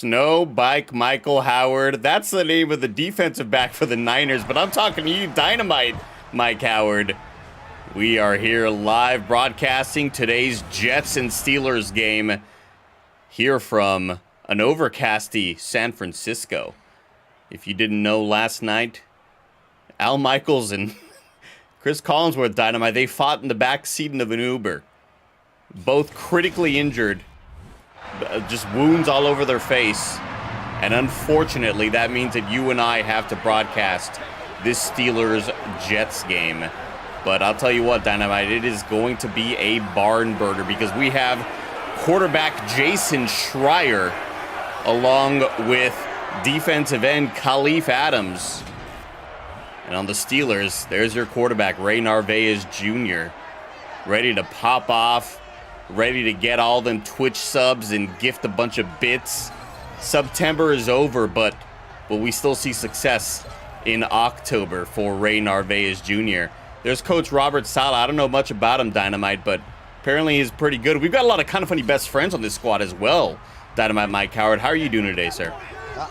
Snow Bike Michael Howard. That's the name of the defensive back for the Niners, but I'm talking to you, Dynamite Mike Howard. We are here live broadcasting today's Jets and Steelers game here from an overcasty San Francisco. If you didn't know, last night, Al Michaels and Chris Collinsworth, Dynamite, they fought in the back seat of an Uber. Both critically injured. Just wounds all over their face. And unfortunately, that means that you and I have to broadcast this Steelers-Jets game. But I'll tell you what, Dynamite, it is going to be a barn burner because we have quarterback Jason Schreier along with defensive end Khalif Adams. And on the Steelers, there's your quarterback, Ray Narvaez Jr., ready to pop off, ready to get all them Twitch subs and gift a bunch of bits. September is over, but we still see success in October for Ray Narvaez Jr. There's Coach Robert Saleh. I don't know much about him, Dynamite, but apparently he's pretty good. We've got a lot of KindaFunny best friends on this squad as well, Dynamite Mike Howard. How are you doing today, sir?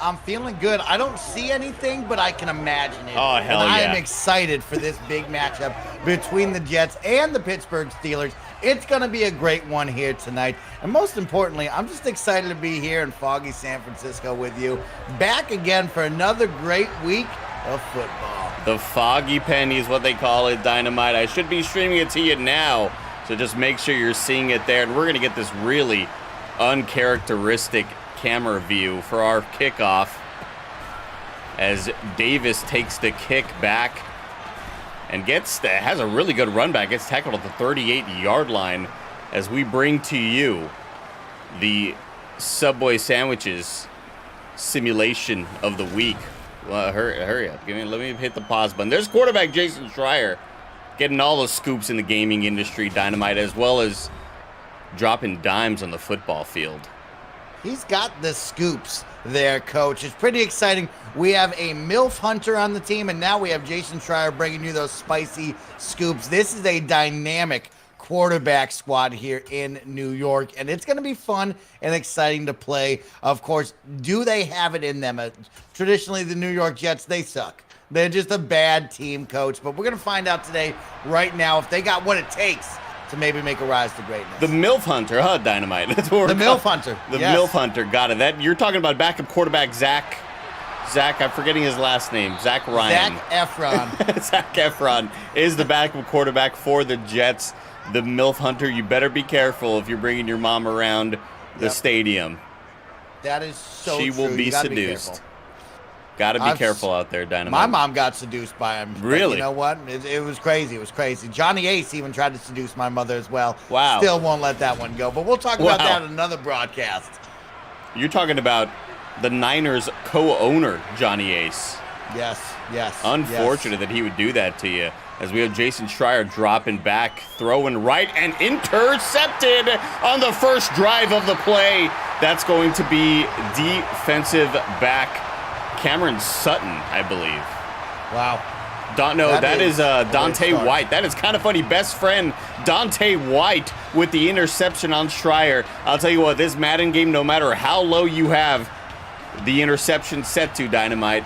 I'm feeling good. I don't see anything, but I can imagine it. Oh, hell yeah. I am excited for this big matchup between the Jets and the Pittsburgh Steelers. It's going to be a great one here tonight. And most importantly, I'm just excited to be here in foggy San Francisco with you. Back again for another great week of football. The foggy penny is what they call it, Dynamite. I should be streaming it to you now, so just make sure you're seeing it there. And we're going to get this really uncharacteristic camera view for our kickoff as Davis takes the kick back and has a really good run back, gets tackled at the 38-yard line as we bring to you the Subway sandwiches simulation of the week. Well, hurry up. Let me hit the pause button. There's quarterback Jason Schreier getting all the scoops in the gaming industry, Dynamite, as well as dropping dimes on the football field. He's got the scoops there, Coach. It's pretty exciting. We have a MILF Hunter on the team, and now we have Jason Schreier bringing you those spicy scoops. This is a dynamic quarterback squad here in New York, and it's going to be fun and exciting to play. Of course, do they have it in them? Traditionally, the New York Jets, they suck. They're just a bad team, Coach, but we're going to find out today, right now, if they got what it takes to maybe make a rise to greatness. The MILF Hunter, huh, Dynamite? That's what the MILF Hunter. The yes. MILF Hunter, got it. That you're talking about backup quarterback Zach, I'm forgetting his last name. Zach Ryan. Zac Efron. Zac Efron is the backup quarterback for the Jets. The MILF Hunter, you better be careful if you're bringing your mom around the stadium. That is so She true. will be seduced. Got to be careful out there, Dynamite. My mom got seduced by him. Really? But you know what? It was crazy. It was crazy. Johnny Ace even tried to seduce my mother as well. Wow. Still won't let that one go. But we'll talk about that in another broadcast. You're talking about the Niners co-owner, Johnny Ace. Yes. Unfortunate that he would do that to you. As we have Jason Schreier dropping back, throwing right, and intercepted on the first drive of the play. That's going to be defensive back Cameron Sutton, I believe. Wow. That is Dante White. That is KindaFunny best friend, Dante White, with the interception on Schreier. I'll tell you what, this Madden game, no matter how low you have the interception set to, Dynamite,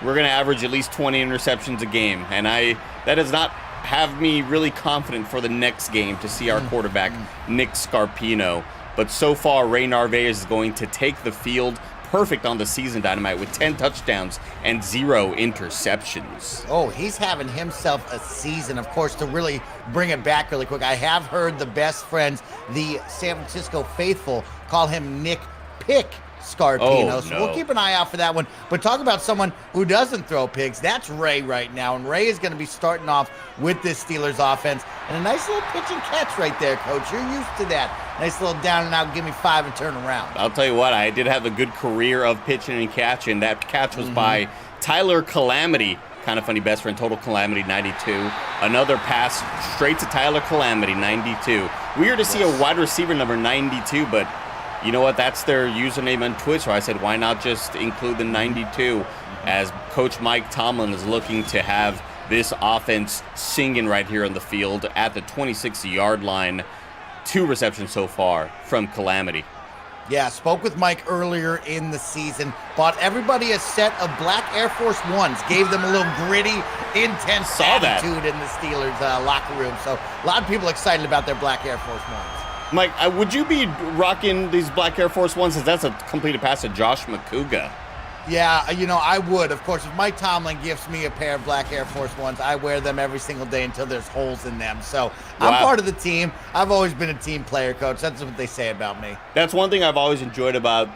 we're going to average at least 20 interceptions a game. And that does not have me really confident for the next game to see our quarterback, Nick Scarpino. But so far, Ray Narvaez is going to take the field perfect on the season, Dynamite, with 10 touchdowns and 0 interceptions. Oh, he's having himself a season. Of course, to really bring it back really quick, I have heard the best friends, the San Francisco faithful, call him Nick Pick Scarpino. So we'll keep an eye out for that one. But talk about someone who doesn't throw picks. That's Ray right now. And Ray is going to be starting off with this Steelers offense. And a nice little pitch and catch right there, Coach. You're used to that. Nice little down and out, give me 5 and turn around. I'll tell you what, I did have a good career of pitching and catching. That catch was by Tyler Calamity. KindaFunny best friend, Total Calamity 92. Another pass straight to Tyler Calamity 92. Weird to see a wide receiver number 92, but you know what? That's their username on Twitch. So I said, why not just include the 92 as Coach Mike Tomlin is looking to have this offense singing right here on the field at the 26-yard line. 2 receptions so far from Calamity. Yeah, spoke with Mike earlier in the season. Bought everybody a set of black Air Force Ones. Gave them a little gritty, intense attitude in the Steelers locker room. So a lot of people excited about their black Air Force Ones. Mike, would you be rocking these black Air Force Ones? That's a completed pass to Josh McCouga. Yeah, I would. Of course, if Mike Tomlin gives me a pair of black Air Force Ones, I wear them every single day until there's holes in them. So I'm part of the team. I've always been a team player, Coach. That's what they say about me. That's one thing I've always enjoyed about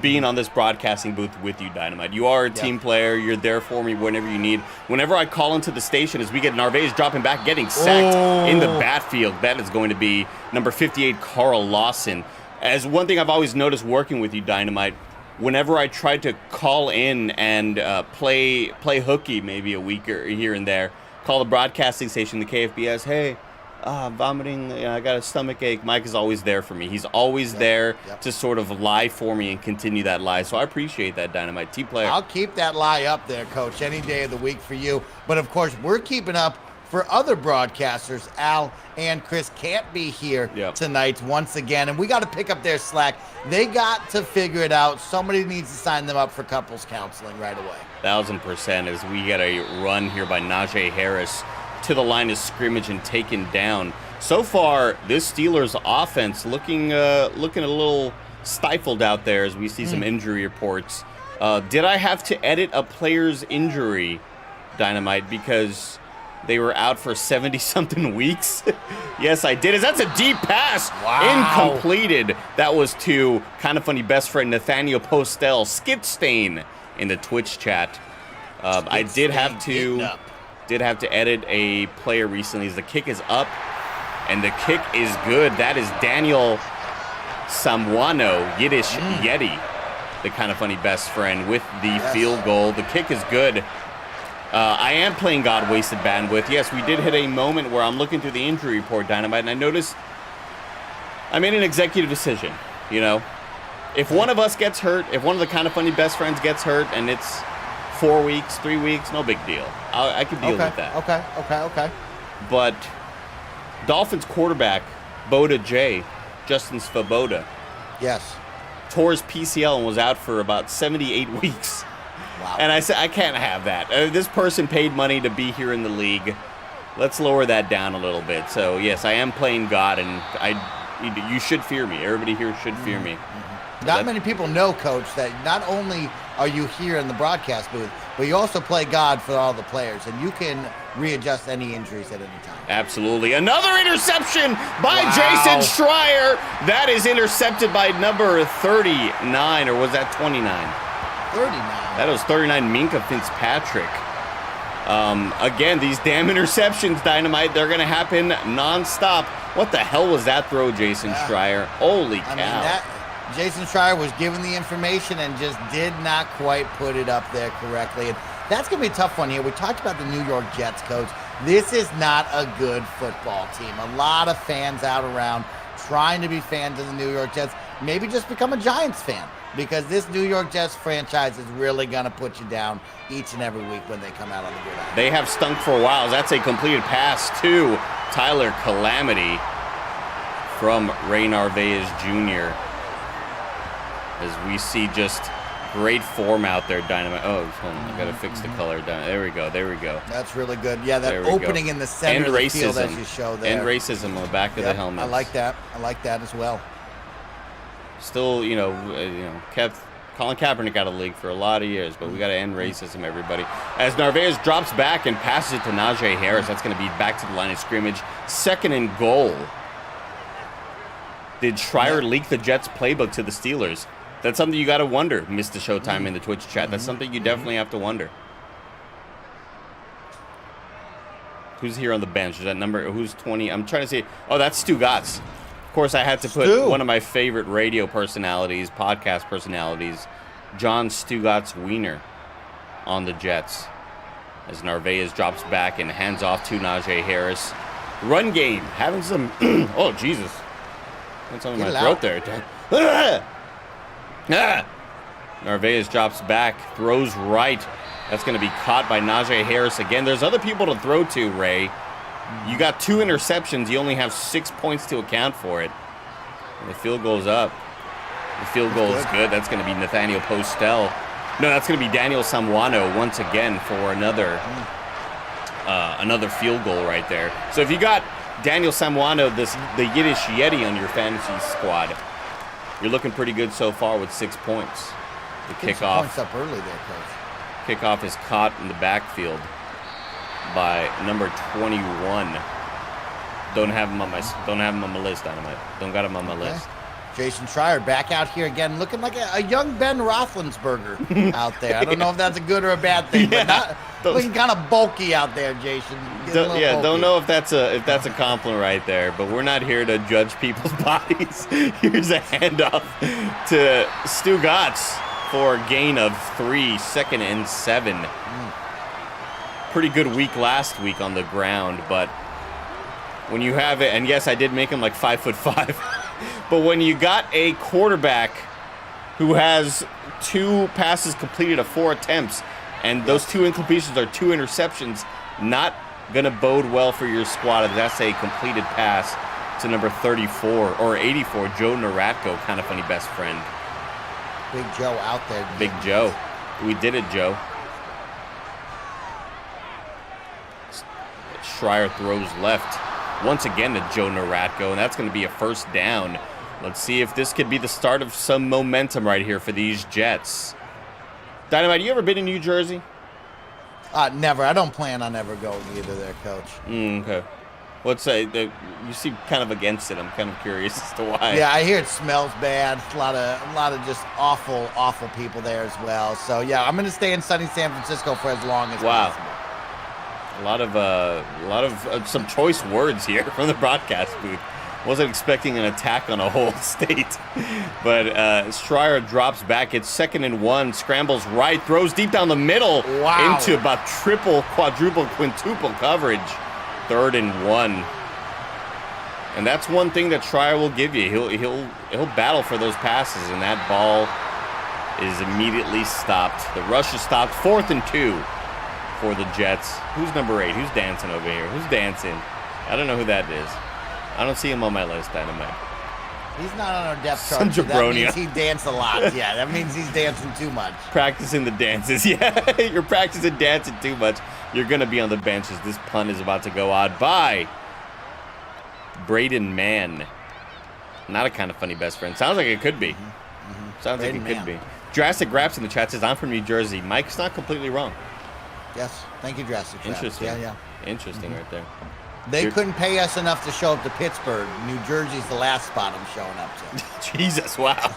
being on this broadcasting booth with you, Dynamite. You are a team player. You're there for me whenever you need. Whenever I call into the station, as we get Narvaez dropping back, getting sacked in the backfield, that is going to be number 58, Carl Lawson. As one thing I've always noticed working with you, Dynamite, whenever I tried to call in and play hooky maybe a week or here and there, call the broadcasting station, the KFBS, hey, vomiting, I got a stomach ache. Mike is always there for me. He's always there to sort of lie for me and continue that lie. So I appreciate that, Dynamite. Team player. I'll keep that lie up there, Coach, any day of the week for you. But, of course, we're keeping up for other broadcasters. Al and Chris can't be here tonight once again, and we got to pick up their slack. They got to figure it out. Somebody needs to sign them up for couples counseling right away. 1000%, as we get a run here by Najee Harris to the line of scrimmage and taken down. So far, this Steelers offense looking a little stifled out there as we see some injury reports. Did I have to edit a player's injury, Dynamite, because they were out for 70-something weeks? Yes, I did. That's a deep pass. Wow. Incompleted. That was to KindaFunny best friend Nathaniel Postel, Skip Stain, in the Twitch chat. I did have to edit a player recently. As the kick is up, and the kick is good. That is Daniel Samuano, Yiddish Yeti, the KindaFunny best friend, with the field goal. The kick is good. I am playing God Wasted Bandwidth. Yes, we did hit a moment where I'm looking through the injury report, Dynamite, and I noticed I made an executive decision. If one of us gets hurt, if one of the KindaFunny best friends gets hurt, and it's 4 weeks, 3 weeks, no big deal. I can deal with that. Okay. But Dolphins quarterback, Boda J, Justin Svoboda, tore his PCL and was out for about 78 weeks. Wow. And I said, I can't have that. This person paid money to be here in the league. Let's lower that down a little bit. So, yes, I am playing God, and you should fear me. Everybody here should fear me. Not many people know, Coach, that not only are you here in the broadcast booth, but you also play God for all the players, and you can readjust any injuries at any time. Absolutely. Another interception by Jason Schreier. That is intercepted by number 39, or was that 29? 39. That was 39, Minka Fitzpatrick. Again, these damn interceptions, Dynamite, they're going to happen nonstop. What the hell was that throw, Jason Schreier? Holy cow. Jason Schreier was given the information and just did not quite put it up there correctly. And that's going to be a tough one here. We talked about the New York Jets, Coach. This is not a good football team. A lot of fans out around trying to be fans of the New York Jets. Maybe just become a Giants fan, because this New York Jets franchise is really going to put you down each and every week when they come out on the gridiron. They have stunk for a while. That's a completed pass to Tyler Calamity from Ray Narvaez Jr. As we see just great form out there, Dynamite. Oh, hold on. I got to fix the color down. There we go. That's really good. Yeah, that opening in the center of the field as you show there. And racism on the back of the helmet. I like that. As well. Still, Colin Kaepernick out of the league for a lot of years, but we got to end racism, everybody. As Narvaez drops back and passes it to Najee Harris, that's going to be back to the line of scrimmage. 2nd and goal. Did Schreier leak the Jets playbook to the Steelers? That's something you got to wonder, Mr. Showtime in the Twitch chat. That's something you definitely have to wonder. Who's here on the bench? Is that number? Who's 20? I'm trying to see. Oh, that's Stu Gatz. Of course, I had to put one of my favorite radio personalities, podcast personalities, John Stugatz Wiener, on the Jets. As Narvaez drops back and hands off to Najee Harris. Run game. Having some... oh, Jesus. That's something in my throat there. Narvaez drops back, throws right. That's going to be caught by Najee Harris again. There's other people to throw to, Ray. You got 2 interceptions. You only have 6 points to account for it. And the field goes up. The field goal is good. That's going to be Nathaniel Postel. No, that's going to be Daniel Samuano once again for another field goal right there. So if you got Daniel Samuano, the Yiddish Yeti on your fantasy squad, you're looking pretty good so far with 6 points. The kickoff. Points up early there, Coach. Kickoff is caught in the backfield by number 21. Don't have him on my list, Dynamite. Don't got him on my list. Jason Schreier back out here again, looking like a young Ben Roethlisberger out there. I don't know if that's a good or a bad thing, but looking kind of bulky out there, Jason. Don't know if that's a compliment right there, but we're not here to judge people's bodies. Here's a handoff to Stu Gotts for a gain of 3, 2nd and 7. Pretty good week last week on the ground, but when you have it, and yes, I did make him like 5'5", but when you got a quarterback who has 2 passes completed of 4 attempts, and those 2 incompletions are 2 interceptions, not gonna bode well for your squad. That's a completed pass to number 34 or 84, Joe Naratko, kind of funny best friend. Big Joe out there. Big Joe. We did it, Joe. Schreier throws left once again to Joe Naratko, and that's going to be a first down. Let's see if this could be the start of some momentum right here for these Jets. Dynamite, you ever been in New Jersey? Never. I don't plan on ever going either there, Coach. Okay. You seem kind of against it. I'm kind of curious as to why. Yeah, I hear it smells bad. A lot of just awful people there as well. So yeah, I'm gonna stay in sunny San Francisco for as long as possible. A lot of some choice words here from the broadcast booth. Wasn't expecting an attack on a whole state, but Schreier drops back. It's 2nd and 1. Scrambles right, throws deep down the middle into about triple, quadruple, quintuple coverage. 3rd and 1, and that's one thing that Schreier will give you. He'll battle for those passes, and that ball is immediately stopped. The rush is stopped. 4th and 2 for the Jets. Who's number 8? Who's dancing over here? Who's dancing? I don't know who that is. I don't see him on my list, Dynamite. He's not on our depth chart. So that means he danced a lot. Yeah, that means he's dancing too much. Practicing the dances. Yeah, you're practicing dancing too much. You're going to be on the bench as this punt is about to go out by Braden Mann. Not a kind of funny best friend. Sounds like it could be. Sounds Braden like it could be. Drastic Raps in the chat says, I'm from New Jersey. Mike's not completely wrong. Yes. Thank you, Drastic Raps. Interesting. Yeah. Interesting right there. They couldn't pay us enough to show up to Pittsburgh. New Jersey's the last spot I'm showing up to. Jesus, wow.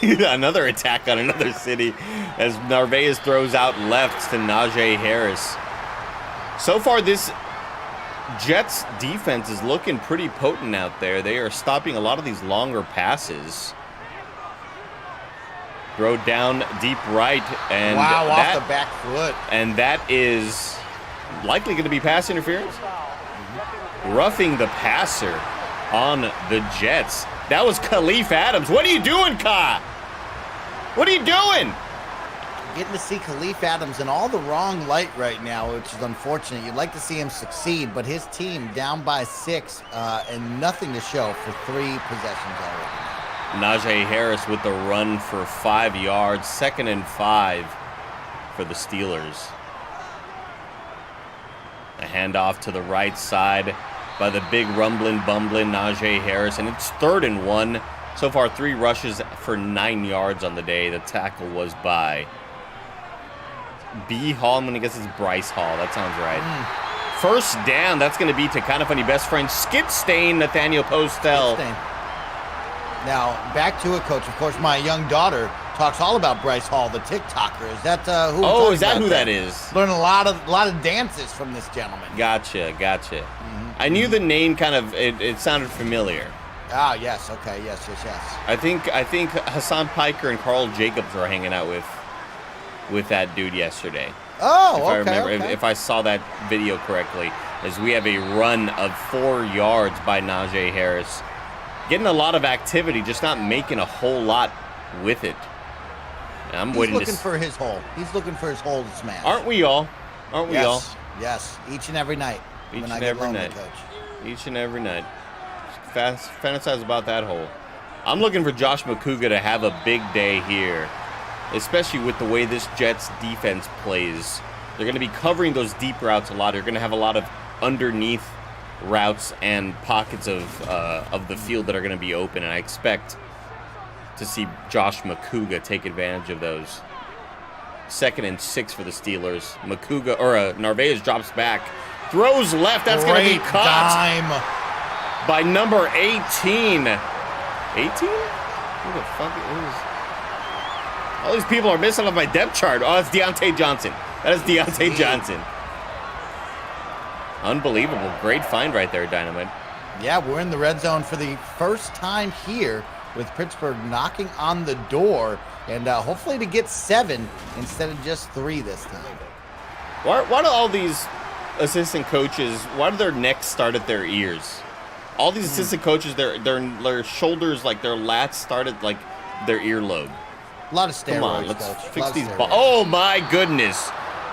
Another attack on another city as Narvaez throws out left to Najee Harris. So far, this Jets defense is looking pretty potent out there. They are stopping a lot of these longer passes. Throw down deep right. And off the back foot. And that is likely going to be pass interference. Roughing the passer on the Jets. That was Khalif Adams. What are you doing, Ka? What are you doing? Getting to see Khalif Adams in all the wrong light right now, which is unfortunate. You'd like to see him succeed, but his team down by 6 and nothing to show for 3 possessions already. Najee Harris with the run for 5 yards. 2nd and 5 for the Steelers. A handoff to the right side by the big bumbling Najee Harris, and it's 3rd and 1. So far, 3 rushes for 9 yards on the day. The tackle was by B. Hall. I'm going to guess it's Bryce Hall. That sounds right. First down. That's going to be to kind of funny best friend Skid Stain, Nathaniel Postel. Now, back to it, Coach. Of course, my young daughter talks all about Bryce Hall, the TikToker. Is that who? Oh, is that who that is? Learned a lot of dances from this gentleman. Gotcha. I knew the name kind of. It sounded familiar. Ah, yes. Okay. Yes. I think Hassan Piker and Carl Jacobs were hanging out with that dude yesterday. Oh, if I remember, if I saw that video correctly, as we have a run of 4 yards by Najee Harris, getting a lot of activity, just not making a whole lot with it. And He's looking for his hole. He's looking for his hole to smash. Aren't we all? Yes. Each and every night. Each and every night. Each and every night. Fantasize about that hole. I'm looking for Josh McCouga to have a big day here, especially with the way this Jets defense plays. They're going to be covering those deep routes a lot. They're going to have a lot of underneath routes and pockets of the field that are going to be open, and I expect to see Josh McCouga take advantage of those. 2nd and 6 for the Steelers. McCouga, or Narvaez drops back, throws left. That's going to be caught by number 18. 18? Who the fuck is? All these people are missing off my depth chart. Oh, it's Deontay Johnson. That is Deontay Johnson. Unbelievable. Great find right there, Dynamite. Yeah, we're in the red zone for the first time here with Pittsburgh knocking on the door, and hopefully to get 7 instead of just 3 this time. Why do all these assistant coaches, why do their necks start at their ears? All these assistant coaches, their shoulders, like their lats start at like their earlobe. A lot of steroids, Come on, let's Coach. fix these balls. Oh my goodness.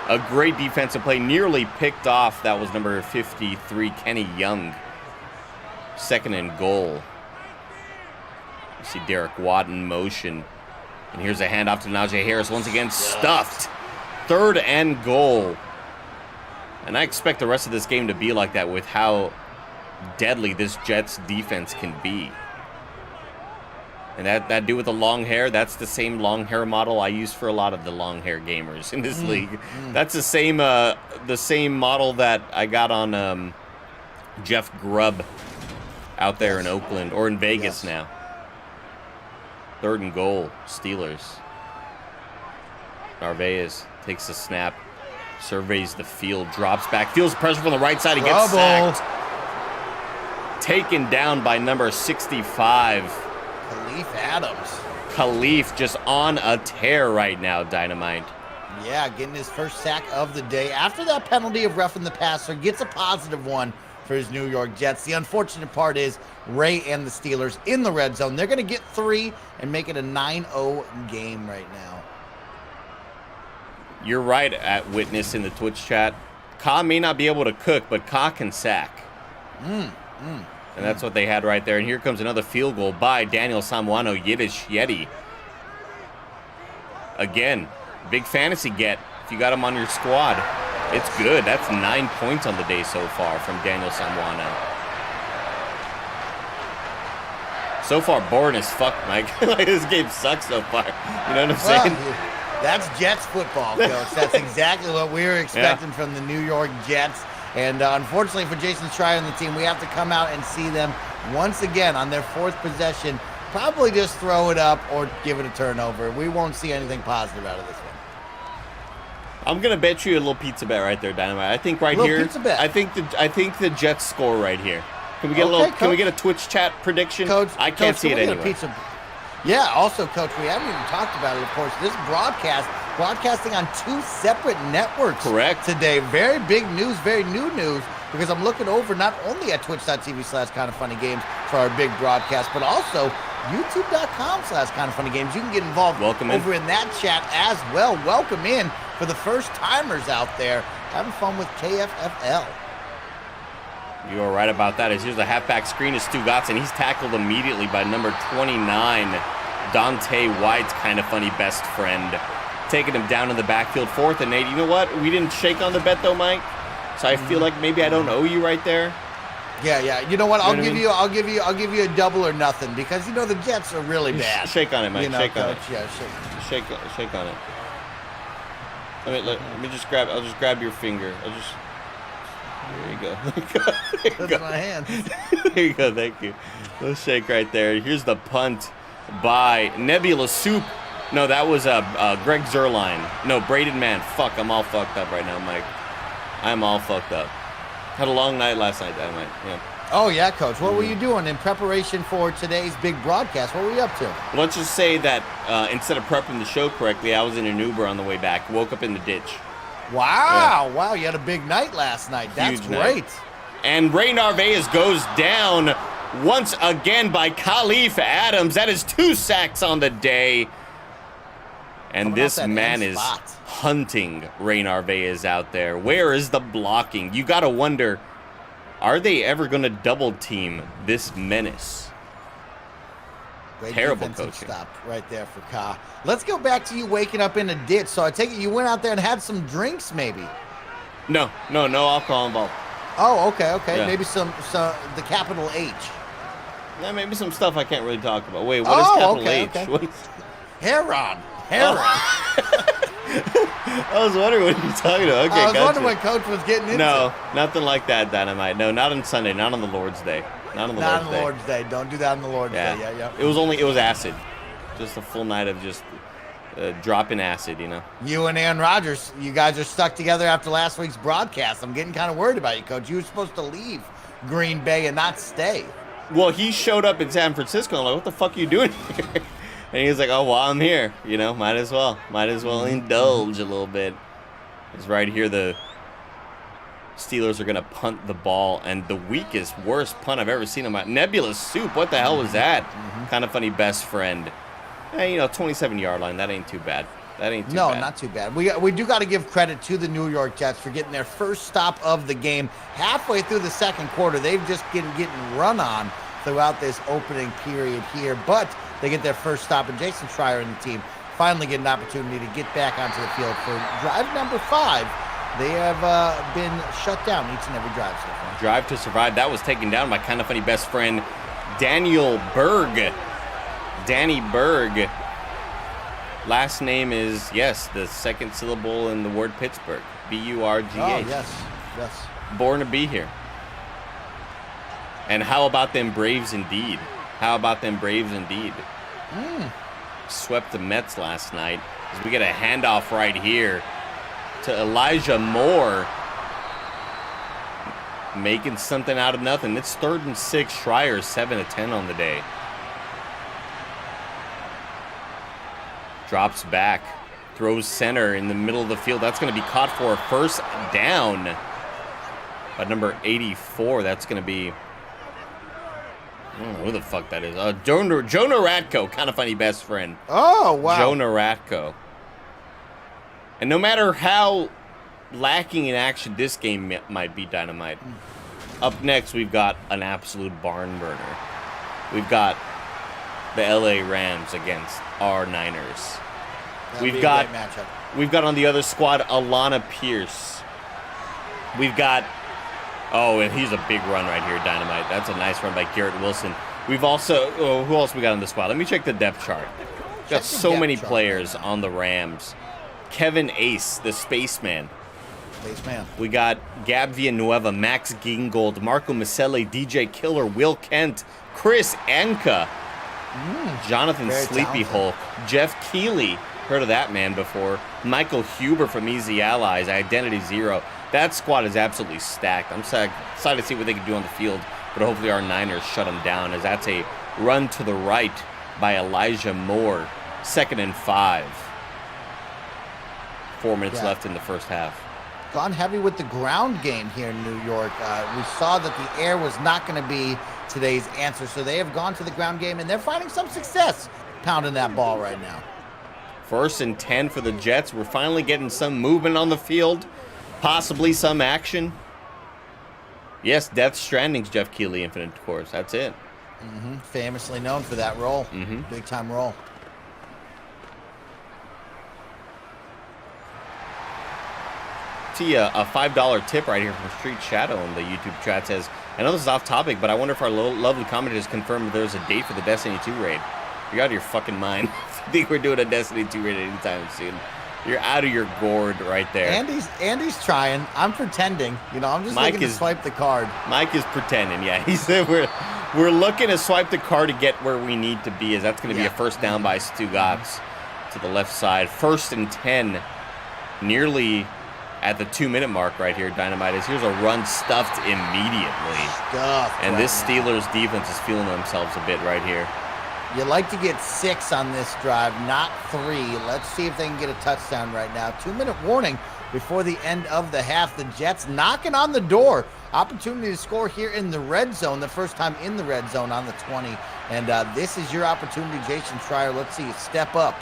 A great defensive play, nearly picked off. That was number 53, Kenny Young. 2nd and goal. You see Derek Watt in motion. And here's a handoff to Najee Harris, once again stuffed. 3rd and goal. And I expect the rest of this game to be like that with how deadly this Jets defense can be. And that dude with the long hair, that's the same long hair model I use for a lot of the long hair gamers in this league. That's the same model that I got on Jeff Grubb out there in Oakland, or in Vegas now. 3rd and goal, Steelers. Narvaez takes the snap, surveys the field, drops back, feels pressure from the right side, and gets sacked. Taken down by number 65. Khalif Adams. Khalif just on a tear right now, Dynamite. Yeah, getting his first sack of the day. After that penalty of roughing the passer, gets a positive one for his New York Jets. The unfortunate part is Ray and the Steelers in the red zone. They're going to get 3 and make it a 9-0 game right now. You're right, at Witness in the Twitch chat. Ka may not be able to cook, but Ka can sack. And that's what they had right there. And here comes another field goal by Daniel Samuano Yiddish Yeti. Again, big fantasy get if you got him on your squad. It's good. That's 9 points on the day so far from Daniel Samuano. So far, boring as fuck, Mike. Like, this game sucks so far. You know what I'm saying? That's Jets football, Coach. That's exactly what we were expecting from the New York Jets. And unfortunately for Jason Schreier and the team, we have to come out and see them once again on their 4th possession. Probably just throw it up or give it a turnover. We won't see anything positive out of this one. I'm gonna bet you a little pizza bet right there, Dynamite. I think right here. Pizza bet. I think the Jets score right here. Can we get a little? Coach. Can we get a Twitch chat prediction? Coach, I can't see it anyway. Yeah, also, Coach, we haven't even talked about it, of course. This broadcasting on 2 separate networks. Correct. Today. Very big news, very new news, because I'm looking over not only at twitch.tv/KindaFunnyGames for our big broadcast, but also youtube.com/KindaFunnyGames. You can get involved over in that chat as well. Welcome in for the first timers out there having fun with KFFL. You are right about that. As here's the halfback screen is Stu Gotson. He's tackled immediately by number 29, Dante White's kind of funny best friend. Taking him down in the backfield, 4th and 8. You know what? We didn't shake on the bet though, Mike. So I feel like maybe I don't owe you right there. Yeah. You know what? I'll give you a double or nothing, because you know the Jets are really bad. Shake on it, Mike. Shake on it. Yeah, shake on it. Let me just grab. I'll just grab your finger. There you go. That's my hand. There you go. Thank you. Let's shake right there. Here's the punt by Nebula Soup. No, that was Greg Zerline. No, Braden Man. Fuck, I'm all fucked up right now, Mike. I'm all fucked up. Had a long night last night, Dynamite. Yeah. Oh, yeah, Coach. What were you doing in preparation for today's big broadcast? What were you up to? Well, let's just say that instead of prepping the show correctly, I was in an Uber on the way back. Woke up in the ditch. Wow. Yeah. Wow, you had a big night last night. That's Huge great. Night. And Ray Narvaez goes down once again by Khalif Adams. That is 2 sacks on the day. And this man is hunting Ray Narvaez out there. Where is the blocking? You got to wonder, are they ever going to double team this menace? Great Terrible defensive coaching. stop right there for Ka. Let's go back to you waking up in a ditch. So I take it you went out there and had some drinks, maybe. No alcohol involved. Oh, okay. Yeah. Maybe some the capital H. Yeah, maybe some stuff I can't really talk about. Wait, what is capital H? Okay. What is... Heron. I was wondering what you're talking about. Okay, I was gotcha. wondering what Coach was getting into. No, nothing like that, Dynamite. No, not on Sunday, not on the Lord's Day. Not on the Lord's Day. Don't do that on the Lord's Day. Yeah. It was acid. Just a full night of just dropping acid, you know. You and Aaron Rodgers, you guys are stuck together after last week's broadcast. I'm getting kind of worried about you, Coach. You were supposed to leave Green Bay and not stay. Well, he showed up in San Francisco. I'm like, what the fuck are you doing here? And he was like, oh, well, I'm here. You know, might as well indulge a little bit. It's right here. The Steelers are going to punt the ball, and the weakest, worst punt I've ever seen. Nebulous Soup. What the hell was that? KindaFunny best friend. Hey, 27-yard line. That ain't too bad. That No, not too bad. We do got to give credit to the New York Jets for getting their first stop of the game. Halfway through the second quarter, they've just getting run on throughout this opening period here, but they get their first stop, and Jason Schreier and the team finally get an opportunity to get back onto the field for drive number 5. They have been shut down each and every drive so far. Drive to survive. That was taken down by KindaFunny best friend Daniel Berg. Danny Berg. Last name is, yes, the second syllable in the word Pittsburgh. B-U-R-G-H. Oh, yes. Born to be here. And how about them Braves indeed? Swept the Mets last night. As we get a handoff right here to Elijah Moore. Making something out of nothing. It's 3rd and 6. Schreier 7 of 10 on the day. Drops back. Throws center in the middle of the field. That's going to be caught for a first down. But number 84, that's going to be... I don't know who the fuck that is. Jonah Ratko, KindaFunny best friend. Oh, wow. Jonah Ratko. And no matter how lacking in action this game might be, Dynamite, up next we've got an absolute barn burner. We've got the LA Rams against our Niners. We've got on the other squad Alana Pierce. We've got... Oh, and he's a big run right here, Dynamite. That's a nice run by Garrett Wilson. We've also... who else we got on the squad? Let me check the depth chart. We've got so many players on the Rams. Kevin Ace, the spaceman. We got Gab Villanueva, Max Gingold, Marco Maselli, DJ Killer, Will Kent, Chris Anka, Jonathan Sleepy Hulk, Jeff Keeley. Heard of that man before. Michael Huber from Easy Allies, Identity Zero. That squad is absolutely stacked. I'm excited to see what they can do on the field, but hopefully our Niners shut them down, as that's a run to the right by Elijah Moore. 2nd and 5. 4 minutes left in the first half. Gone heavy with the ground game here in New York. We saw that the air was not going to be today's answer, so they have gone to the ground game, and they're finding some success pounding that ball right now. 1st and 10 for the Jets. We're finally getting some movement on the field. Possibly some action. Yes, Death Stranding's Jeff Keighley Infinite Course. That's it. Famously known for that role. Big time role. See a $5 tip right here from Street Shadow in the YouTube chat says, I know this is off topic, but I wonder if our lovely commentators confirmed there's a date for the Destiny 2 raid. You're out of your fucking mind. I think we're doing a Destiny 2 raid anytime soon. You're out of your gourd right there. Andy's trying. I'm pretending. I'm just looking to swipe the card. Mike is pretending. Yeah, he said we're looking to swipe the card to get where we need to be. As that's going to be a first down by Stugotz to the left side. 1st and 10, nearly at the 2-minute mark right here. Dynamite is here's a run stuffed immediately. And this Steelers defense is feeling themselves a bit right here. You like to get 6 on this drive, not 3. Let's see if they can get a touchdown right now. 2-minute warning before the end of the half. The Jets knocking on the door. Opportunity to score here in the red zone. The first time in the red zone on the 20. And this is your opportunity, Jason Schreier. Let's see you step up.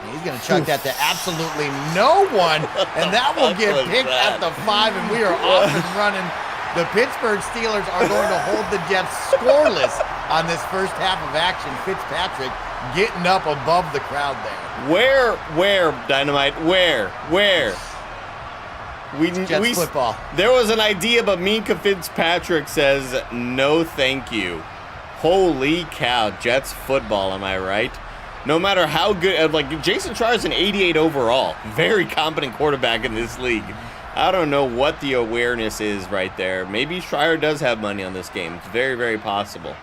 And he's going to chuck that to absolutely no one. And that will get picked at the 5. And we are off and running The Pittsburgh Steelers are going to hold the Jets scoreless on this first half of action. Fitzpatrick getting up above the crowd there. Where, Dynamite? Where? Jets football. There was an idea, but Minka Fitzpatrick says, no thank you. Holy cow, Jets football, am I right? No matter how good, like Jason Schreier's an 88 overall. Very competent quarterback in this league. I don't know what the awareness is right there. Maybe Schreier does have money on this game. It's very, very possible.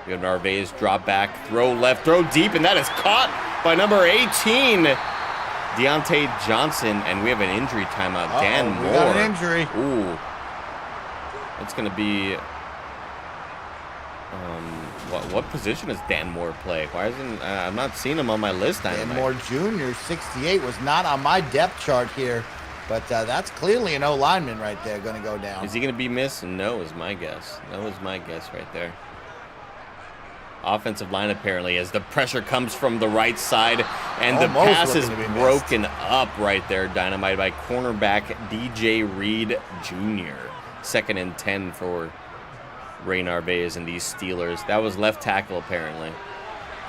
We have Narvaez drop back, throw left, throw deep, and that is caught by number 18, Deontay Johnson, and we have an injury timeout. Dan Moore. We got an injury. Ooh. It's going to be... what position does Dan Moore play? Why isn't... I'm not seeing him on my list. Dan Moore Jr., 68, was not on my depth chart here, but that's clearly an O-lineman right there going to go down. Is he going to be missed? No is my guess. No is my guess right there. Offensive line apparently as the pressure comes from the right side and the pass is broken up right there, Dynamite, by cornerback DJ Reed Jr. 2nd and 10 for Ray Narvaez and these Steelers. That was left tackle apparently.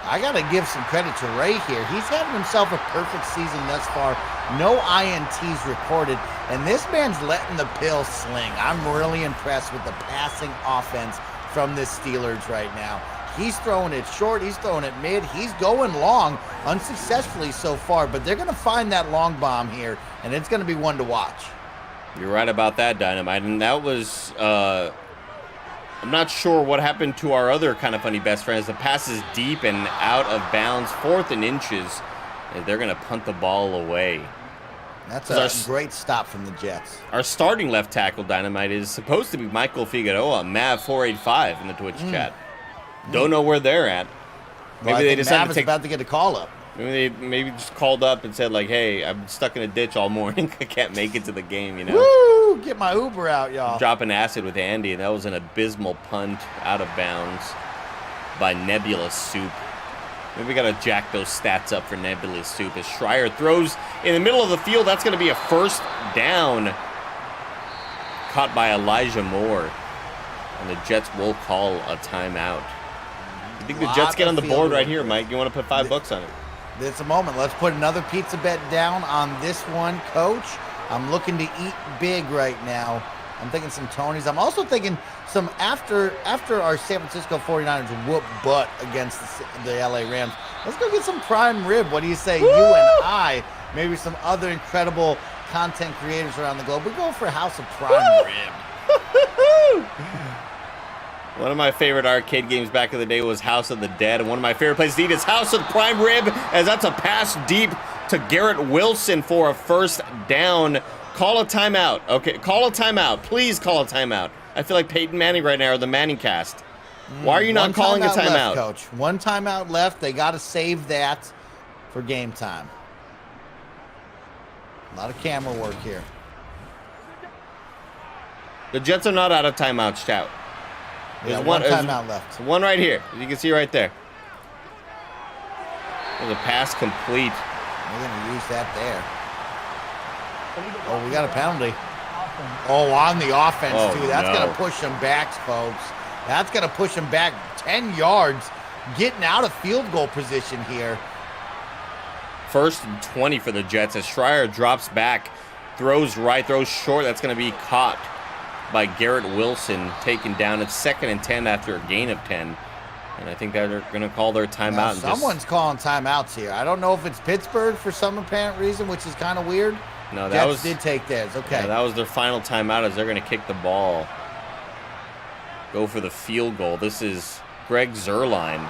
I got to give some credit to Ray here. He's having himself a perfect season thus far. No INTs recorded, and this man's letting the pill sling. I'm really impressed with the passing offense from the Steelers right now. He's throwing it short. He's throwing it mid. He's going long, unsuccessfully so far. But they're going to find that long bomb here, and it's going to be one to watch. You're right about that, Dynamite. And that was, I'm not sure what happened to our other kind of funny best friends. The pass is deep and out of bounds, 4th and inches. And they're going to punt the ball away. That's a great stop from the Jets. Our starting left tackle, Dynamite, is supposed to be Michael Figueroa, Mav485 in the Twitch chat. Don't know where they're at. Maybe they decided to take... about to get a call up. Maybe they just called up and said, like, hey, I'm stuck in a ditch all morning. I can't make it to the game, you know. Woo! Get my Uber out, y'all. Dropping acid with Andy, and that was an abysmal punt out of bounds by Nebula Soup. Maybe we got to jack those stats up for Nebula Soup. As Schreier throws in the middle of the field, that's going to be a first down. Caught by Elijah Moore. And the Jets will call a timeout. I think the Jets get on the board right here, Mike. You want to put $5 on it? It's a moment. Let's put another pizza bet down on this one, Coach. I'm looking to eat big right now. I'm thinking some Tony's. I'm also thinking some after our San Francisco 49ers whoop butt against the LA Rams. Let's go get some prime rib. What do you say? Woo! You and I, maybe some other incredible content creators around the globe. We're going for House of Prime Rib. One of my favorite arcade games back in the day was House of the Dead, and one of my favorite places to eat is House of Prime Rib, as that's a pass deep to Garrett Wilson for a first down. Call a timeout. Okay, call a timeout. Please call a timeout. I feel like Peyton Manning right now, or the Manning cast. Why are you not calling a timeout? Left, Coach. One timeout left. They got to save that for game time. A lot of camera work here. The Jets are not out of timeouts, chat. There's one timeout left. One right here. You can see right there. There's a pass complete. We're going to use that there. Oh, we got a penalty. Oh, on the offense, too. That's going to push them back, folks. That's going to push them back 10 yards, getting out of field goal position here. 1st and 20 for the Jets as Schreier drops back, throws right, throws short. That's going to be caught by Garrett Wilson, taken down. It's 2nd and 10 after a gain of 10. And I think they're going to call their timeout. Now, someone's calling timeouts here. I don't know if it's Pittsburgh for some apparent reason, which is kind of weird. No, that Jets did take theirs. Okay. Yeah, that was their final timeout as they're going to kick the ball. Go for the field goal. This is Greg Zuerlein.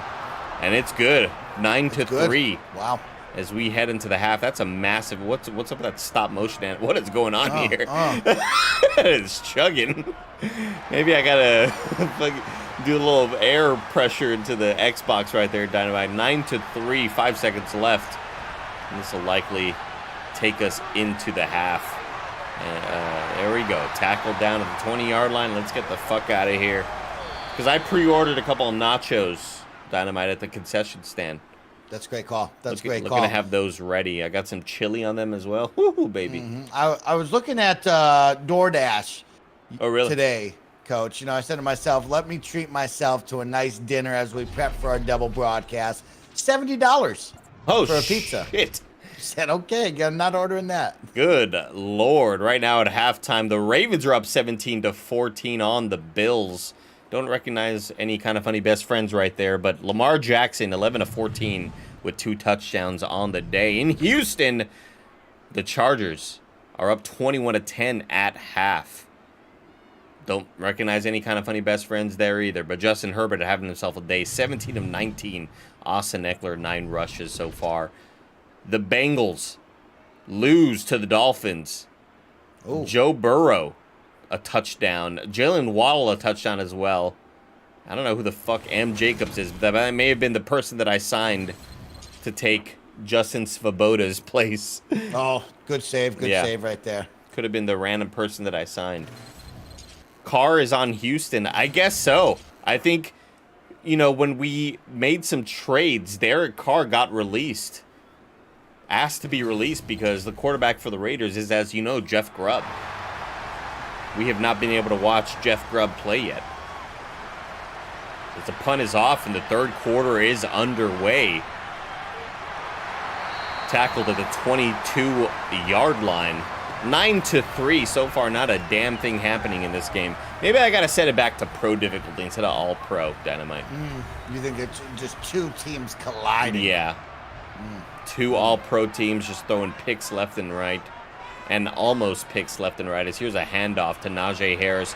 And it's good. 9-3. Wow. As we head into the half. That's a massive... What's up with that stop motion? What is going on here? It's chugging. Maybe I got to do a little air pressure into the Xbox right there, Dynamite. 9-3. 5 seconds left. And this will likely take us into the half. There we go. Tackle down at the 20-yard line. Let's get the fuck out of here. Because I pre-ordered a couple of nachos, Dynamite, at the concession stand. That's a great call. That's a great looking call. to have those ready. I got some chili on them as well. Woo, baby. I was looking at DoorDash Oh, really? today, Coach. I said to myself, let me treat myself to a nice dinner as we prep for our double broadcast. $70 for a pizza. Shit. I said, okay, I'm not ordering that. Good Lord. Right now at halftime, the Ravens are up 17-14 on the Bills. Don't recognize any kind of funny best friends right there, but Lamar Jackson, 11-14 with 2 touchdowns on the day. In Houston, the Chargers are up 21-10 at half. Don't recognize any kind of funny best friends there either, but Justin Herbert having himself a day, 17 of 19. Austin Eckler, 9 rushes so far. The Bengals lose to the Dolphins. Ooh. Joe Burrow, a touchdown. Jalen Waddle, a touchdown as well. I don't know who the fuck M. Jacobs is, but that may have been the person that I signed to take Justin Svoboda's place. Oh, good save. Good save right there. Could have been the random person that I signed. Carr is on Houston. I guess so. I think, when we made some trades, Derek Carr got released. Asked to be released because the quarterback for the Raiders is, as you know, Jeff Grubb. We have not been able to watch Jeff Grubb play yet. As the punt is off and the third quarter is underway. Tackled at the 22-yard line. 9-3 so far. Not a damn thing happening in this game. Maybe I got to set it back to pro difficulty instead of all pro, Dynamite. You think it's just 2 teams colliding? Yeah. 2 all-pro teams just throwing picks left and right. And almost picks left and right. As here's a handoff to Najee Harris.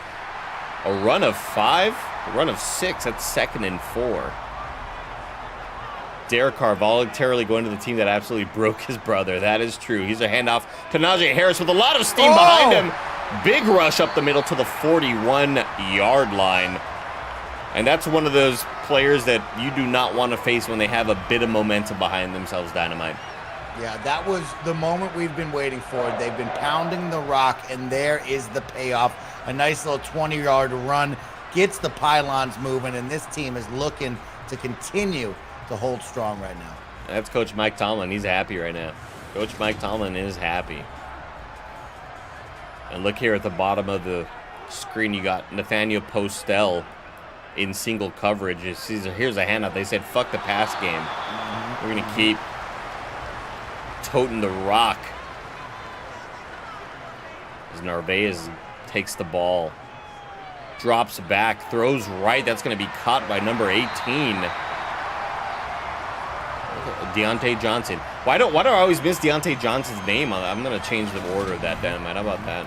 A run of 5? A run of 6. That's 2nd and 4. Derek Carr voluntarily going to the team that absolutely broke his brother. That is true. He's a handoff to Najee Harris with a lot of steam behind him. Big rush up the middle to the 41-yard line. And that's one of those players that you do not want to face when they have a bit of momentum behind themselves, Dynamite. Yeah, that was the moment we've been waiting for. They've been pounding the rock, and there is the payoff. A nice little 20-yard run gets the pylons moving, and this team is looking to continue to hold strong right now. That's Coach Mike Tomlin. He's happy right now. Coach Mike Tomlin is happy. And look here at the bottom of the screen. You got Nathaniel Postel in single coverage. Here's a handout. They said, fuck the pass game. We're going to keep toting the rock. As Narvaez takes the ball. Drops back. Throws right. That's going to be caught by number 18. Deontay Johnson. Why do I always miss Deontay Johnson's name? I'm going to change the order of that, Dynamite. How about that?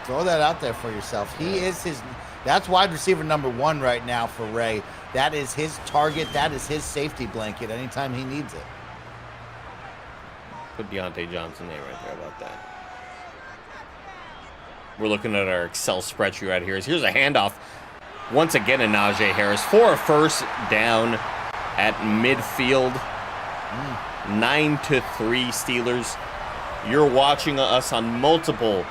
Throw that out there for yourself. He is that's wide receiver number 1 right now for Ray. That is his target. That is his safety blanket anytime he needs it. Put Deontay Johnson name right there. How about that? We're looking at our Excel spreadsheet right here. Here's a handoff. Once again to Najee Harris for a first down at midfield. 9-3 Steelers. You're watching us on multiple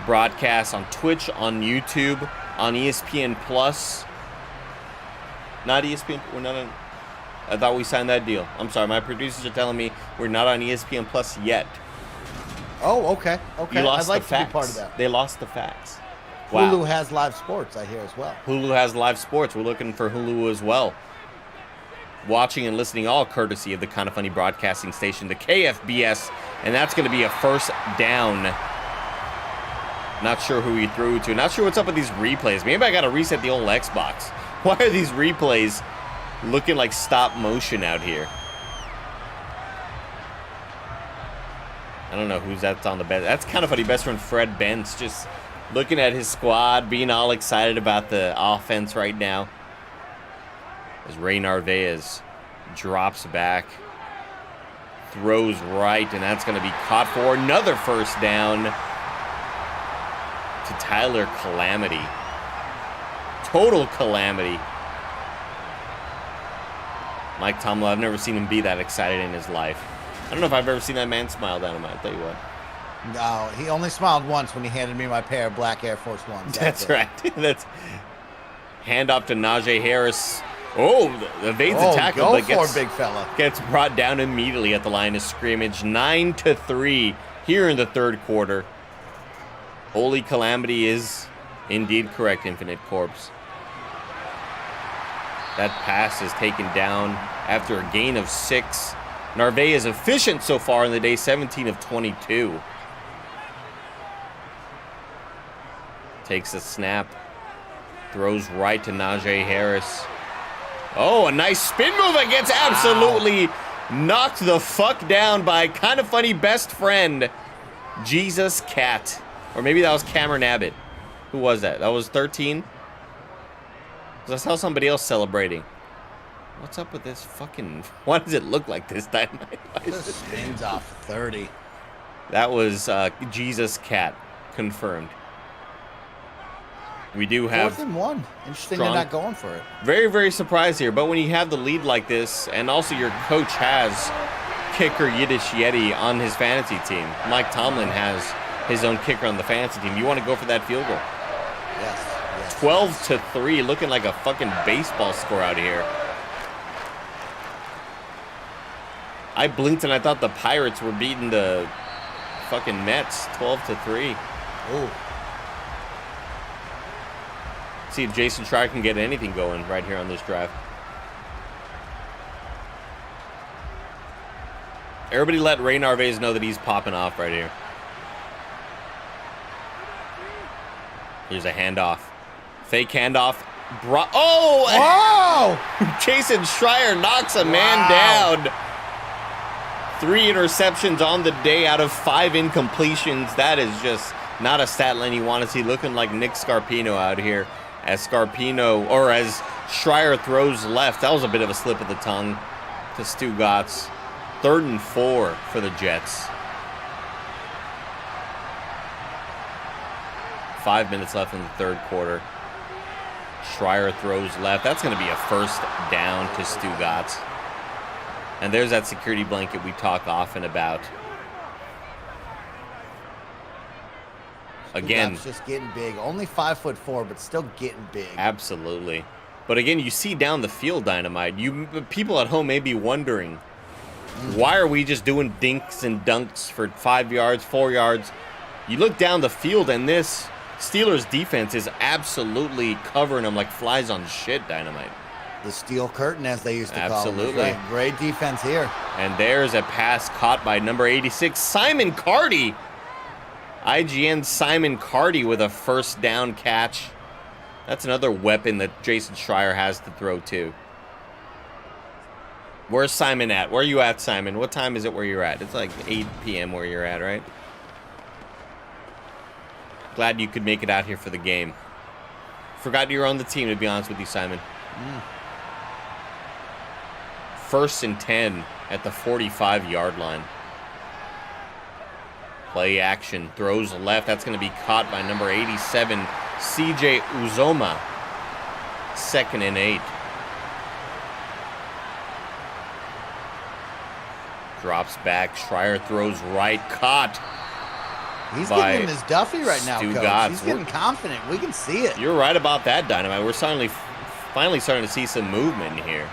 broadcasts on Twitch, on YouTube, on ESPN Plus. Not ESPN. We're not on. I thought we signed that deal. I'm sorry. My producers are telling me we're not on ESPN Plus yet. Oh, okay. Okay. You lost I'd like the to facts. be part of that. They lost the facts. Wow. Hulu has live sports, I hear, as well. Hulu has live sports. We're looking for Hulu as well. Watching and listening all courtesy of the KindaFunny broadcasting station, the KFBS, and that's going to be a first down. Not sure who he threw to. Not sure what's up with these replays. Maybe I got to reset the old Xbox. Why are these replays looking like stop motion out here? I don't know who's that's on the bed. That's KindaFunny best friend Fred Bentz, just looking at his squad, being all excited about the offense right now. As Ray Narvaez drops back, throws right, and that's going to be caught for another first down to Tyler Calamity. Total calamity. Mike Tomlin, I've never seen him be that excited in his life. I don't know if I've ever seen that man smile down him. I'll tell you what. No, he only smiled once when he handed me my pair of black Air Force Ones. That's right. That's handoff to Najee Harris. Oh, evades the tackle, but big fella. gets brought down immediately at the line of scrimmage. 9-3 here in the third quarter. Holy Calamity is indeed correct, Infinite Corpse. That pass is taken down after a gain of 6. Narvaez is efficient so far in the day, 17 of 22. Takes a snap. Throws right to Najee Harris. Oh, a nice spin move that gets absolutely knocked the fuck down by KindaFunny best friend, Jesus Cat. Or maybe that was Cameron Abbott. Who was that? That was 13? I saw somebody else celebrating. What's up with this fucking... Why does it look like this Dynamite? This spins off 30. That was Jesus Cat. Confirmed. We do have... 4th and 1. Interesting they're not going for it. Very, very surprised here. But when you have the lead like this, and also your coach has kicker Yiddish Yeti on his fantasy team. Mike Tomlin has his own kicker on the fantasy team. You want to go for that field goal. Yes. 12-3, looking like a fucking baseball score out here. I blinked and I thought the Pirates were beating the fucking Mets 12-3. Oh. See if Jason Schreier can get anything going right here on this drive. Everybody let Ray Narvaez know that he's popping off right here. Here's a handoff. Fake handoff. Jason Schreier knocks a man down. 3 interceptions on the day out of 5 incompletions. That is just not a stat line you want to see. Looking like Nick Scarpino out here. As Schreier throws left. That was a bit of a slip of the tongue to Stu Gotts. 3rd and 4 for the Jets. 5 minutes left in the third quarter. Schreier throws left. That's going to be a first down to Stu Gotts. And there's that security blanket we talk often about. Again, just getting big. Only 5'4", but still getting big. Absolutely. But again, you see down the field, Dynamite. People at home may be wondering, why are we just doing dinks and dunks for 5 yards, 4 yards? You look down the field, and this Steelers defense is absolutely covering them like flies on shit, Dynamite. The steel curtain, as they used to call it. Absolutely. Right. Great defense here. And there's a pass caught by number 86, Simon Carty. IGN Simon Carty with a first down catch. That's another weapon that Jason Schreier has to throw to. Where's Simon at? Where are you at, Simon? What time is it where you're at? It's like 8 p.m. where you're at, right? Glad you could make it out here for the game. Forgot you were on the team, to be honest with you, Simon. 1st and 10 at the 45-yard line. Play action, throws left. That's going to be caught by number 87, CJ Uzoma. 2nd and 8. Drops back. Schreier throws right. Caught. He's getting in his Duffy right now, Stu Coach. Gotts. He's getting confident. We can see it. You're right about that, Dynamite. We're finally starting to see some movement here.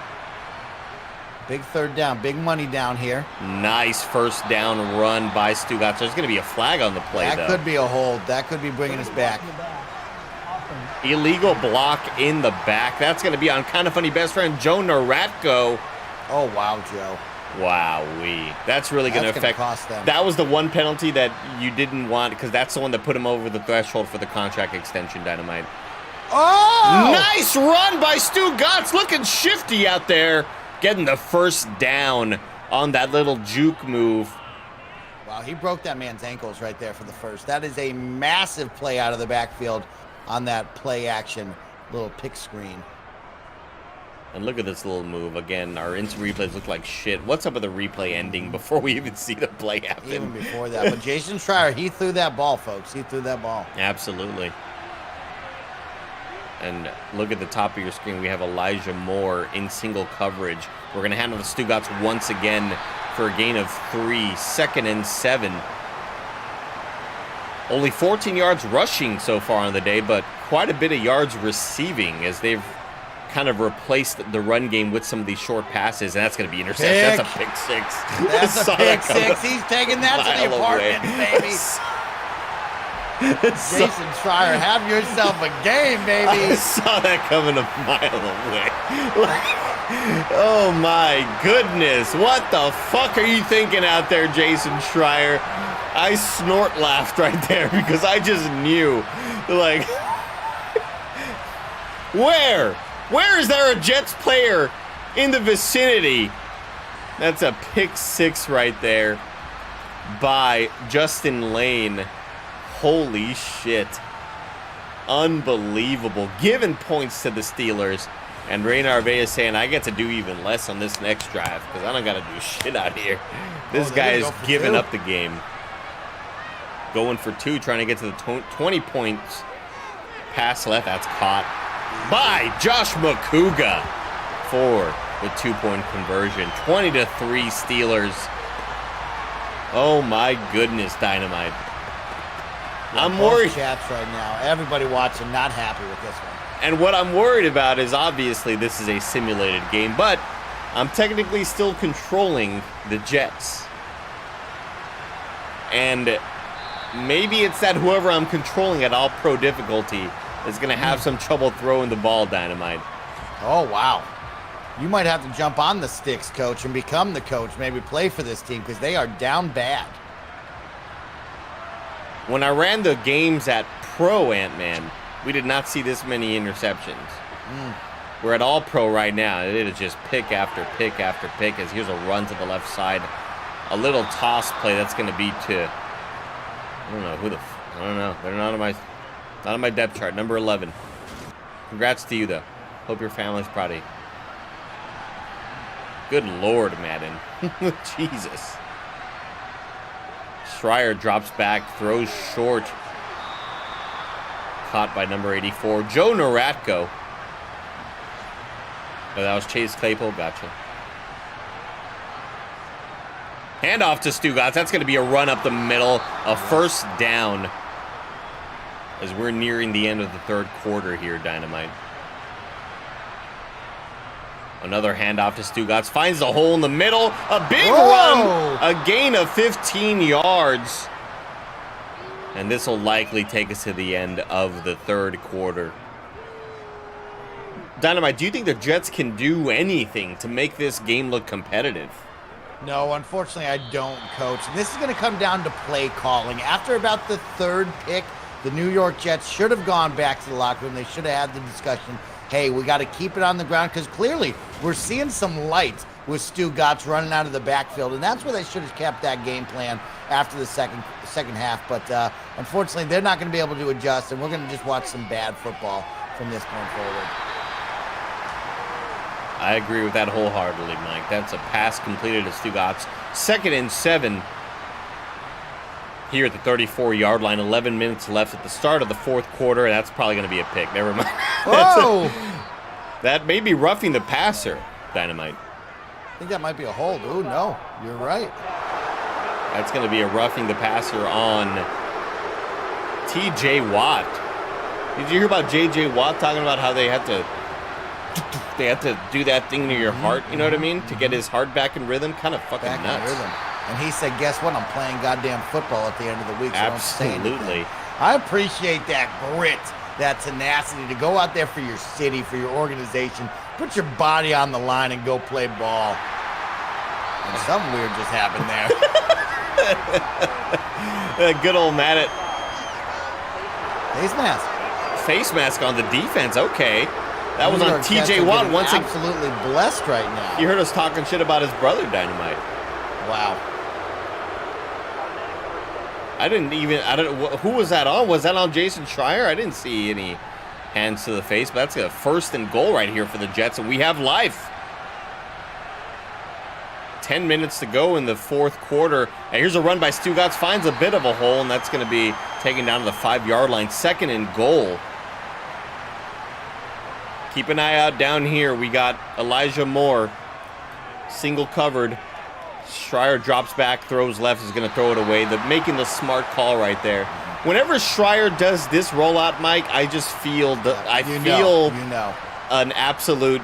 Big 3rd down. Big money down here. Nice first down run by Stu Gotts. There's going to be a flag on the play, though. That could be a hold. That could be bringing us back. Illegal block in the back. That's going to be on KindaFunny best friend Joe Naratko. Oh, wow, Joe. Wowee. That's really going to affect. Cost them. That was the one penalty that you didn't want, because that's the one that put him over the threshold for the contract extension, Dynamite. Oh! Nice run by Stu Gotts. Looking shifty out there. Getting the first down on that little juke move. Wow, he broke that man's ankles right there for the first. That is a massive play out of the backfield on that play action little pick screen. And look at this little move. Again, our instant replays look like shit. What's up with the replay ending before we even see the play happen? Even before that. But Jason Schreier, he threw that ball, folks. He threw that ball. Absolutely. And look at the top of your screen. We have Elijah Moore in single coverage. We're going to handle the Stu Gotts once again for a gain of 3. 2nd and 7. Only 14 yards rushing so far on the day, but quite a bit of yards receiving as they've kind of replace the run game with some of these short passes, and that's going to be interception. That's a pick six. That's a pick six. He's taking that to the apartment, baby. Jason Schreier, have yourself a game, baby. I saw that coming a mile away. Oh my goodness. What the fuck are you thinking out there, Jason Schreier? I snort laughed right there because I just knew. Like, where is there a Jets player in the vicinity? That's a pick six right there by Justin Lane. Holy shit. Unbelievable. Giving points to the Steelers. And Ray Narvaez saying, I get to do even less on this next drive because I don't got to do shit out here. This guy is giving up the game. Going for two, trying to get to the 20 points. Pass left, that's caught by Josh McCouga for the 2-point conversion. 20-3 Steelers. Oh my goodness, Dynamite. I'm worried. Chats right now. Everybody watching not happy with this one. And what I'm worried about is obviously this is a simulated game, but I'm technically still controlling the Jets. And maybe it's that whoever I'm controlling at all pro difficulty is going to have some trouble throwing the ball, Dynamite. Oh, wow. You might have to jump on the sticks, coach, and become the coach. Maybe play for this team because they are down bad. When I ran the games at Pro Ant-Man, we did not see this many interceptions. We're at All Pro right now. It is just pick after pick after pick. As here's a run to the left side, a little toss play that's going to be to I don't know who the I don't know. They're not on my depth chart. Number 11. Congrats to you though. Hope your family's proud of you. Good Lord, Madden. Jesus. Schreier drops back, throws short. Caught by number 84, Joe Naratko. Oh, that was Chase Claypool. Gotcha. Handoff to Stugotz. That's going to be a run up the middle. A first down as we're nearing the end of the third quarter here, Dynamite. Another handoff to Stugotz. Finds the hole in the middle. A big run. A gain of 15 yards. And this will likely take us to the end of the third quarter. Dynamite, do you think the Jets can do anything to make this game look competitive? No, unfortunately, I don't, Coach. And this is going to come down to play calling. After about the third pick, the New York Jets should have gone back to the locker room. They should have had the discussion. Hey, we got to keep it on the ground because clearly we're seeing some light with Stugotz running out of the backfield, and that's where they should have kept that game plan after the second half. But unfortunately, they're not going to be able to adjust, and we're going to just watch some bad football from this point forward. I agree with that wholeheartedly, Mike. That's a pass completed to Stugotz. 2nd and 7 here at the 34-yard line. 11 minutes left at the start of the fourth quarter. That's probably going to be a pick. Never mind. Whoa! That may be roughing the passer, Dynamite. I think that might be a hold. Ooh, no. You're right. That's going to be a roughing the passer on T.J. Watt. Did you hear about J.J. Watt talking about how they had to do that thing to your heart, you know what I mean? To get his heart back in rhythm? Kind of fucking back nuts. In rhythm. And he said, guess what? I'm playing goddamn football at the end of the week. So absolutely. I appreciate that grit, that tenacity to go out there for your city, for your organization, put your body on the line and go play ball. And something weird just happened there. Good old Matt. Face mask. Face mask on the defense. Okay. That was on T.J. Watt. Once absolutely blessed right now. You heard us talking shit about his brother, Dynamite. Wow. Who was that on? Was that on Jason Schreier? I didn't see any hands to the face, but that's a 1st and goal right here for the Jets, and we have life. 10 minutes to go in the fourth quarter. And here's a run by Stugotz. Finds a bit of a hole, and that's going to be taken down to the 5-yard line. 2nd and goal. Keep an eye out down here. We got Elijah Moore. Single covered. Schreier drops back, throws left, is going to throw it away. Making the smart call right there. Whenever Schreier does this rollout, Mike, I just feel an absolute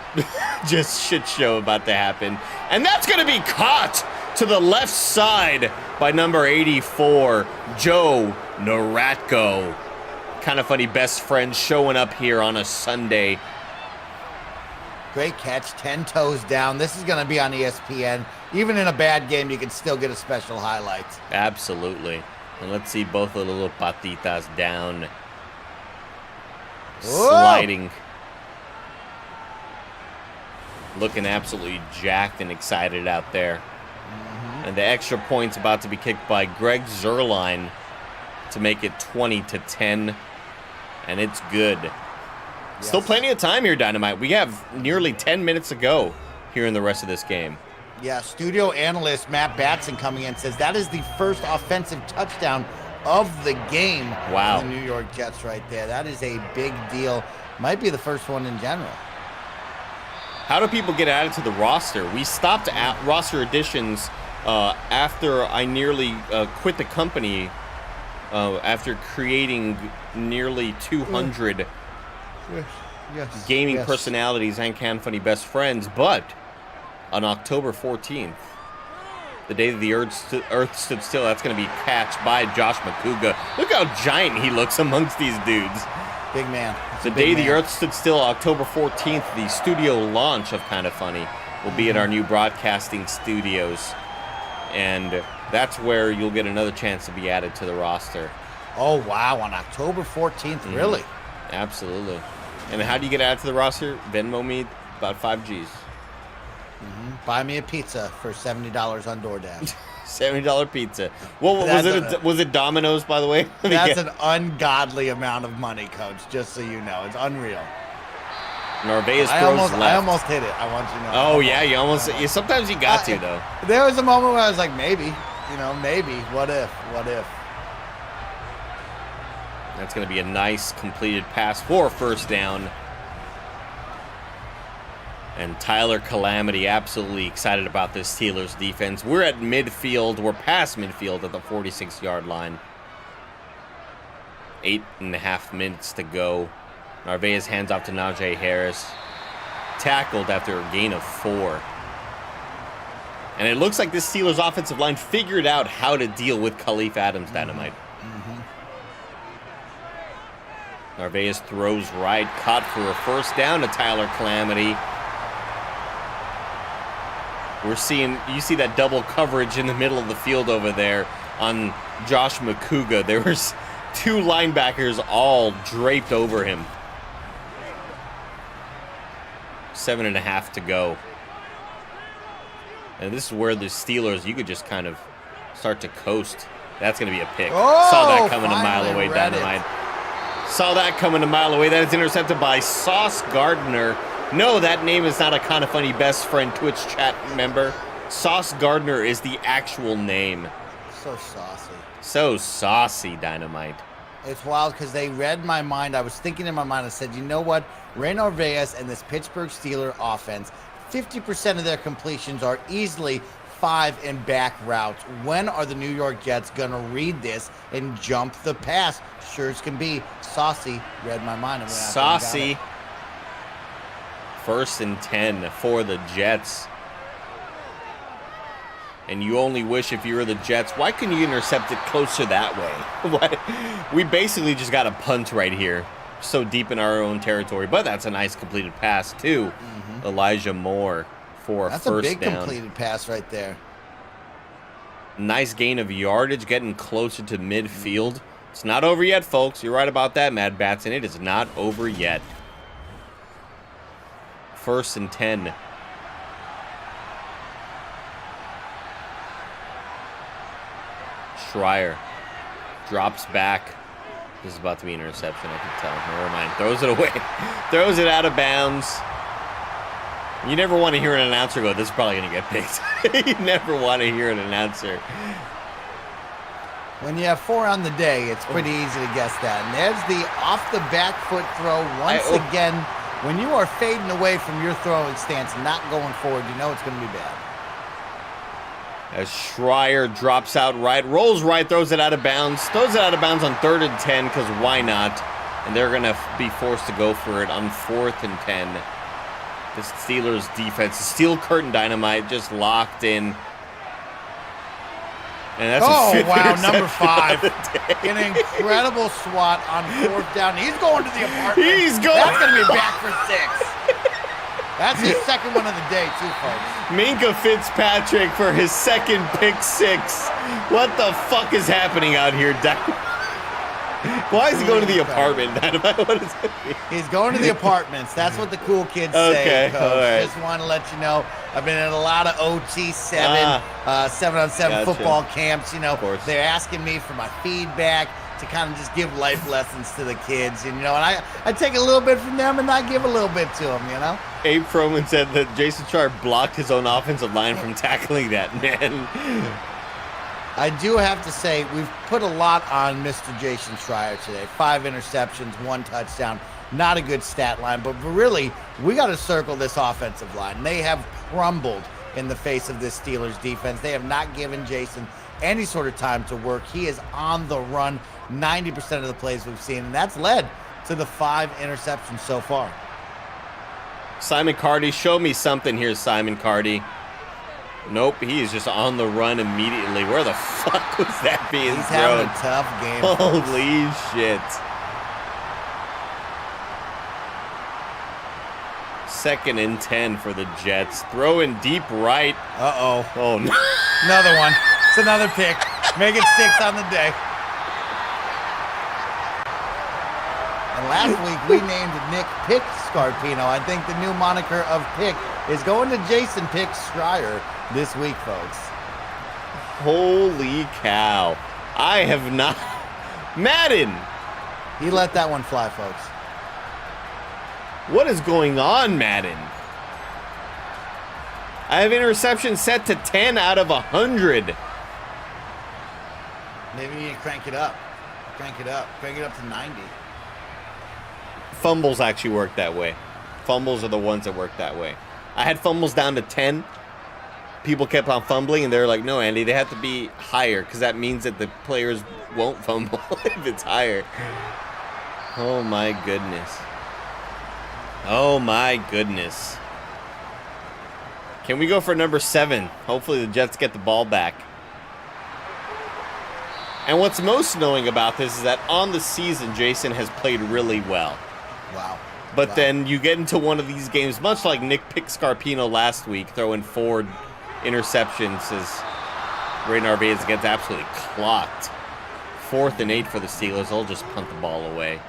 just shit show about to happen. And that's going to be caught to the left side by number 84, Joe Noratko. Kind of funny best friend showing up here on a Sunday. Great catch, 10 toes down. This is going to be on ESPN. Even in a bad game, you can still get a special highlight. Absolutely. And let's see both of the little patitas down. Whoa. Sliding. Looking absolutely jacked and excited out there. And the extra point's about to be kicked by Greg Zerline to make it 20-10. And it's good. Yes. Still plenty of time here, Dynamite. We have nearly 10 minutes to go here in the rest of this game. Yeah, studio analyst Matt Batson coming in says that is the first offensive touchdown of the game. Wow. For the New York Jets right there. That is a big deal. Might be the first one in general. How do people get added to the roster? We stopped at roster additions after I nearly quit the company after creating nearly 200 gaming personalities and KindaFunny best friends. But on October 14th, the day that the earth stood still, that's going to be catched by Josh McCouga. Look how giant he looks amongst these dudes. Big man. The day the earth stood still, October 14th, the studio launch of KindaFunny will be at our new broadcasting studios. And that's where you'll get another chance to be added to the roster. Oh, wow. On October 14th, really? Absolutely. And how do you get added to the roster? Venmo me about 5 Gs. Buy me a pizza for $70 on DoorDash. $70 pizza. Well, was it Domino's, by the way? That's an ungodly amount of money, Coach, just so you know. It's unreal. Narvaez I throws left. almost hit it. I want you to know. Oh, yeah, you almost... sometimes you got to, though. There was a moment where I was like, maybe. Maybe. What if? What if? That's going to be a nice completed pass for a first down. And Tyler Calamity absolutely excited about this Steelers defense. We're at midfield. We're past midfield at the 46-yard line. 8.5 minutes to go. Narvaez hands off to Najee Harris. Tackled after a gain of 4. And it looks like this Steelers offensive line figured out how to deal with Khalif Adams, Dynamite. Narvaez throws right, caught for a first down to Tyler Calamity. You see that double coverage in the middle of the field over there on Josh McCouga. There was 2 linebackers all draped over him. 7.5 to go. And this is where the Steelers, you could just kind of start to coast. That's going to be a pick. Oh, saw that coming a mile away, read Dynamite. Saw that coming a mile away. That is intercepted by Sauce Gardner. No, that name is not a KindaFunny best friend Twitch chat member. Sauce Gardner is the actual name. So saucy. So saucy, Dynamite. It's wild because they read my mind. I was thinking in my mind, I said, you know what? Ray Narvaez and this Pittsburgh Steeler offense, 50% of their completions are easily 5 and back routes. When are the New York Jets going to read this and jump the pass? Sure as can be. Saucy read my mind. And saucy. 1st and 10 for the Jets. And you only wish if you were the Jets, why couldn't you intercept it closer that way? We basically just got a punt right here. So deep in our own territory. But that's a nice completed pass, too. Elijah Moore for a first down. That's a big completed pass right there. Nice gain of yardage, getting closer to midfield. It's not over yet, folks. You're right about that, Matt Batson. It is not over yet. 1st and 10. Schreier drops back. This is about to be an interception, I can tell. Never mind. Throws it away. Throws it out of bounds. You never want to hear an announcer go, this is probably going to get picked. You never want to hear an announcer. When you have 4 on the day, it's pretty easy to guess that. And there's the off-the-back foot throw once again. When you are fading away from your throwing stance, not going forward, you know it's going to be bad. As Schreier drops out right, rolls right, throws it out of bounds. Throws it out of bounds on 3rd and 10, because why not? And they're going to be forced to go for it on 4th and 10. The Steelers defense, Steel Curtain Dynamite, just locked in. And that's number 5. An incredible swat on 4th down. He's going to the apartment. He's going. That's going to be back for 6. That's his second one of the day, too, folks. Minka Fitzpatrick for his second pick 6. What the fuck is happening out here, Why is he going to the apartment? What is it? He's going to the apartments. That's what the cool kids say, Coach. All right. Just want to let you know, I've been at a lot of OT 7-on-7 football camps. You know, they're asking me for my feedback to kind of just give life lessons to the kids. And, you know, and I take a little bit from them and I give a little bit to them, you know? Abe Froman said that Jason Sharp blocked his own offensive line from tackling that man. I do have to say, we've put a lot on Mr. Jason Schreier today. 5 interceptions, 1 touchdown. Not a good stat line, but really, we got to circle this offensive line. They have crumbled in the face of this Steelers defense. They have not given Jason any sort of time to work. He is on the run 90% of the plays we've seen, and that's led to the 5 interceptions so far. Simon Cardy, show me something here, Simon Cardy. Nope, he is just on the run immediately. Where the fuck was that being thrown? He's having a tough game. Holy shit. 2nd and 10 for the Jets. Throwing deep right. Uh-oh. Oh, no. Another one. It's another pick. Make it 6 on the day. And last week, we named Nick Pick Scarpino. I think the new moniker of Pick is going to Jason Pick Schreier this week, folks. Holy cow. I have not... Madden! He let that one fly, folks. What is going on, Madden? I have interception set to 10 out of 100. Maybe you need to crank it up. Crank it up. Crank it up to 90. Fumbles actually work that way. Fumbles are the ones that work that way. I had fumbles down to 10. People kept on fumbling, and they're like, no, Andy, they have to be higher, because that means that the players won't fumble if it's higher. Oh, my goodness. Oh, my goodness. Can we go for number 7? Hopefully the Jets get the ball back. And what's most annoying about this is that on the season, Jason has played really well. Wow. But then you get into one of these games, much like Nick Pick Scarpino last week, throwing 4 interceptions as Ray Narvaez gets absolutely clocked. 4th and 8 for the Steelers. They'll just punt the ball away.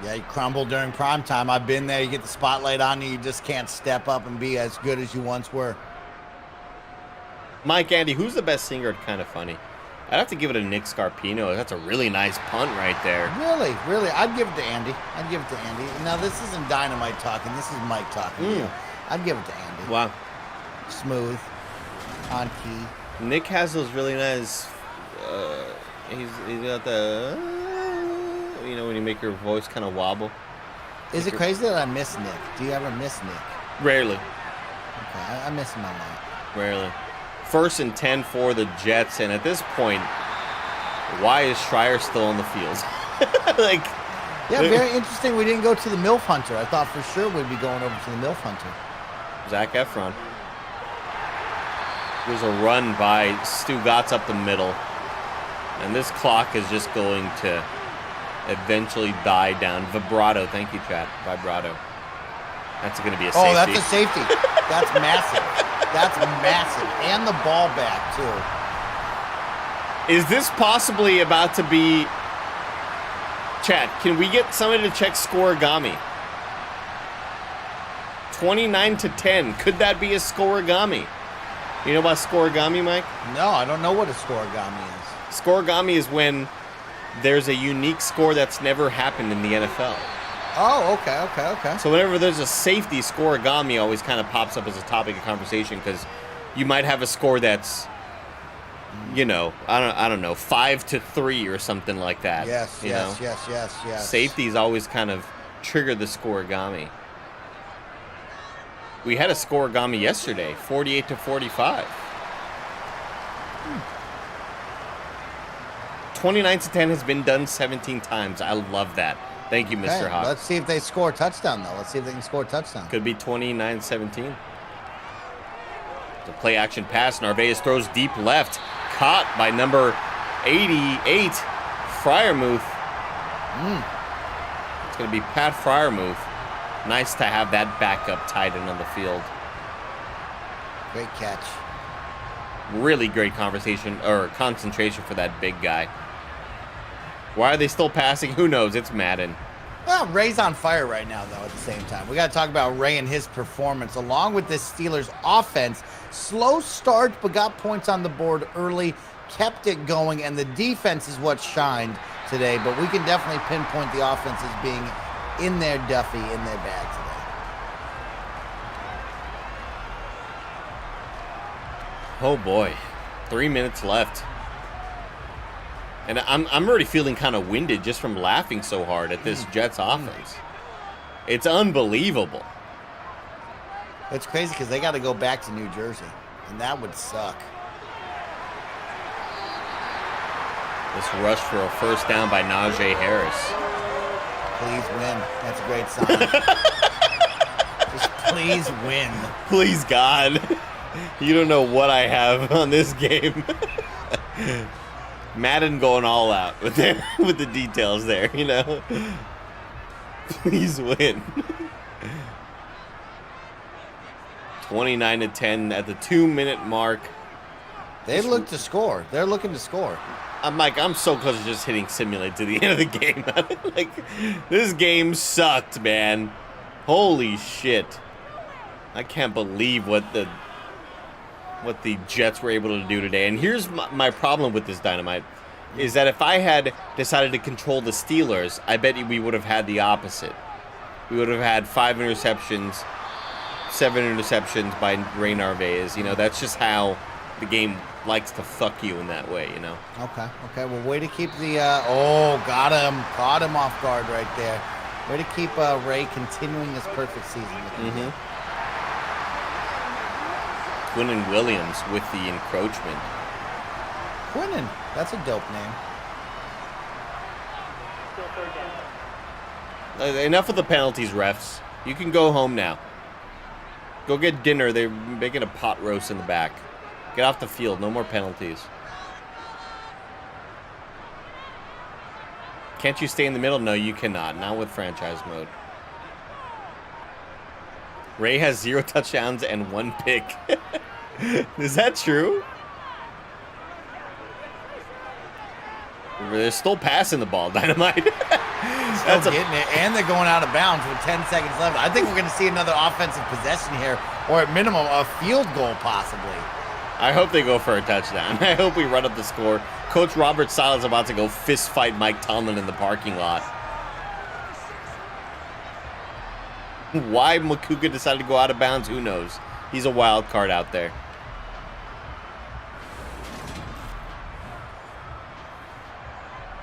Yeah, you crumble during prime time. I've been there. You get the spotlight on you. You just can't step up and be as good as you once were. Mike, Andy, who's the best singer at KindaFunny? I'd have to give it to Nick Scarpino. That's a really nice punt right there. Really, really. I'd give it to Andy. Now, this isn't Dynamite talking. This is Mike talking. You know, I'd give it to Andy. Wow. Smooth. On key. Nick has those really nice... he's got the... you know, when you make your voice kind of wobble. Is it crazy that I miss Nick? Do you ever miss Nick? Rarely. Okay, I miss him a lot. Rarely. 1st and 10 for the Jets, and at this point, why is Schreier still on the field? Like, yeah, very interesting. We didn't go to the MILF Hunter. I thought for sure we'd be going over to the MILF Hunter. Zac Efron. There's a run by Stu Gotts up the middle, and this clock is just going to eventually die down. Vibrato, thank you, chat. Vibrato. That's going to be a safety. Oh, that's a safety. That's massive. That's massive. And the ball back, too. Is this possibly about to be... Chat, can we get somebody to check Scoregami? 29-10. Could that be a Scoregami? You know about Scoregami, Mike? No, I don't know what a Scoregami is. Scoregami is when there's a unique score that's never happened in the NFL. Oh, okay. So whenever there's a safety, Scoregami always kind of pops up as a topic of conversation because you might have a score that's, you know, I don't know, 5-3 or something like that. Yes. Safeties always kind of trigger the Scoregami. We had a Scoregami yesterday, 48-45. 29-10 has been done 17 times. I love that. Thank you, Mr. Hawk. Let's see if they score a touchdown, though. Let's see if they can score a touchdown. Could be 29-17. The play action pass. Narvaez throws deep left. Caught by number 88, Freiermuth. It's going to be Pat Freiermuth. Nice to have that backup tight end on the field. Great catch. Really great concentration for that big guy. Why are they still passing? Who knows? It's Madden. Well, Ray's on fire right now, though, at the same time. We got to talk about Ray and his performance, along with this Steelers offense. Slow start, but got points on the board early, kept it going, and the defense is what shined today. But we can definitely pinpoint the offense as being in their Duffy, in their bag today. Oh, boy. 3 minutes left. And I'm already feeling kind of winded just from laughing so hard at this Jets offense. It's unbelievable. It's crazy because they got to go back to New Jersey, and that would suck. This rush for a first down by Najee Harris. Please win. That's a great sign. Just please win. Please, God. You don't know what I have on this game. Madden going all out with the details there, you know. Please win. 29-10 at the 2-minute mark. They look to score. They're looking to score. I'm so close to just hitting simulate to the end of the game. Like, this game sucked, man. Holy shit. I can't believe what the Jets were able to do today. And here's my problem with this Dynamite, is that if I had decided to control the Steelers, I bet you we would have had the opposite. We would have had 5 interceptions, 7 interceptions by Ray Narvaez. You know, that's just how the game likes to fuck you in that way, you know. Okay. Well, way to keep the got him. Caught him off guard right there. Way to keep Ray continuing his perfect season. Quinnen Williams with the encroachment. Quinnen, that's a dope name. Enough of the penalties, refs. You can go home now. Go get dinner. They're making a pot roast in the back. Get off the field. No more penalties. Can't you stay in the middle? No, you cannot. Not with franchise mode. Ray has 0 touchdowns and 1 pick. Is that true? They're still passing the ball, Dynamite. That's getting it, and they're going out of bounds with 10 seconds left. I think we're going to see another offensive possession here, or at minimum, a field goal possibly. I hope they go for a touchdown. I hope we run up the score. Coach Robert Sala's about to go fist fight Mike Tomlin in the parking lot. Why Makuga decided to go out of bounds, who knows? He's a wild card out there.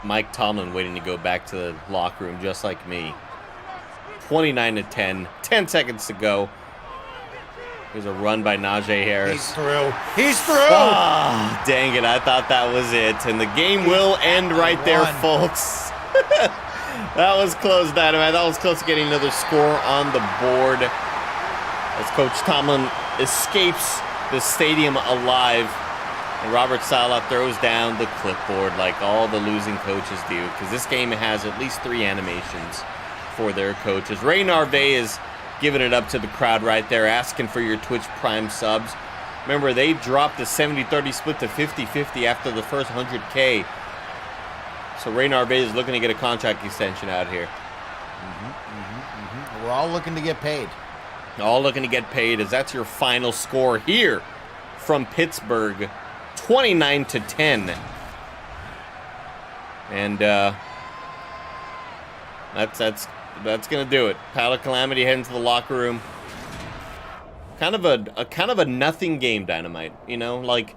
Mike Tomlin waiting to go back to the locker room just like me. 29-10, 10 seconds to go. There's a run by Najee Harris. He's through. He's through! Ah, dang it, I thought that was it. And the game will end right there, folks. That was close, Dynamite. That was close to getting another score on the board. As Coach Tomlin escapes the stadium alive. And Robert Saleh throws down the clipboard like all the losing coaches do. Because this game has at least 3 animations for their coaches. Ray Narvaez giving it up to the crowd right there, asking for your Twitch Prime subs. Remember, they dropped the 70-30 split to 50-50 after the first 100K. So Ray Narvaez is looking to get a contract extension out here. We're all looking to get paid. All looking to get paid, as that's your final score here from Pittsburgh, 29-10. And that's gonna do it. Paddle Calamity heading to the locker room. Kind of a nothing game, Dynamite. You know, like,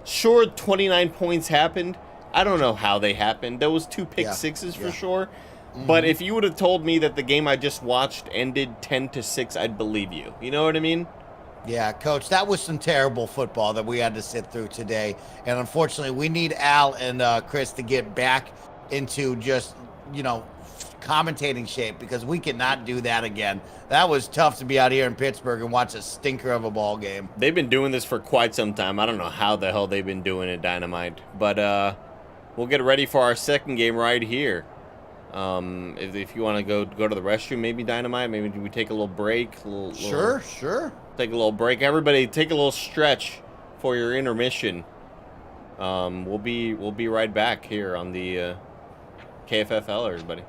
sure, 29 points happened. I don't know how they happened. There was 2 pick sixes for sure. But if you would have told me that the game I just watched ended 10-6, I'd believe you. You know what I mean? Yeah, Coach, that was some terrible football that we had to sit through today. And unfortunately, we need Al and Chris to get back into just, commentating shape because we cannot do that again. That was tough to be out here in Pittsburgh and watch a stinker of a ball game. They've been doing this for quite some time. I don't know how the hell they've been doing it, Dynamite. But we'll get ready for our second game right here. If you want to go to the restroom, maybe Dynamite, maybe we take a little break. Sure. Take a little break. Everybody, take a little stretch for your intermission. We'll be right back here on the KFFL, everybody.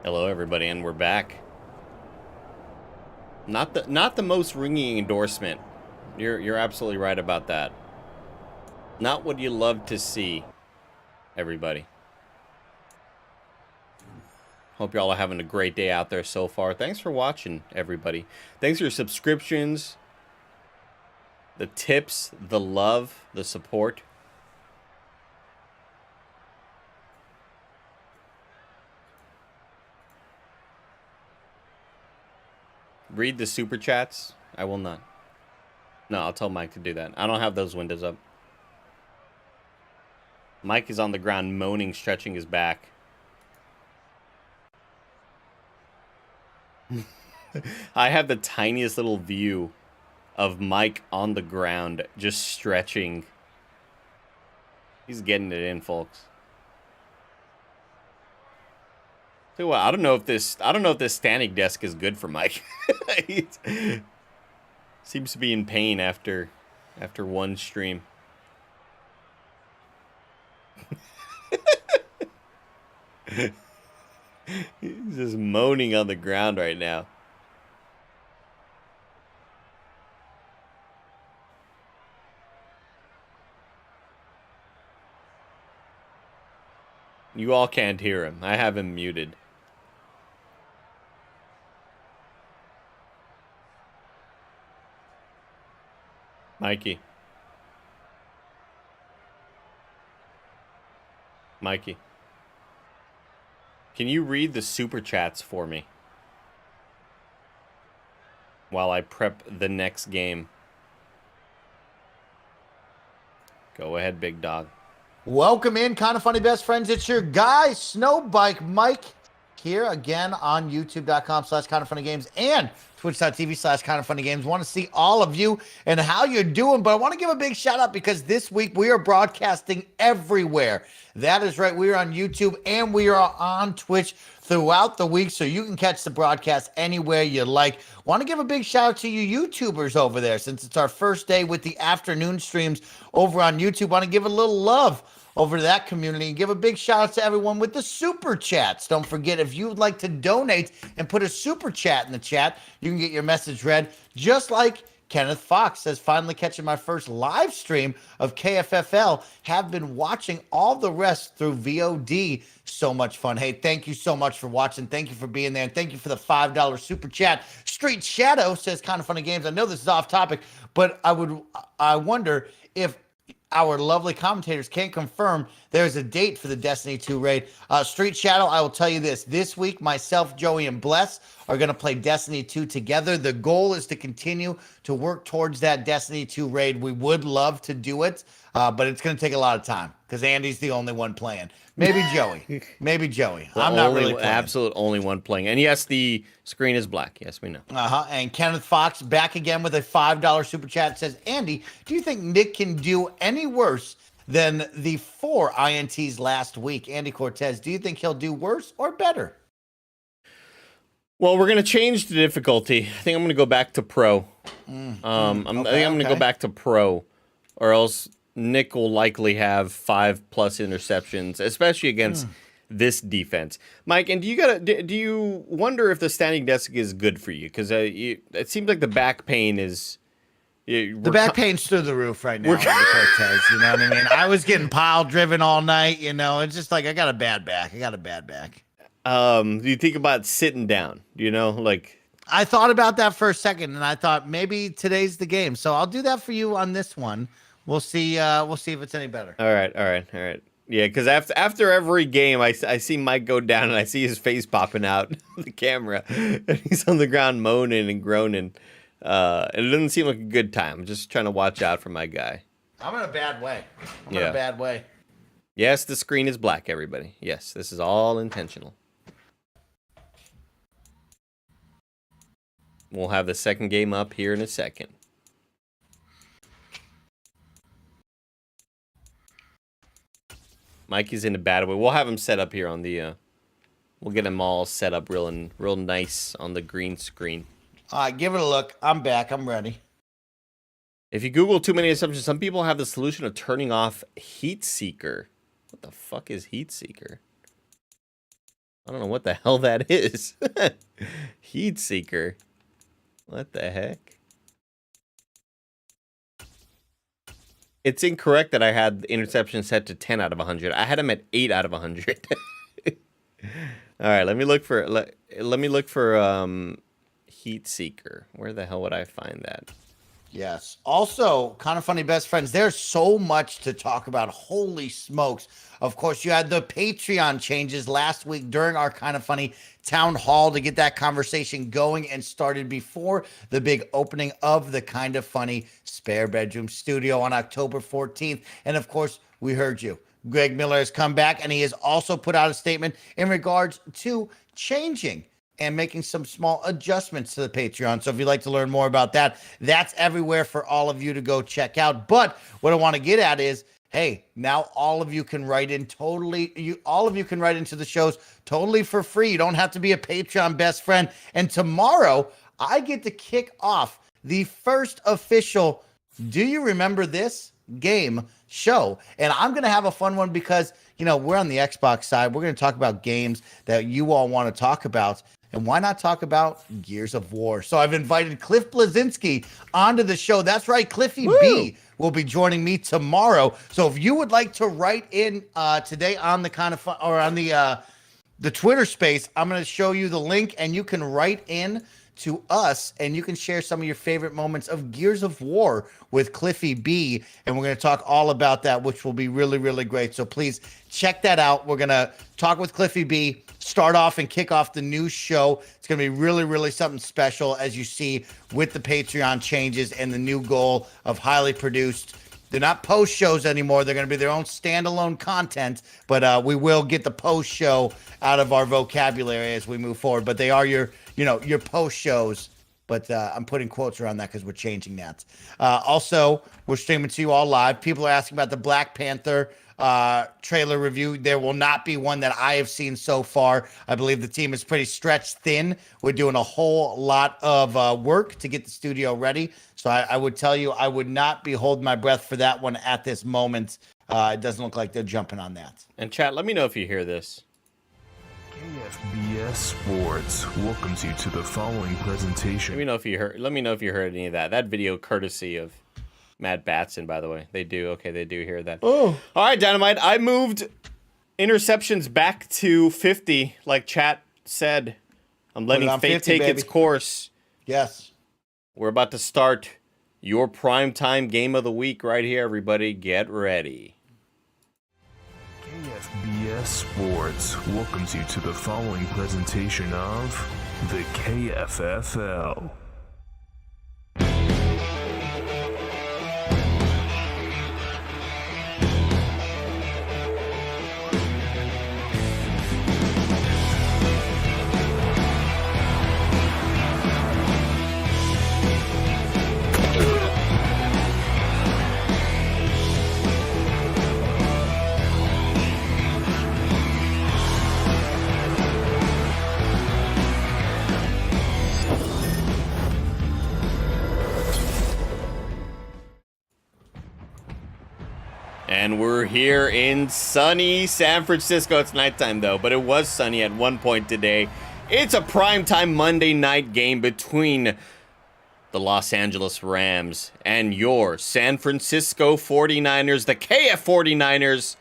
Hello, everybody, and we're back. Not the most ringing endorsement. You're absolutely right about that. Not what you love to see, everybody. Hope y'all are having a great day out there so far. Thanks for watching, everybody. Thanks for your subscriptions, the tips, the love, the support. Read the super chats. I will not. No, I'll tell Mike to do that. I don't have those windows up. Mike is on the ground moaning, stretching his back. I have the tiniest little view of Mike on the ground, just stretching. He's getting it in, folks. Tell you what, I don't know if this standing desk is good for Mike. He seems to be in pain after one stream. He's just moaning on the ground right now. You all can't hear him. I have him muted. Mikey. Mikey. Can you read the super chats for me? While I prep the next game. Go ahead, big dog. Welcome in, KindaFunny best friends. It's your guy, Snowbike Mike, here again on youtube.com/KindaFunnyGames and twitch.tv/KindaFunnyGames. Want to see all of you and how you're doing, but I want to give a big shout out because this week we are broadcasting everywhere. That is right. We are on YouTube and we are on Twitch throughout the week, so you can catch the broadcast anywhere you like. Want to give a big shout out to you YouTubers over there since it's our first day with the afternoon streams over on YouTube. Want to give a little love over to that community and give a big shout out to everyone with the super chats. Don't forget, if you would like to donate and put a super chat in the chat, you can get your message read, just like Kenneth Fox says, finally catching my first live stream of KFFL. Have been watching all the rest through VOD. So much fun. Hey, thank you so much for watching. Thank you for being there. And thank you for the $5 super chat. Street Shadow says, kind of funny games. I know this is off topic, but I wonder if our lovely commentators can't confirm there's a date for the Destiny 2 raid. Street Shadow, I will tell you this week, myself, Joey, and Bless are going to play Destiny 2 together. The goal is to continue to work towards that Destiny 2 raid. We would love to do it, but it's going to take a lot of time because Andy's the only one playing. Maybe Joey. Maybe Joey. I'm not really playing. Absolute only one playing. And yes, the screen is black. Yes, we know. And Kenneth Fox back again with a $5 super chat says, Andy, do you think Nick can do any worse than the 4 INTs last week? Andy Cortez, do you think he'll do worse or better? Well, we're going to change the difficulty. I think I'm going to go back to pro. I think I'm going to go back to pro, or else Nick will likely have 5+ interceptions, especially against this defense. Mike, and do you wonder if the standing desk is good for you? Because it seems like the back pain is. The back pain's through the roof right now, Cortez. You know what I mean? I was getting pile driven all night. You know, it's just like I got a bad back. Do you think about sitting down? You know, like I thought about that for a second, and I thought maybe today's the game. So I'll do that for you on this one. We'll see. We'll see if it's any better. All right. Yeah, because after every game, I see Mike go down, and I see his face popping out of the camera, and he's on the ground moaning and groaning. And it doesn't seem like a good time. I'm just trying to watch out for my guy. I'm in a bad way. I'm in a bad way. Yes, the screen is black, everybody. Yes, this is all intentional. We'll have the second game up here in a second. Mike is in a bad way. We'll have him set up here on the... we'll get him all set up real nice on the green screen. All right, give it a look. I'm back. I'm ready. If you Google too many assumptions, some people have the solution of turning off Heat Seeker. What the fuck is Heat Seeker? I don't know what the hell that is. Heat Seeker. What the heck? It's incorrect that I had the interception set to 10 out of 100. I had him at 8 out of 100. All right, let me look for Heat Seeker. Where the hell would I find that? Yes. Also, kind of funny best friends. There's so much to talk about. Holy smokes. Of course, you had the Patreon changes last week during our kind of funny town hall to get that conversation going and started before the big opening of the kind of funny spare bedroom studio on October 14th. And of course, we heard you. Greg Miller has come back and he has also put out a statement in regards to changing and making some small adjustments to the Patreon. So if you'd like to learn more about that, that's everywhere for all of you to go check out. But what I want to get at is, hey, now all of you can write in all of you can write into the shows totally for free. You don't have to be a Patreon best friend. And tomorrow I get to kick off the first official Do You Remember This game show. And I'm going to have a fun one because, you know, we're on the Xbox side. We're going to talk about games that you all want to talk about. And why not talk about Gears of War? So I've invited Cliff Blazinski onto the show. That's right. Cliffy B will be joining me tomorrow. So if you would like to write in today on the kind of fun, or on the Twitter space, I'm going to show you the link and you can write in to us and you can share some of your favorite moments of Gears of War with Cliffy B. And we're going to talk all about that, which will be really, really great. So please check that out. We're going to talk with Cliffy B, start off and kick off the new show. It's going to be really, really something special, as you see with the Patreon changes and the new goal of highly produced. They're not post shows anymore. They're going to be their own standalone content, but we will get the post show out of our vocabulary as we move forward. But they are your post shows. But I'm putting quotes around that because we're changing that. Also, we're streaming to you all live. People are asking about the Black Panther trailer review. There will not be one that I have seen so far. I believe the team is pretty stretched thin. We're doing a whole lot of work to get the studio ready. So I would tell you, I would not be holding my breath for that one at this moment. it doesn't look like they're jumping on that. And chat, let me know if you hear this. KFBS Sports welcomes you to the following presentation. Let me know if you heard any of that. That video courtesy of Matt Batson, by the way. They do hear that. Oh. All right, Dynamite. I moved interceptions back to 50, like chat said. I'm letting fate 50, take baby. its course. Yes. We're about to start your primetime game of the week right here, everybody. Get ready. KFBS Sports welcomes you to the following presentation of the KFFL. And we're here in sunny San Francisco. It's nighttime, though, but it was sunny at one point today. It's a primetime Monday night game between the Los Angeles Rams and your San Francisco 49ers, the KF 49ers.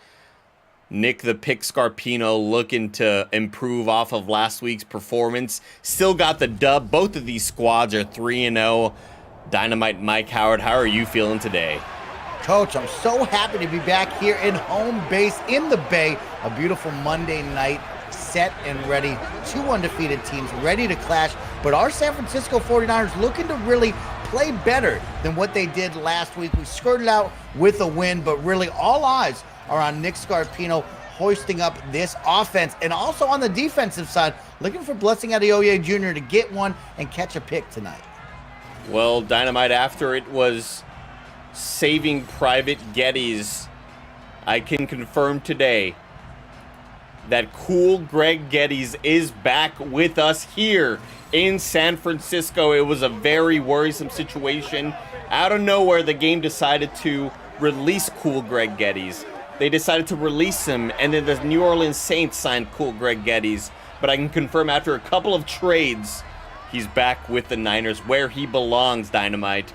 Nick the Pick Scarpino looking to improve off of last week's performance. Still got the dub. Both of these squads are 3-0. Dynamite Mike Howard, how are you feeling today? Coach, I'm so happy to be back here in home base in the Bay. A beautiful Monday night, set and ready. Two undefeated teams ready to clash. But our San Francisco 49ers looking to really play better than what they did last week. We skirted out with a win, but really all eyes are on Nick Scarpino hoisting up this offense. And also on the defensive side, looking for Blessing Adeoye Jr. to get one and catch a pick tonight. Well, Dynamite, after it was Saving Private Geddes, I can confirm today that cool Greg Geddes is back with us here in San Francisco. It was a very worrisome situation. Out of nowhere, the game decided to release cool Greg Geddes. They decided to release him, and then the New Orleans Saints signed cool Greg Geddes. But I can confirm after a couple of trades, he's back with the Niners where he belongs, Dynamite.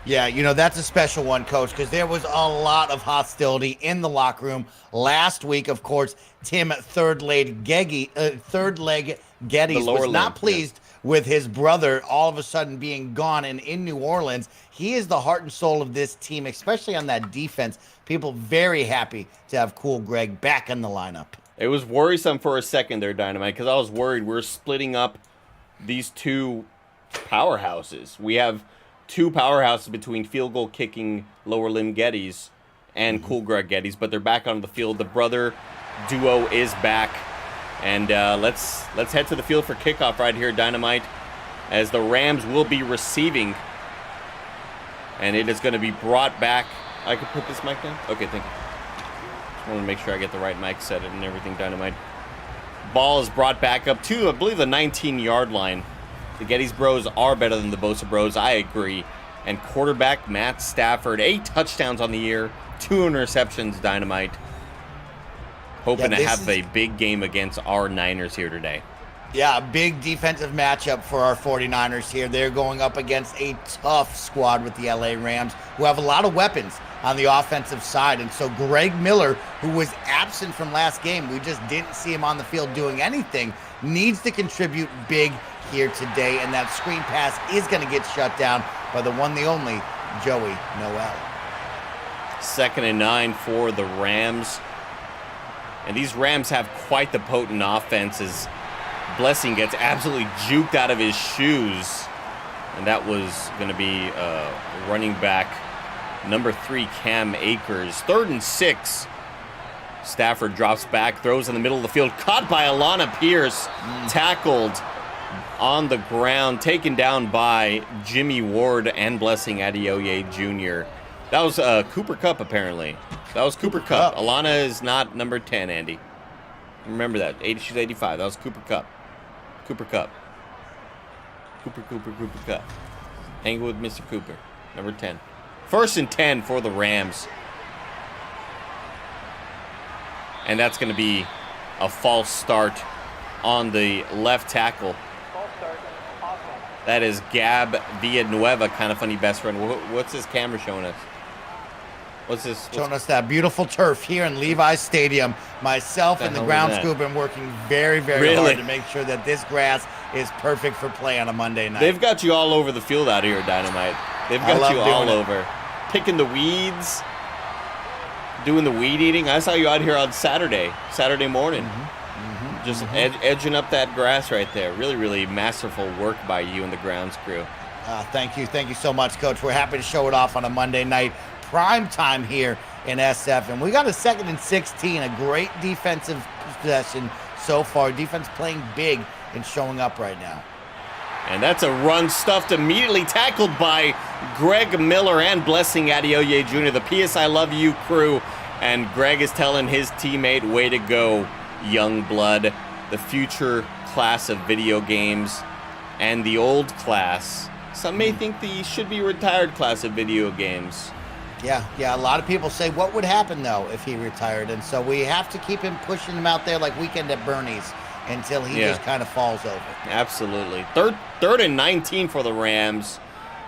Yeah, you know, that's a special one, Coach, because there was a lot of hostility in the locker room. Last week, of course, Tim Third Leg Geddes was not pleased with his brother all of a sudden being gone and in New Orleans. He is the heart and soul of this team, especially on that defense. People very happy to have cool Greg back in the lineup. It was worrisome for a second there, Dynamite, because I was worried we're splitting up these two powerhouses. We have two powerhouses between field goal kicking lower limb Geddes and cool Greg Geddes, but they're back on the field. The brother duo is back, and let's head to the field for kickoff right here, Dynamite, as the Rams will be receiving, and it is going to be brought back. I could put this mic down? Okay, thank you. Just want to make sure I get the right mic set and everything, Dynamite. Ball is brought back up to, I believe, the 19-yard line. The Geddes Bros are better than the Bosa Bros, I agree. And quarterback Matt Stafford, 8 touchdowns on the year, 2 interceptions, Dynamite. Hoping to have a big game against our Niners here today. Yeah, a big defensive matchup for our 49ers here. They're going up against a tough squad with the LA Rams, who have a lot of weapons on the offensive side. And so Greg Miller, who was absent from last game, we just didn't see him on the field doing anything, needs to contribute big here today, and that screen pass is going to get shut down by the one, the only, Joey Noel. 2nd and 9 for the Rams. And these Rams have quite the potent offense as Blessing gets absolutely juked out of his shoes. And that was going to be running back number 3, Cam Akers. 3rd and 6. Stafford drops back, throws in the middle of the field, caught by Alana Pierce, tackled on the ground, taken down by Jimmy Ward and Blessing Adeoye Jr. That was Cooper Kupp, apparently. That was Cooper Kupp. Alana is not number 10, Andy. Remember that. She's 85. That was Cooper Kupp. Cooper Kupp. Cooper Kupp. Hang with Mr. Cooper. Number 10. 1st and 10 for the Rams. And that's going to be a false start on the left tackle. That is Gab Villanueva, kind of funny best friend. What's this camera showing us? What's showing us that beautiful turf here in Levi's Stadium. Myself and the ground scoop have been working very, very hard to make sure that this grass is perfect for play on a Monday night. They've got you all over the field out here, Dynamite. They've got you all over. Picking the weeds, doing the weed eating. I saw you out here on Saturday morning. Just edging up that grass right there. Really, really masterful work by you and the grounds crew. Thank you so much, Coach. We're happy to show it off on a Monday night. Prime time here in SF, and we got a 2nd and 16, a great defensive possession so far. Defense playing big and showing up right now. And that's a run stuffed, immediately tackled by Greg Miller and Blessing Adeoye Jr., the PS I Love You crew. And Greg is telling his teammate, way to go, young blood. The future class of video games and the old class. Some may think the should be retired class of video games. Yeah, a lot of people say, what would happen, though, if he retired? And so we have to keep him, pushing him out there like Weekend at Bernie's until he just kind of falls over. Absolutely. Third and 19 for the Rams.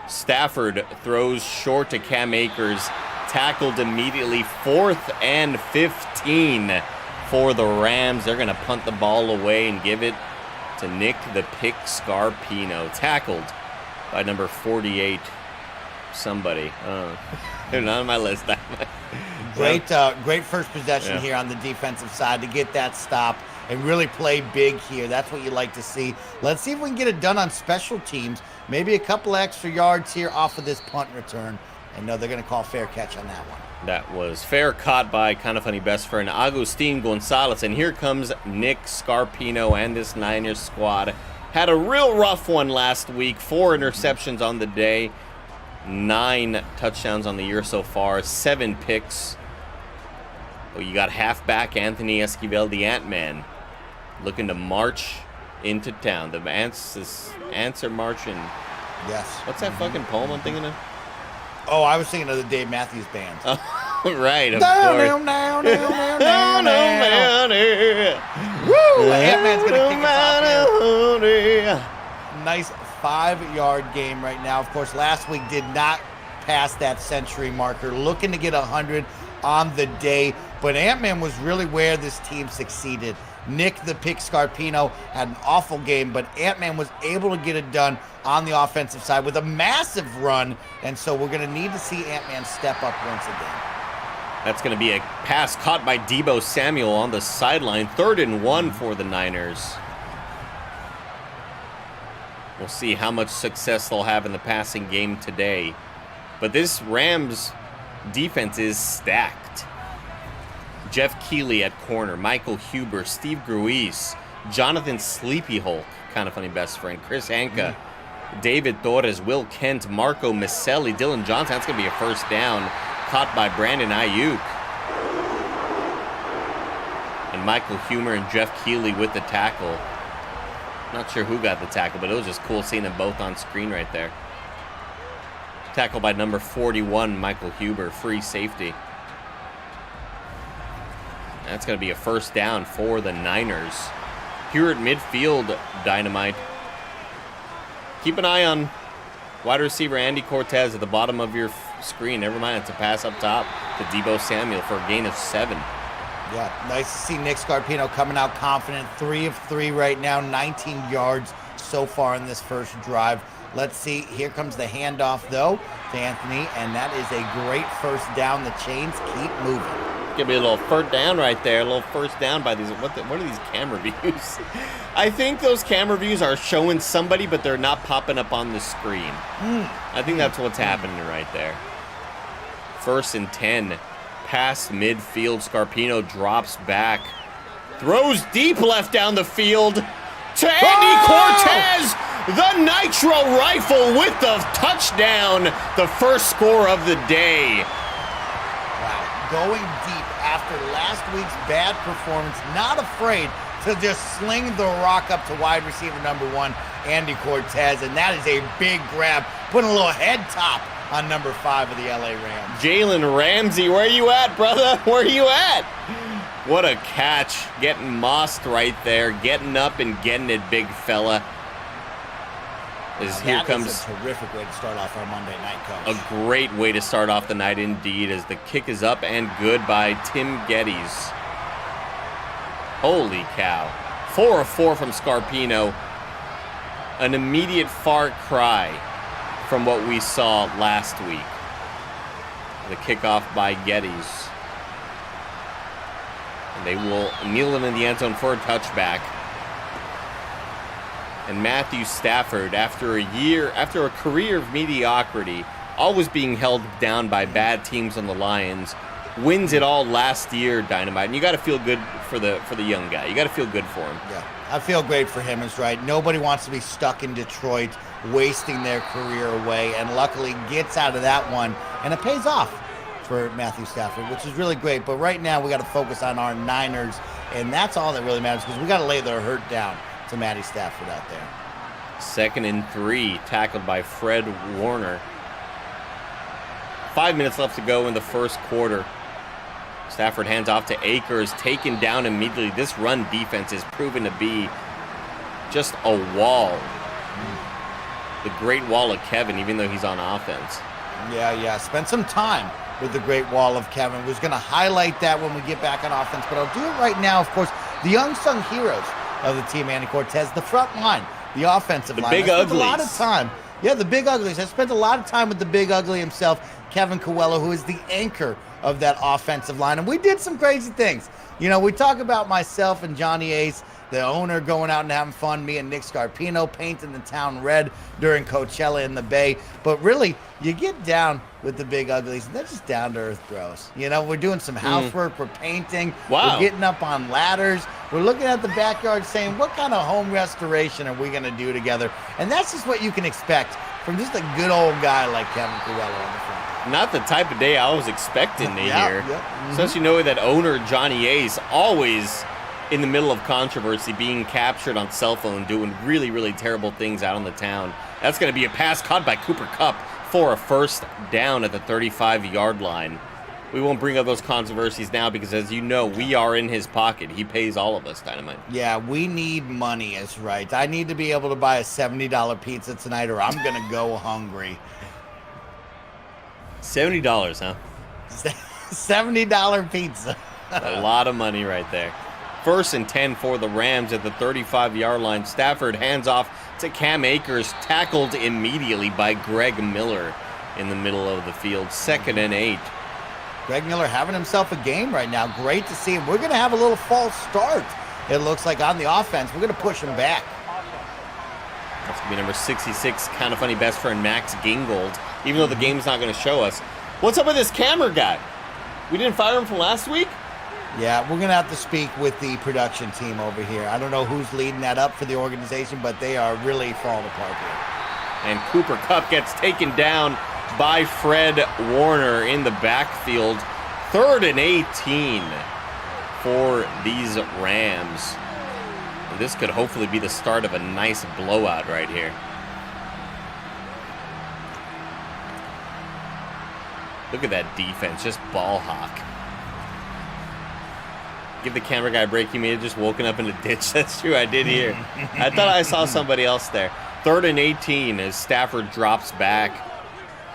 Stafford throws short to Cam Akers. Tackled immediately. 4th and 15 for the Rams. They're going to punt the ball away and give it to Nick the Pick Scarpino. Tackled by number 48. Somebody. They're not on my list. Great first possession here on the defensive side to get that stop and really play big here. That's what you like to see. Let's see if we can get it done on special teams. Maybe a couple extra yards here off of this punt return. And no, they're going to call fair catch on that one. That was fair caught by kind of funny best friend Agustin Gonzalez. And here comes Nick Scarpino and this Niners squad. Had a real rough one last week. 4 interceptions on the day. 9 touchdowns on the year so far, 7 picks. Oh, you got halfback Anthony Esquivel, the Ant-Man, looking to march into town. The ants are marching. Yes. What's that fucking poem I'm thinking of? Oh, I was thinking of the Dave Matthews Band. Right, of down, course. Down. Woo! Ant-Man's going to kick us off here. Nice 5-yard game right now. Of course, last week did not pass that century marker. Looking to get 100 on the day. But Ant-Man was really where this team succeeded. Nick the Pick Scarpino had an awful game, but Ant-Man was able to get it done on the offensive side with a massive run. And so we're going to need to see Ant-Man step up once again. That's going to be a pass caught by Deebo Samuel on the sideline. 3rd and 1 for the Niners. We'll see how much success they'll have in the passing game today. But this Rams defense is stacked. Jeff Keeley at corner, Michael Huber, Steve Gruiz, Jonathan Sleepy Hulk, kind of funny best friend, Chris Anka, David Torres, Will Kent, Marco Maselli, Dylan Johnson. That's going to be a first down, caught by Brandon Ayuk. And Michael Huber and Jeff Keeley with the tackle. Not sure who got the tackle, but it was just cool seeing them both on screen right there. Tackle by number 41, Michael Huber, free safety. That's going to be a first down for the Niners. Here at midfield, Dynamite. Keep an eye on wide receiver Andy Cortez at the bottom of your screen. Never mind, it's a pass up top to Deebo Samuel for a gain of 7. Yeah, nice to see Nick Scarpino coming out confident. 3 of 3 right now, 19 yards so far in this first drive. Let's see. Here comes the handoff, though, to Anthony, and that is a great first down. The chains keep moving. Give me a little first down right there. A little first down by these. What are these camera views? I think those camera views are showing somebody, but they're not popping up on the screen. I think that's what's happening right there. 1st and 10. Past midfield. Scarpino drops back. Throws deep left down the field to Andy Cortez. The Nitro Rifle with the touchdown. The first score of the day. Wow. Going deep after last week's bad performance. Not afraid to just sling the rock up to wide receiver number 1, Andy Cortez. And that is a big grab. Putting a little head top on number 5 of the LA Rams. Jalen Ramsey, where you at, brother? Where you at? What a catch. Getting mossed right there. Getting up and getting it, big fella. That is a terrific way to start off our Monday night, Coach. A great way to start off the night indeed, as the kick is up and good by Tim Geddes. Holy cow. 4 of 4 from Scarpino. An immediate far cry from what we saw last week. The kickoff by Geddes. And they will kneel him in the end zone for a touchback. And Matthew Stafford, after a career of mediocrity, always being held down by bad teams on the Lions, wins it all last year, Dynamite. And you got to feel good for the young guy. You got to feel good for him. Yeah, I feel great for him. Is right. Nobody wants to be stuck in Detroit, wasting their career away, and luckily gets out of that one, and it pays off for Matthew Stafford, which is really great. But right now we got to focus on our Niners, and that's all that really matters, because we got to lay their hurt down to Matty Stafford out there. 2nd and 3, tackled by Fred Warner. 5 minutes left to go in the first quarter. Stafford hands off to Akers, taken down immediately. This run defense is proven to be just a wall. The great wall of Kevin, even though he's on offense. Yeah. Spent some time with the great wall of Kevin. We're going to highlight that when we get back on offense, but I'll do it right now. Of course, the unsung heroes of the team, Andy Cortez, the front line, the offensive line. The big uglies. A lot of time. Yeah, the big uglies. I spent a lot of time with the big ugly himself, Kevin Coelho, who is the anchor of that offensive line. And we did some crazy things. You know, we talk about myself and Johnny Ace, the owner, going out and having fun, me and Nick Scarpino painting the town red during Coachella in the Bay. But really, you get down with the big uglies, and they're just down-to-earth bros. You know, we're doing some housework, we're painting, wow. We're getting up on ladders, we're looking at the backyard saying, what kind of home restoration are we going to do together? And that's just what you can expect from just a good old guy like Kevin Coelho on the front. Not the type of day I was expecting to hear. Yeah. Especially knowing that owner Johnny Ace always in the middle of controversy, being captured on cell phone, doing really, really terrible things out in the town. That's going to be a pass caught by Cooper Kupp for a first down at the 35-yard line. We won't bring up those controversies now because, as you know, we are in his pocket. He pays all of us, Dynamite. Yeah, we need money, is right. I need to be able to buy a $70 pizza tonight, or I'm going to go hungry. $70, huh? $70 pizza. A lot of money right there. 1st and 10 for the Rams at the 35-yard line. Stafford hands off to Cam Akers, tackled immediately by Greg Miller in the middle of the field. 2nd and 8. Greg Miller having himself a game right now. Great to see him. We're going to have a little false start, it looks like, on the offense. We're going to push him back. That's going to be number 66, KindaFunny best friend Max Gingold, even though the game's not going to show us. What's up with this camera guy? We didn't fire him from last week? Yeah, we're going to have to speak with the production team over here. I don't know who's leading that up for the organization, but they are really falling apart here. And Cooper Kupp gets taken down by Fred Warner in the backfield. 3rd and 18 for these Rams. And this could hopefully be the start of a nice blowout right here. Look at that defense, just ball hawk. Give the camera guy a break. He may have just woken up in a ditch. That's true, I did hear. I thought I saw somebody else there. 3rd and 18 as Stafford drops back.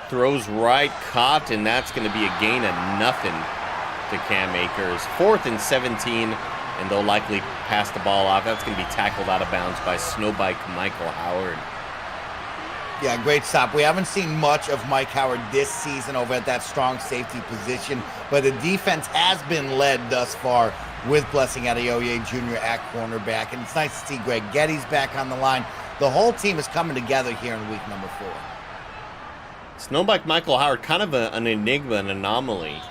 Throws right, caught, and that's going to be a gain of nothing to Cam Akers. 4th and 17, and they'll likely pass the ball off. That's going to be tackled out of bounds by Snowbike Michael Howard. Yeah, great stop. We haven't seen much of Mike Howard this season over at that strong safety position, but the defense has been led thus far with Blessing Adeoye Jr. at cornerback, and it's nice to see Greg Geddes back on the line. The whole team is coming together here in week number 4. Snowbike Michael Howard, kind of an enigma, an anomaly.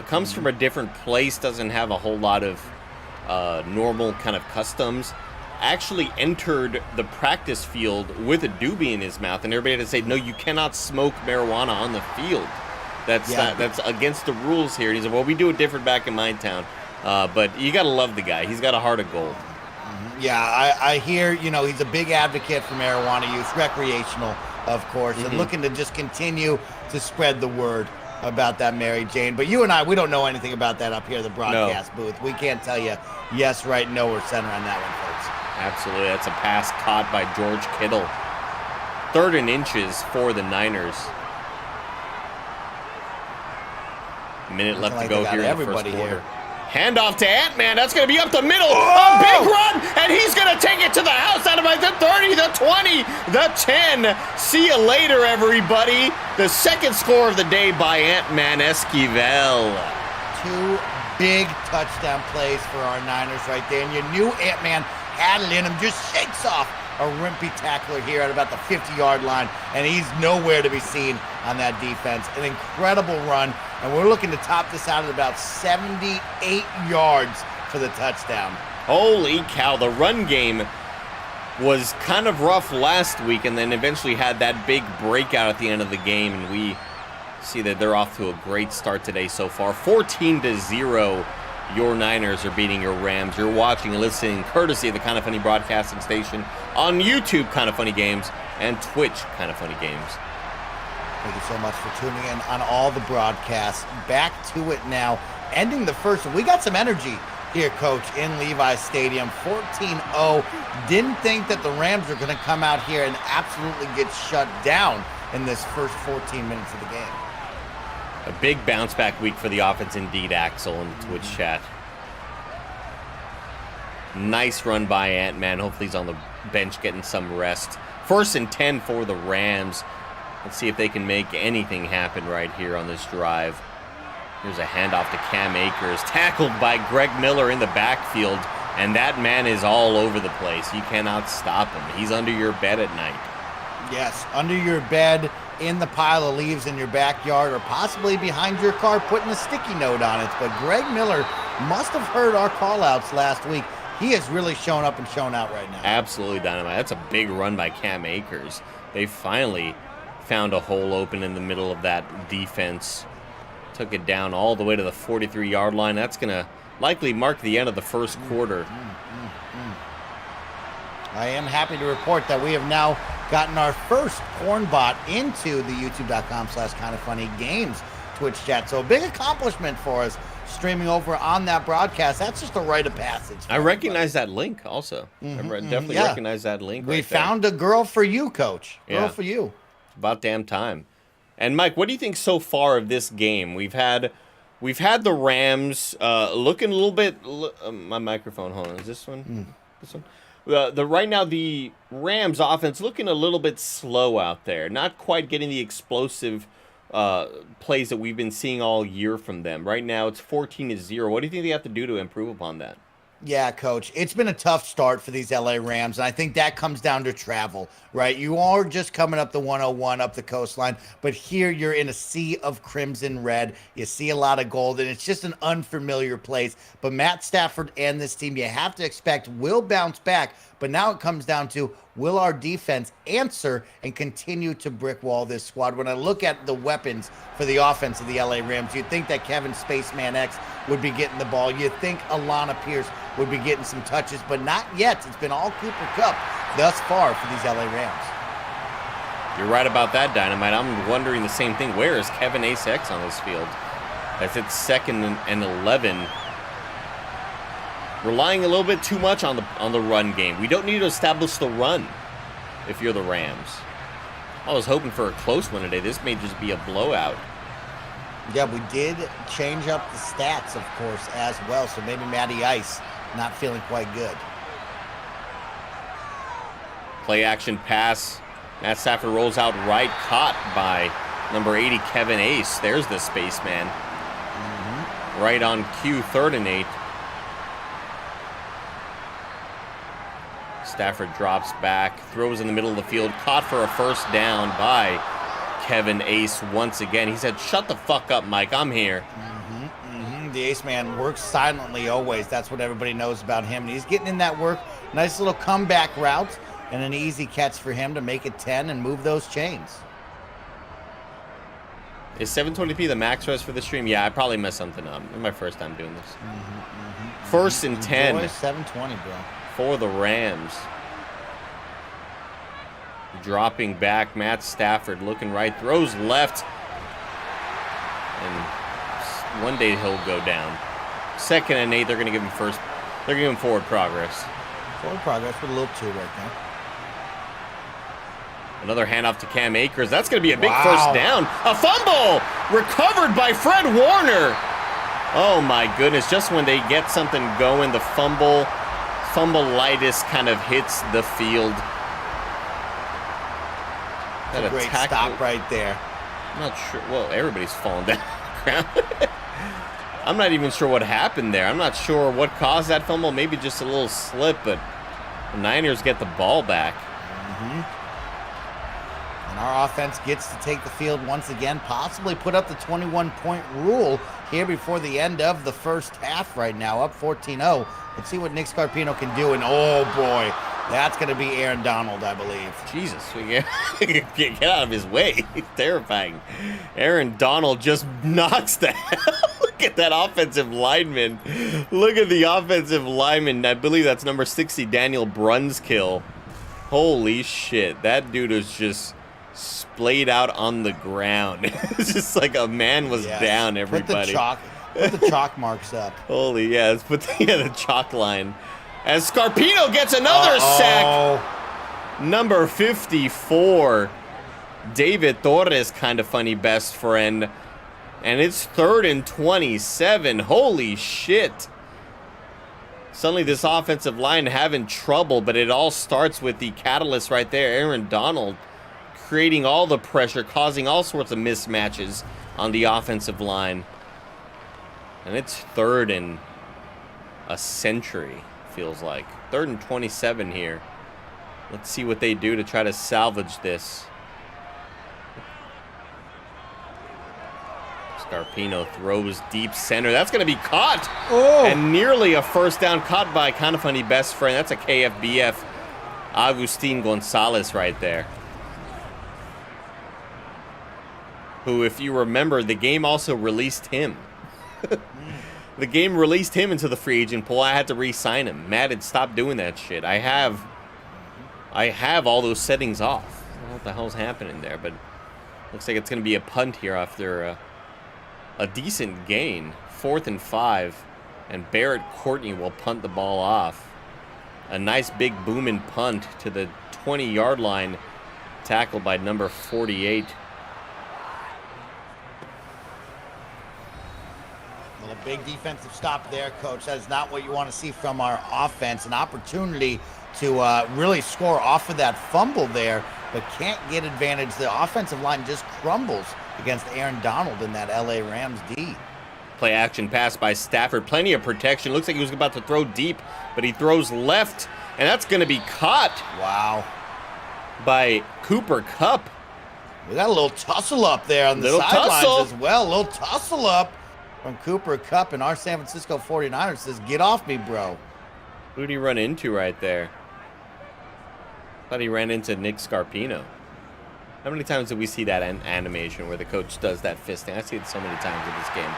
Comes from a different place, doesn't have a whole lot of normal kind of customs. Actually entered the practice field with a doobie in his mouth, and everybody had to say, no, you cannot smoke marijuana on the field. That's against the rules here. And he said, well, we do it different back in my town. But you got to love the guy. He's got a heart of gold. Yeah, I hear, he's a big advocate for marijuana use, recreational, of course, and looking to just continue to spread the word about that Mary Jane. But you and I, we don't know anything about that up here in the broadcast booth. We can't tell you yes, right, no, or center on that one, folks. Absolutely. That's a pass caught by George Kittle. 3rd and inches for the Niners. Minute left to go here in the first quarter. Handoff to Ant-Man. That's going to be up the middle. A big run, and he's going to take it to the house out of the 30, the 20, the 10. See you later, everybody. The second score of the day by Ant-Man Esquivel. 2 big touchdown plays for our Niners right there, and you knew Ant-Man had it in him. Just shakes off a rimpy tackler here at about the 50-yard line, and he's nowhere to be seen on that defense. An incredible run, and we're looking to top this out at about 78 yards for the touchdown. Holy cow, the run game was kind of rough last week, and then eventually had that big breakout at the end of the game, and we see that they're off to a great start today so far. 14-0. Your Niners are beating your Rams. You're watching and listening courtesy of the KindaFunny broadcasting station on YouTube, KindaFunny Games, and Twitch, KindaFunny Games. Thank you so much for tuning in on all the broadcasts. Back to it now. Ending the first one. We got some energy here, Coach, in Levi's Stadium. 14-0. Didn't think that the Rams were going to come out here and absolutely get shut down in this first 14 minutes of the game. A big bounce back week for the offense indeed, Axel in the Twitch chat. Nice run by Ant-Man. Hopefully he's on the bench getting some rest. 1st and 10 for the Rams. Let's see if they can make anything happen right here on this drive. Here's a handoff to Cam Akers. Tackled by Greg Miller in the backfield. And that man is all over the place. You cannot stop him. He's under your bed at night. Yes, under your bed, in the pile of leaves in your backyard, or possibly behind your car putting a sticky note on it. But Greg Miller must have heard our call-outs last week. He has really shown up and shown out right now. Absolutely dynamite. That's a big run by Cam Akers. They finally found a hole open in the middle of that defense. Took it down all the way to the 43-yard line. That's going to likely mark the end of the first quarter. I am happy to report that we have now gotten our first corn bot into the youtube.com/KindaFunny Games Twitch chat. So a big accomplishment for us streaming over on that broadcast. That's just a rite of passage. I recognize that link also. I definitely recognize that link. We found a girl for you, Coach. Girl for you. About damn time. And Mike, what do you think so far of this game? We've had the Rams looking a little bit. My microphone. Hold on. Is this one? This one. Right now, the Rams offense looking a little bit slow out there. Not quite getting the explosive plays that we've been seeing all year from them. Right now, it's 14-0. What do you think they have to do to improve upon that? Yeah, Coach, it's been a tough start for these LA Rams, and I think that comes down to travel, right? You are just coming up the 101 up the coastline, but here you're in a sea of crimson red. You see a lot of gold, and it's just an unfamiliar place. But Matt Stafford and this team, you have to expect, will bounce back. But now it comes down to, will our defense answer and continue to brick wall this squad? When I look at the weapons for the offense of the LA Rams, you'd think that Kevin Spaceman X would be getting the ball. You'd think Alana Pierce would be getting some touches, but not yet. It's been all Cooper Kupp thus far for these LA Rams. You're right about that, Dynamite. I'm wondering the same thing. Where is Kevin Ace X on this field? That's it, 2nd and 11. Relying a little bit too much on the run game. We don't need to establish the run if you're the Rams. I was hoping for a close one today. This may just be a blowout. Yeah, we did change up the stats, of course, as well. So maybe Matty Ice not feeling quite good. Play action pass. Matt Stafford rolls out right, caught by number 80, Kevin Ace. There's the spaceman. Right on cue, 3rd and 8. Stafford drops back, throws in the middle of the field, caught for a first down by Kevin Ace once again. He said, "Shut the fuck up, Mike, I'm here." The Ace man works silently always. That's what everybody knows about him. And he's getting in that work. Nice little comeback route and an easy catch for him to make it 10 and move those chains. Is 720p the max rest for the stream? Yeah, I probably messed something up. It's my first time doing this. 1st and 10. Enjoy 720, bro. For the Rams. Dropping back, Matt Stafford looking right, throws left. And one day he'll go down. 2nd and 8, they're going to give him first. They're going to give him forward progress. Forward progress with a little 2 right now. Another handoff to Cam Akers. That's going to be a big first down. A fumble recovered by Fred Warner. Oh my goodness! Just when they get something going, the fumbleitis kind of hits the field. That's a great stop right there. I'm not sure. Well, everybody's falling down the ground. I'm not even sure what happened there. I'm not sure what caused that fumble. Maybe just a little slip, but the Niners get the ball back. And our offense gets to take the field once again, possibly put up the 21-point rule here before the end of the first half right now, up 14-0. Let's see what Nick Scarpino can do, and oh boy, that's going to be Aaron Donald, I believe. Jesus, we get out of his way. He's terrifying. Aaron Donald just knocks the hell. Look at that offensive lineman. Look at the offensive lineman. I believe that's number 60, Daniel Brunskill. Holy shit, that dude is just splayed out on the ground. It's just like a man was down, everybody. Put the chalk marks up. Holy, yeah, let's put the chalk line. As Scarpino gets another sack. Number 54, David Torres, KindaFunny best friend. And it's 3rd and 27. Holy shit. Suddenly this offensive line having trouble, but it all starts with the catalyst right there, Aaron Donald, creating all the pressure, causing all sorts of mismatches on the offensive line. And it's 3rd and a century, feels like. 3rd and 27 here. Let's see what they do to try to salvage this. Scarpino throws deep center. That's going to be caught. Oh. And nearly a first down, caught by KindaFunny best friend. That's a KFBF Agustin Gonzalez right there. Who, if you remember, the game also released him. The game released him into the free agent pool. I had to re-sign him. Matt had stopped doing that shit. I have all those settings off. I don't know what the hell's happening there, but looks like it's going to be a punt here after a decent gain. 4th and 5, and Barrett Courtney will punt the ball off. A nice big booming punt to the 20-yard line, tackled by number 48. Well, a big defensive stop there, Coach. That is not what you want to see from our offense. An opportunity to really score off of that fumble there, but can't get advantage. The offensive line just crumbles against Aaron Donald in that LA Rams D. Play action pass by Stafford. Plenty of protection. Looks like he was about to throw deep, but he throws left, and that's going to be caught. Wow. By Cooper Kupp. We got a little tussle up there on the sidelines as well. A little tussle up from Cooper Kupp, and our San Francisco 49ers says, get off me, bro. Who did he run into right there? I thought he ran into Nick Scarpino. How many times did we see that animation where the coach does that fisting? I see it so many times in this game.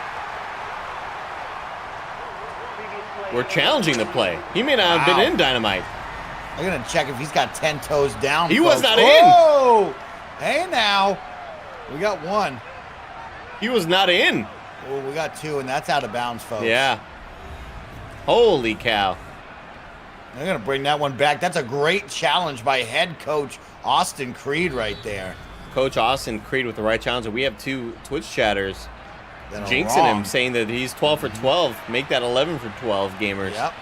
We're challenging the play. He may not have been in Dynamite. I'm going to check if he's got 10 toes down. He was not in. in. Oh, hey now. We got 1. He was not in. Oh, we got 2, and that's out of bounds, folks. Yeah. Holy cow. They're going to bring that one back. That's a great challenge by head coach Austin Creed right there. Coach Austin Creed with the right challenge. We have 2 Twitch chatters jinxing him, saying that he's 12 for 12. Make that 11 for 12, gamers. Yep.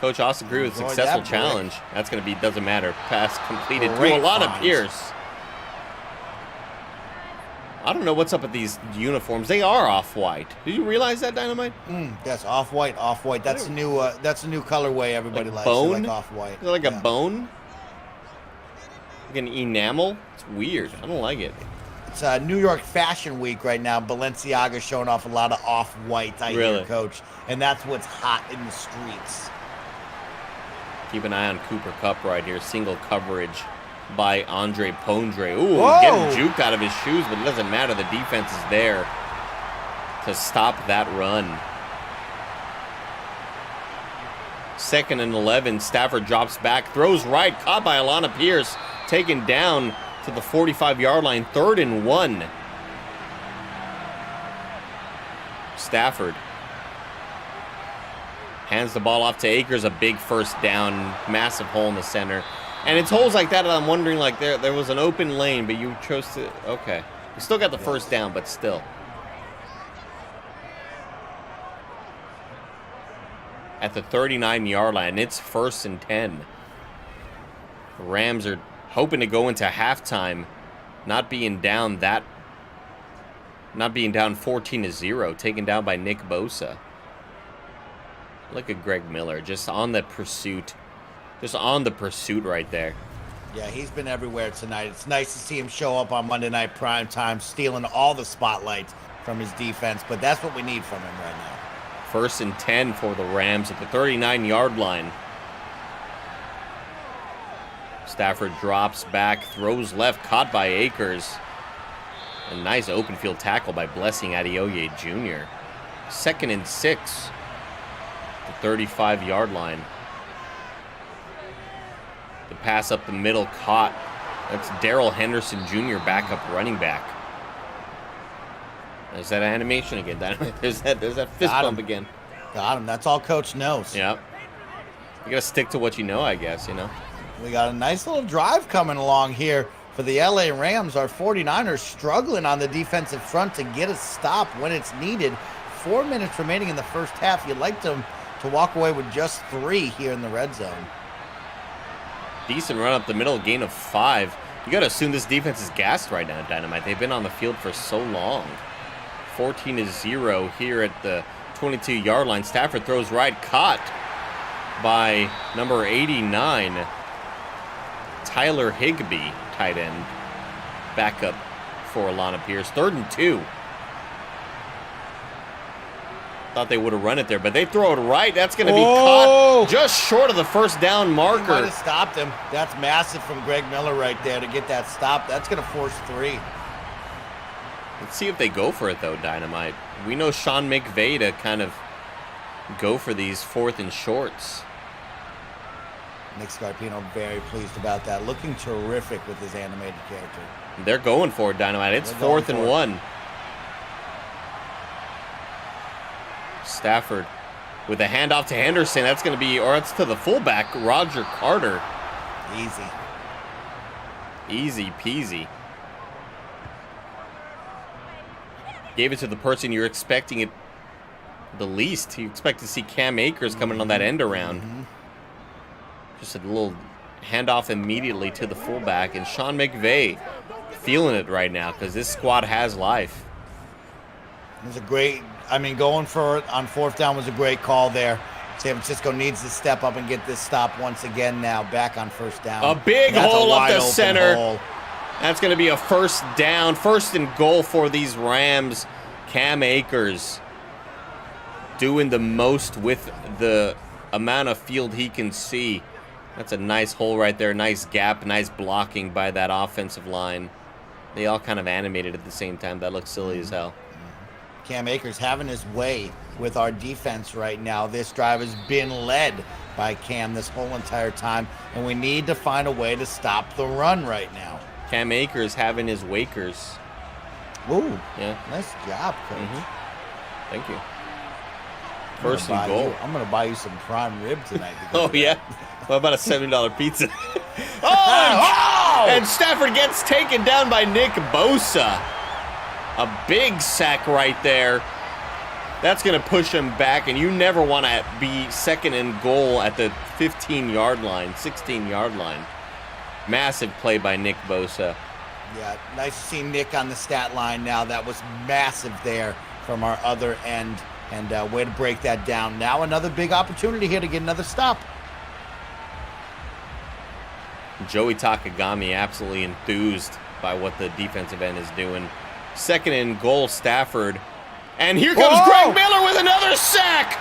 Coach Austin Creed with a successful challenge. That's going to be, doesn't matter. Pass completed to a lot of Pierce. I don't know what's up with these uniforms. They are off-white. Did you realize that, Dynamite? Yes, off-white, off-white. That's a new colorway everybody likes. Bone? Like off-white. Is it like a bone? Like an enamel? It's weird. I don't like it. It's New York Fashion Week right now. Balenciaga showing off a lot of off-white, I hear, Coach. And that's what's hot in the streets. Keep an eye on Cooper Kupp right here. Single coverage by Andre Pondre. Ooh, whoa, getting juked out of his shoes, but it doesn't matter. The defense is there to stop that run. 2nd and 11. Stafford drops back, throws right, caught by Alana Pierce, taken down to the 45-yard line. 3rd and 1. Stafford. Hands the ball off to Akers, a big first down, massive hole in the center. And it's holes like that that I'm wondering, like, there was an open lane, but you chose to, okay. You still got the first down, but still. At the 39-yard line, it's 1st and 10. The Rams are hoping to go into halftime, not being down 14-0, taken down by Nick Bosa. Look at Greg Miller, just on the pursuit. Just on the pursuit right there. Yeah, he's been everywhere tonight. It's nice to see him show up on Monday Night Primetime, stealing all the spotlight from his defense, but that's what we need from him right now. 1st and 10 for the Rams at the 39-yard line. Stafford drops back, throws left, caught by Akers. A nice open field tackle by Blessing Adeoye Jr. 2nd and 6. The 35-yard line. The pass up the middle caught. That's Darrell Henderson Jr., backup running back. There's that animation again. There's that fist bump again. Got him. That's all Coach knows. Yep. You got to stick to what you know, I guess, you know. We got a nice little drive coming along here for the LA Rams. Our 49ers struggling on the defensive front to get a stop when it's needed. 4 minutes remaining in the first half. You'd like them to walk away with just 3 here in the red zone. Decent run up the middle, gain of 5. You got to assume this defense is gassed right now, Dynamite. They've been on the field for so long. 14-0 here at the 22-yard line. Stafford throws right, caught by number 89, Tyler Higbee, tight end, backup for Alana Pierce. 3rd and 2. Thought they would have run it there, but they throw it right. That's going to be caught just short of the first down marker. He might have stopped him. That's massive from Greg Miller right there to get that stop. That's going to force 3. Let's see if they go for it, though, Dynamite. We know Sean McVay to kind of go for these 4th and shorts. Nick Scarpino very pleased about that. Looking terrific with his animated character. They're going for it, Dynamite. It's 4th and 1. Stafford with a handoff to Henderson. That's going to be, or it's to the fullback, Roger Carter. Easy. Easy peasy. Gave it to the person you're expecting it the least. You expect to see Cam Akers coming on that end around. Just a little handoff immediately to the fullback. And Sean McVay feeling it right now because this squad has life. It was a great, going for it on 4th down was a great call there. San Francisco needs to step up and get this stop once again now, back on 1st down. A big hole up the center. That's going to be a 1st down, 1st and goal for these Rams. Cam Akers doing the most with the amount of field he can see. That's a nice hole right there, nice gap, nice blocking by that offensive line. They all kind of animated at the same time. That looks silly as hell. Cam Akers having his way with our defense right now. This drive has been led by Cam this whole entire time, and we need to find a way to stop the run right now. Cam Akers having his wakers. Ooh, yeah, nice job, Coach. Thank you. 1st and goal. I'm going to buy you some prime rib tonight. Oh, yeah? What about a $7 pizza? And Stafford gets taken down by Nick Bosa. A big sack right there. That's going to push him back, and you never want to be 2nd and goal at the 15-yard line, 16-yard line. Massive play by Nick Bosa. Yeah, nice to see Nick on the stat line now. That was massive there from our other end, and way to break that down. Now another big opportunity here to get another stop. Joey Takagami absolutely enthused by what the defensive end is doing. 2nd and goal, Stafford. And here comes Greg Miller with another sack.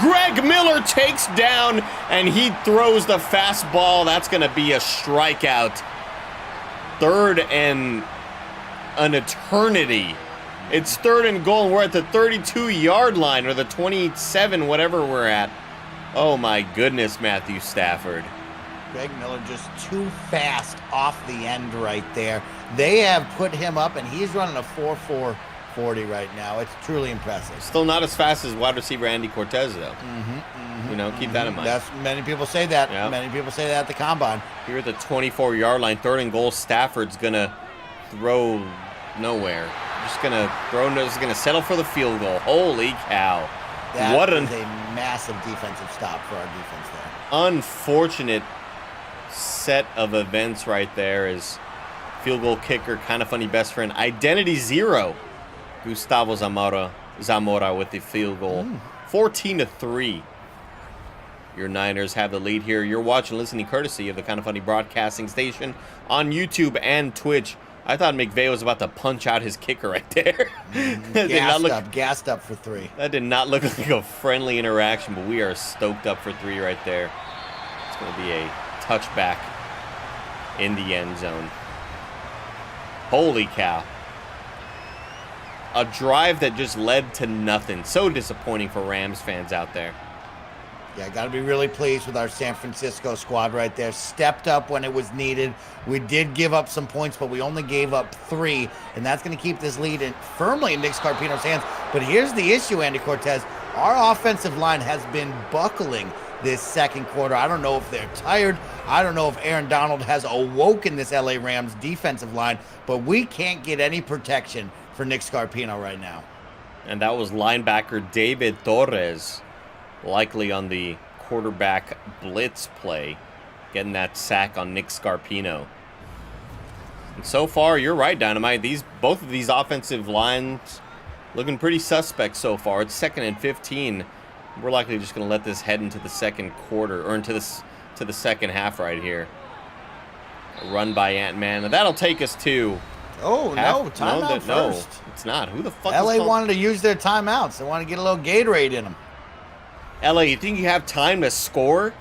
Greg Miller takes down, and he throws the fastball. That's going to be a strikeout. 3rd and an eternity. It's 3rd and goal, and we're at the 32-yard line, or the 27, whatever we're at. Oh, my goodness, Matthew Stafford. Greg Miller just too fast off the end right there. They have put him up, and he's running a 4.4 40 right now. It's truly impressive. Still not as fast as wide receiver Andy Cortez, though. Keep that in mind. Many people say that. Yep. Many people say that at the combine. Here at the 24-yard line, 3rd and goal. Stafford's gonna throw nowhere. Just gonna settle for the field goal. Holy cow! That is a massive defensive stop for our defense there. Unfortunate set of events right there. Is field goal kicker, KindaFunny best friend, Identity Zero, Gustavo Zamora with the field goal. 14-3. Your Niners have the lead here. You're watching, listening courtesy of the KindaFunny broadcasting station on YouTube and Twitch. I thought McVay was about to punch out his kicker right there. Gassed up for 3. That did not look like a friendly interaction, but we are stoked up for 3 right there. It's going to be a touchback in the end zone. Holy cow. A drive that just led to nothing. So disappointing for Rams fans out there. Yeah, got to be really pleased with our San Francisco squad right there. Stepped up when it was needed. We did give up some points, but we only gave up 3, and that's going to keep this lead firmly in Nick Scarpino's hands. But here's the issue, Andy Cortez. Our offensive line has been buckling this second quarter. I don't know if they're tired. I don't know if Aaron Donald has awoken this LA Rams defensive line, but we can't get any protection for Nick Scarpino right now. And that was linebacker David Torres, likely on the quarterback blitz play, getting that sack on Nick Scarpino. And so far, you're right, Dynamite. Both of these offensive lines looking pretty suspect so far. It's 2nd and 15. We're likely just going to let this head into the second quarter, or into the second half right here. A run by Ant-Man. And that'll take us to... Oh, no, timeout first. No, it's not. Who the fuck LA wanted to use their timeouts. They want to get a little Gatorade in them. LA, you think you have time to score?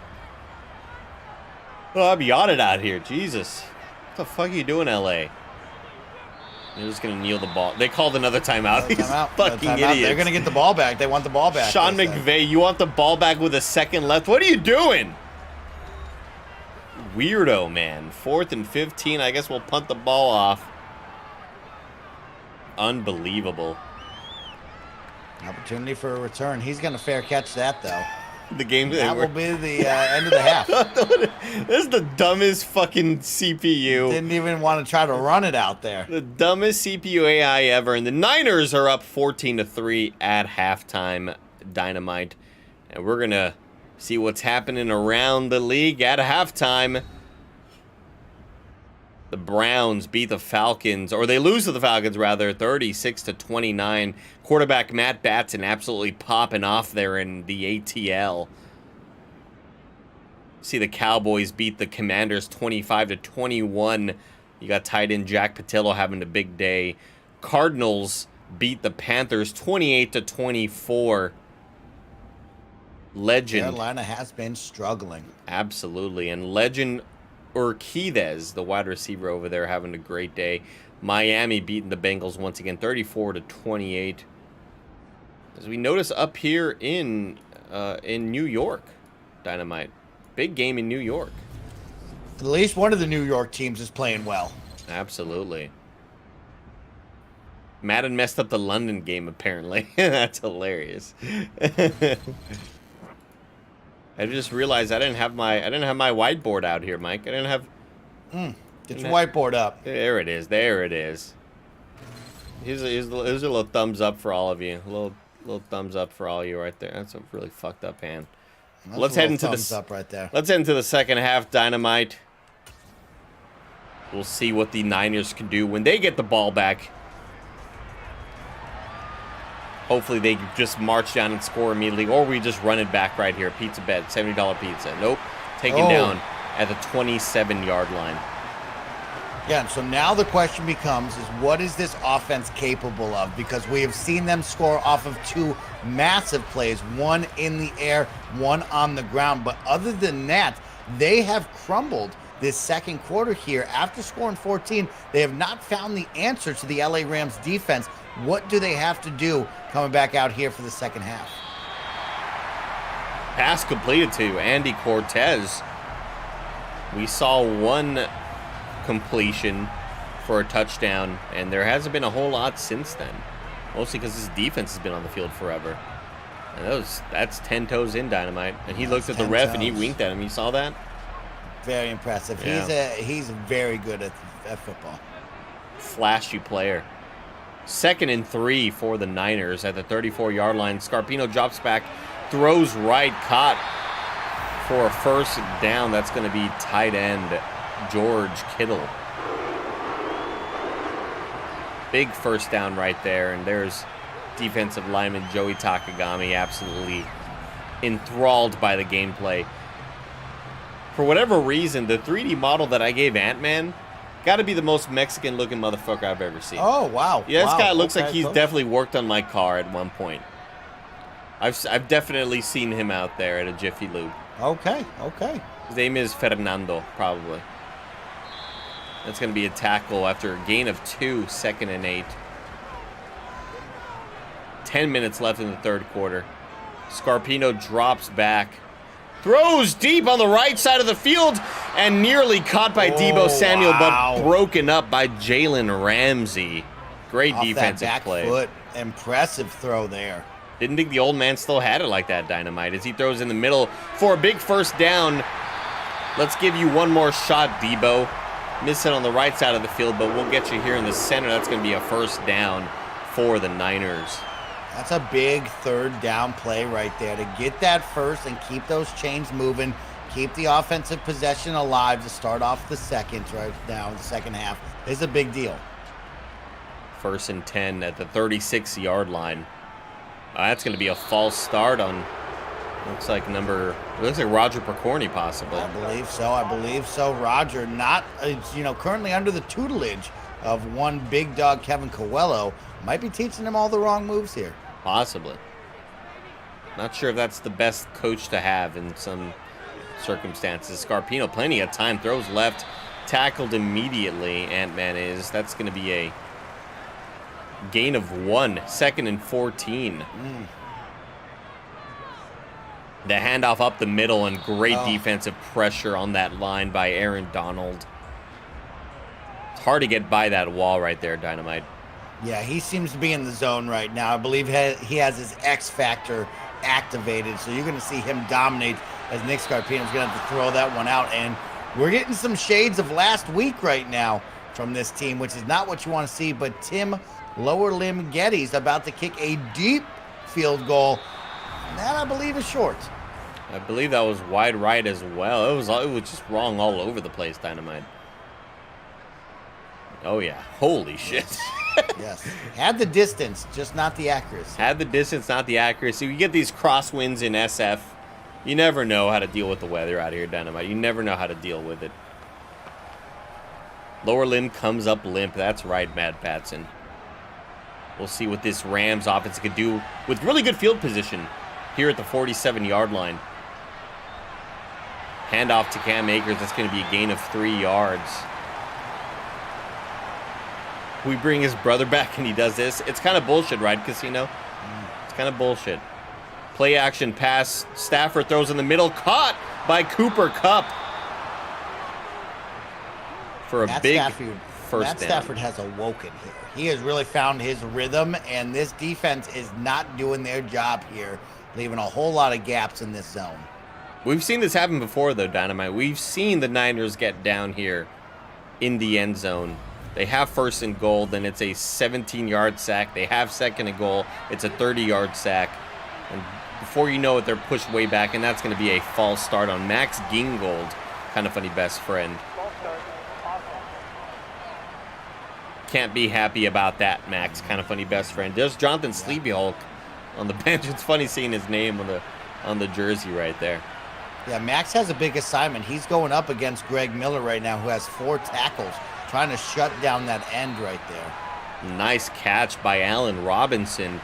Oh, I'll be on it out here. Jesus. What the fuck are you doing, LA? They're just going to kneel the ball. They called another timeout. These fucking idiots. They're going to get the ball back. They want the ball back. Sean McVay, you want the ball back with a second left? What are you doing? Weirdo, man. 4th and 15. I guess we'll punt the ball off. Unbelievable. Opportunity for a return. He's going to fair catch that, though. That will be the end of the half. This is the dumbest fucking CPU. Didn't even want to try to run it out there. The dumbest CPU AI ever. And the Niners are up 14-3 at halftime, Dynamite. And we're going to see what's happening around the league at halftime. The Browns beat the Falcons, or they lose to the Falcons, rather, 36-29. Quarterback Matt Batson absolutely popping off there in the ATL. See the Cowboys beat the Commanders 25-21. You got tight end Jack Patillo having a big day. Cardinals beat the Panthers 28-24. Legend. Carolina has been struggling. Absolutely. And legend Urquidez, the wide receiver over there, having a great day. Miami beating the Bengals once again, 34-28. As we notice up here in New York, Dynamite, big game in New York. At least one of the New York teams is playing well. Absolutely. Madden messed up the London game apparently. That's hilarious. I just realized I didn't have my whiteboard out here, Mike. I didn't have. Get your whiteboard up. There it is. There it is. Here's a little thumbs up for all of you. A little thumbs up for all of you right there. That's a really fucked up hand. Let's head into thumbs up right there. Let's head into the second half, Dynamite. We'll see what the Niners can do when they get the ball back. Hopefully they just march down and score immediately, or we just run it back right here. Pizza bet, $70 pizza. Nope. Taken down at the 27-yard line. Yeah, so now the question becomes is what is this offense capable of? Because we have seen them score off of 2 massive plays, one in the air, one on the ground. But other than that, they have crumbled this second quarter here. After scoring 14, they have not found the answer to the LA Rams defense. What do they have to do coming back out here for the second half? Pass completed to Andy Cortez. We saw one completion for a touchdown, and there hasn't been a whole lot since then. Mostly because his defense has been on the field forever. And that's 10 toes in, Dynamite. And he looked at the ref and he winked at him. You saw that? Very impressive. Yeah. He's very good at football. Flashy player. 2nd and 3 for the Niners at the 34-yard line. Scarpino drops back, throws right, caught for a first down. That's going to be tight end George Kittle. Big first down right there, and there's defensive lineman Joey Takagami absolutely enthralled by the gameplay. For whatever reason, the 3D model that I gave Ant-Man got to be the most Mexican-looking motherfucker I've ever seen. Oh, wow. Yeah, this wow. guy looks like Okay, he's cool. definitely worked on my car at one point. I've definitely seen him out there at a Jiffy Lube. Okay. His name is Fernando, probably. That's going to be a tackle after a gain of 2, 2nd and 8. 10 minutes left in the third quarter. Scarpino drops back. Throws deep on the right side of the field and nearly caught by Deebo Samuel, but broken up by Jalen Ramsey. Great Off defensive that back play. Foot. Impressive throw there. Didn't think the old man still had it like that, Dynamite, as he throws in the middle for a big first down. Let's give you one more shot, Deebo. Miss it on the right side of the field, but we'll get you here in the center. That's going to be a first down for the Niners. That's a big third down play right there to get that first and keep those chains moving, keep the offensive possession alive to start off the second right now, the second half. Is a big deal. 1st and 10 at the 36-yard line. That's going to be a false start on, looks like Roger Percorny possibly. I believe so. Roger, not currently under the tutelage of one big dog Kevin Coelho, might be teaching him all the wrong moves here. Possibly. Not sure if that's the best coach to have in some circumstances. Scarpino, plenty of time, throws left, tackled immediately. Ant-Man is. That's going to be a gain of 1, 2nd and 14. The handoff up the middle and great defensive pressure on that line by Aaron Donald. It's hard to get by that wall right there, Dynamite. Yeah, he seems to be in the zone right now. I believe he has his X factor activated, so you're going to see him dominate as Nick Scarpino's going to have to throw that one out. And we're getting some shades of last week right now from this team, which is not what you want to see, but Tim Lower Limb Getty's about to kick a deep field goal. That, I believe, is short. I believe that was wide right as well. It was just wrong all over the place, Dynamite. Oh, yeah. Holy shit. Yes. Had the distance, just not the accuracy. Had the distance, not the accuracy. We get these crosswinds in SF. You never know how to deal with the weather out here, Dynamite. You never know how to deal with it. Lower limb comes up limp. That's right, Matt Patson. We'll see what this Rams offense can do with really good field position here at the 47-yard line. Handoff to Cam Akers. That's going to be a gain of 3 yards. We bring his brother back and he does this. It's kind of bullshit, right, Casino? It's kind of bullshit. Play action pass. Stafford throws in the middle. Caught by Cooper Kupp for a big first down. Stafford has awoken here. He has really found his rhythm, and this defense is not doing their job here, leaving a whole lot of gaps in this zone. We've seen this happen before, though, Dynamite. We've seen the Niners get down here in the end zone. They have 1st and goal, then it's a 17-yard sack. They have 2nd and goal. It's a 30-yard sack. And before you know it, they're pushed way back, and that's going to be a false start on Max Gingold, KindaFunny best friend. Can't be happy about that, Max, KindaFunny best friend. There's Jonathan Sleepy Hulk on the bench. It's funny seeing his name on the jersey right there. Yeah, Max has a big assignment. He's going up against Greg Miller right now, who has 4 tackles, trying to shut down that end right there. Nice catch by Allen Robinson.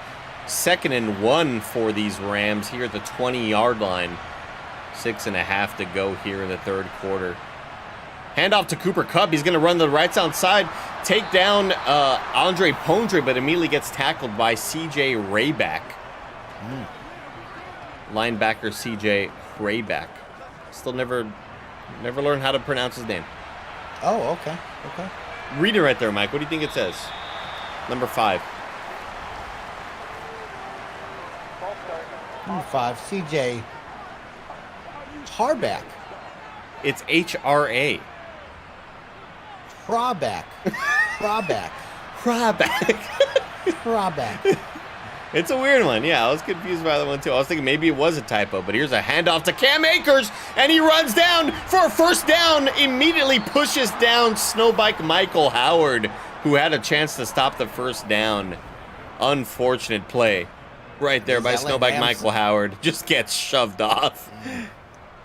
2nd and 1 for these Rams here at the 20-yard line. 6.5 to go here in the third quarter. Handoff to Cooper Kupp. He's going to run the right side, take down Andre Pondre, but immediately gets tackled by C.J. Rayback. Linebacker C.J. Rayback. Still never learned how to pronounce his name. Oh, okay. Read it right there, Mike. What do you think it says? Number 5. Number 5, CJ Harback. It's HRA. Harback. Harback. Crawback. Harback. It's a weird one. Yeah, I was confused by that one too. I was thinking maybe it was a typo, but here's a handoff to Cam Akers, and he runs down for a first down, immediately pushes down Snowbike Michael Howard, who had a chance to stop the first down. Unfortunate play right there by Snowbike Michael Howard. Just gets shoved off.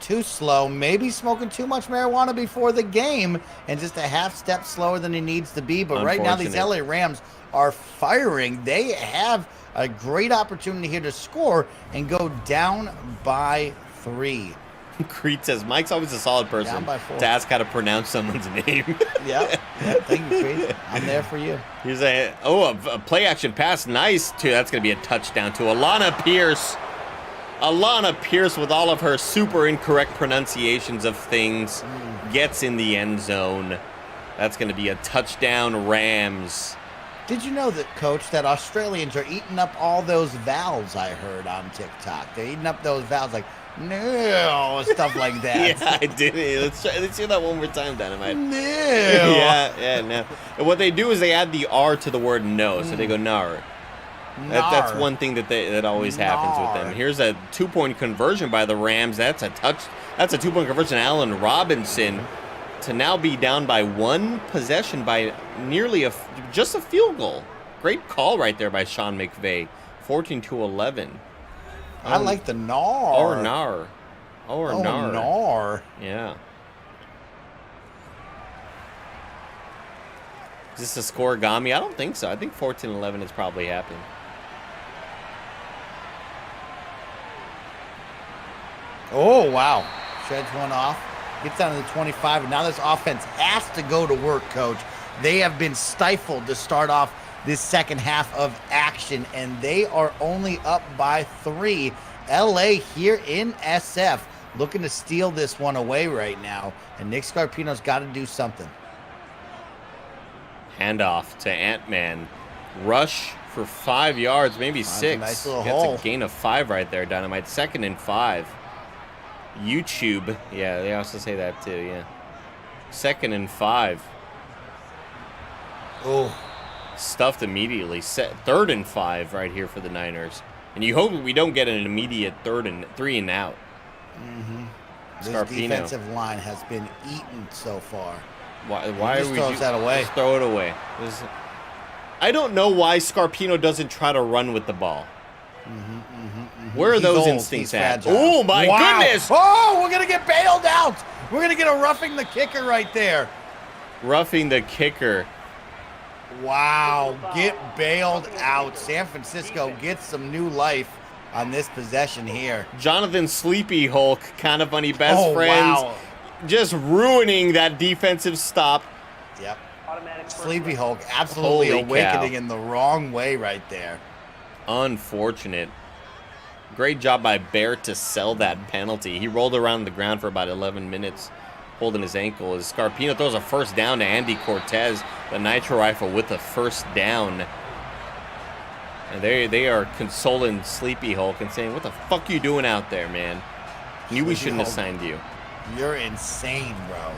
Too slow, maybe smoking too much marijuana before the game, and just a half step slower than he needs to be. But right now, these LA Rams are firing. They have a great opportunity here to score and go down by 3. Creed says, Mike's always a solid person to ask how to pronounce someone's name. Yep. Thank you, Creed. I'm there for you. Here's a play action pass. Nice, too. That's going to be a touchdown to Alana Pierce. Alana Pierce, with all of her super incorrect pronunciations of things, gets in the end zone. That's going to be a touchdown, Rams. Did you know that, Coach, that Australians are eating up all those vowels I heard on TikTok? They're eating up those vowels like, no, stuff like that. Yeah, I did. Let's hear that one more time, Dynamite. No. Yeah, no. And what they do is they add the R to the word no, so they go nar. That's one thing that always happens with them. Here's a 2-point conversion by the Rams. That's a 2-point conversion. Allen Robinson to now be down by 1 possession by nearly just a field goal. Great call right there by Sean McVay. 14-11. I like the gnar. Or gnar. Or gnar. Gnar. Yeah. Is this a scoregami? I don't think so. I think 14-11 has probably happened. Oh, wow. Sheds one off. Gets down to the 25, and now this offense has to go to work, Coach. They have been stifled to start off this second half of action, and they are only up by 3. LA here in SF looking to steal this one away right now, and Nick Scarpino's got to do something. Handoff to Ant-Man. Rush for 5 yards, maybe 6. Nice little Gets hole. a gain of 5 right there, Dynamite. 2nd and 5. YouTube. Yeah, they also say that too, yeah. 2nd and 5. Oh. Stuffed immediately. 3rd and 5 right here for the Niners. And you hope we don't get an immediate 3 and out. This defensive line has been eaten so far. Why just are we throws that away. Just throw it away. I don't know why Scarpino doesn't try to run with the ball. Where are those instincts at? Oh, my goodness! Oh, we're going to get bailed out. We're going to get a roughing the kicker right there. Roughing the kicker. Wow, get bailed out. San Francisco gets some new life on this possession here. Jonathan Sleepy Hulk, KindaFunny best friends. Wow. Just ruining that defensive stop. Yep. Sleepy Hulk absolutely Holy awakening cow. in the wrong way right there. Unfortunate. Great job by Bear to sell that penalty. He rolled around the ground for about 11 minutes, holding his ankle. As Scarpino throws a first down to Andy Cortez, the Nitro Rifle with a first down. And they are consoling Sleepy Hulk and saying, what the fuck you doing out there, man? Knew we shouldn't have signed you. You're insane, bro.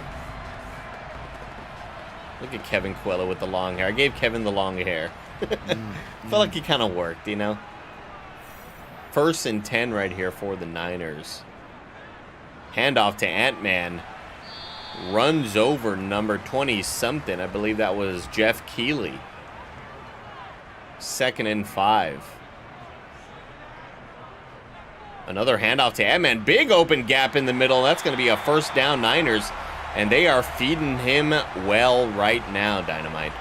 Look at Kevin Quella with the long hair. I gave Kevin the long hair. Felt like he kind of worked, you know? 1st and 10 right here for the Niners. Handoff to Ant-Man. Runs over number 20-something. I believe that was Jeff Keeley. 2nd and 5. Another handoff to Ant-Man. Big open gap in the middle. That's going to be a first down, Niners. And they are feeding him well right now, Dynamite.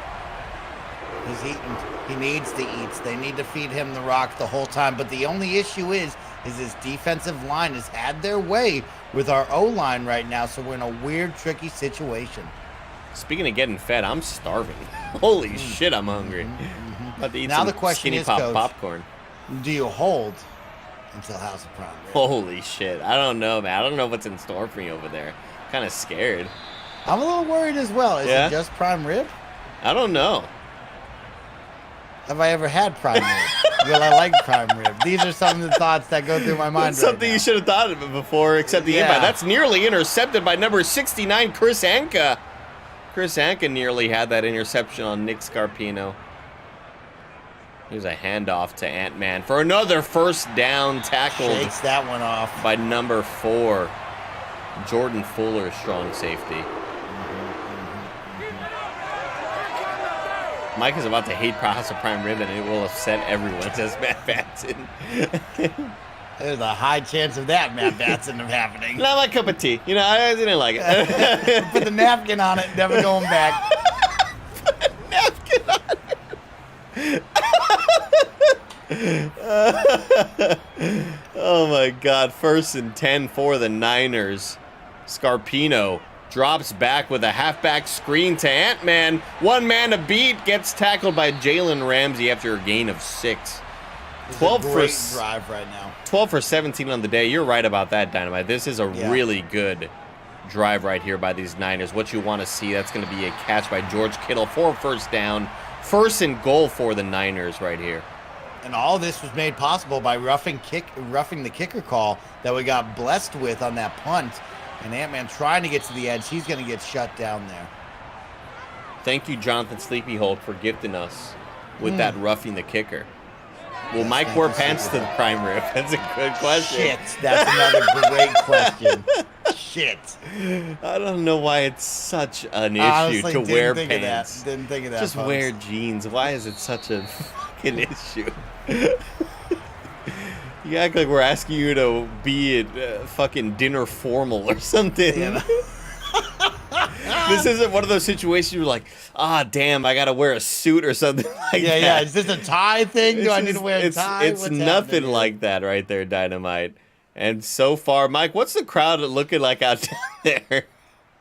He's eating. He needs to eat. They need to feed him the rock the whole time. But the only issue is his defensive line has had their way with our O-line right now. So we're in a weird, tricky situation. Speaking of getting fed, I'm starving. Holy shit, I'm hungry. About to eat Now some the question Skinny is, Pop Coach, popcorn. do you hold until House of Prime Rib? Holy shit. I don't know, man. I don't know what's in store for me over there. Kind of scared. I'm a little worried as well. Is it just prime rib? I don't know. Have I ever had prime rib? Will I like prime rib? These are some of the thoughts that go through my mind. That's something right you should have thought of before accepting the invite. That's nearly intercepted by number 69, Chris Anka. Chris Anka nearly had that interception on Nick Scarpino. Here's a handoff to Ant-Man for another first down, tackled. Shakes that one off. By number 4, Jordan Fuller, strong safety. Mike is about to hate House of Prime Rib, and it will upset everyone, says Matt Batson. There's a high chance of that, Matt Batson, of happening. Not my cup of tea. You know, I didn't like it. Put the napkin on it, never going back. Put a napkin on it. Oh, my God. 1st and 10 for the Niners. Scarpino drops back with a halfback screen to Ant-Man. One man to beat, gets tackled by Jalen Ramsey after a gain of 6. 12 great for drive right now. 12 for 17 on the day. You're right about that, Dynamite. This is a really good drive right here by these Niners. What you want to see, that's going to be a catch by George Kittle for a first down. 1st and goal for the Niners right here. And all this was made possible by roughing the kicker call that we got blessed with on that punt. And Ant-Man trying to get to the edge. He's going to get shut down there. Thank you, Jonathan Sleepyhold, for gifting us with that roughing the kicker. Will Mike wear pants to the prime rib? That's a good question. Shit, that's another great question. Shit. I don't know why it's such an issue Honestly, to wear pants. Didn't think of that. Just folks. wear jeans. Why is it such a fucking issue? You act like we're asking you to be at fucking dinner formal or something. Yeah. This isn't one of those situations you're like, damn, I gotta wear a suit or something like that. Yeah. Is this a tie thing? Do I need to wear a tie? It's nothing like that right there, Dynamite. And so far, Mike, what's the crowd looking like out there?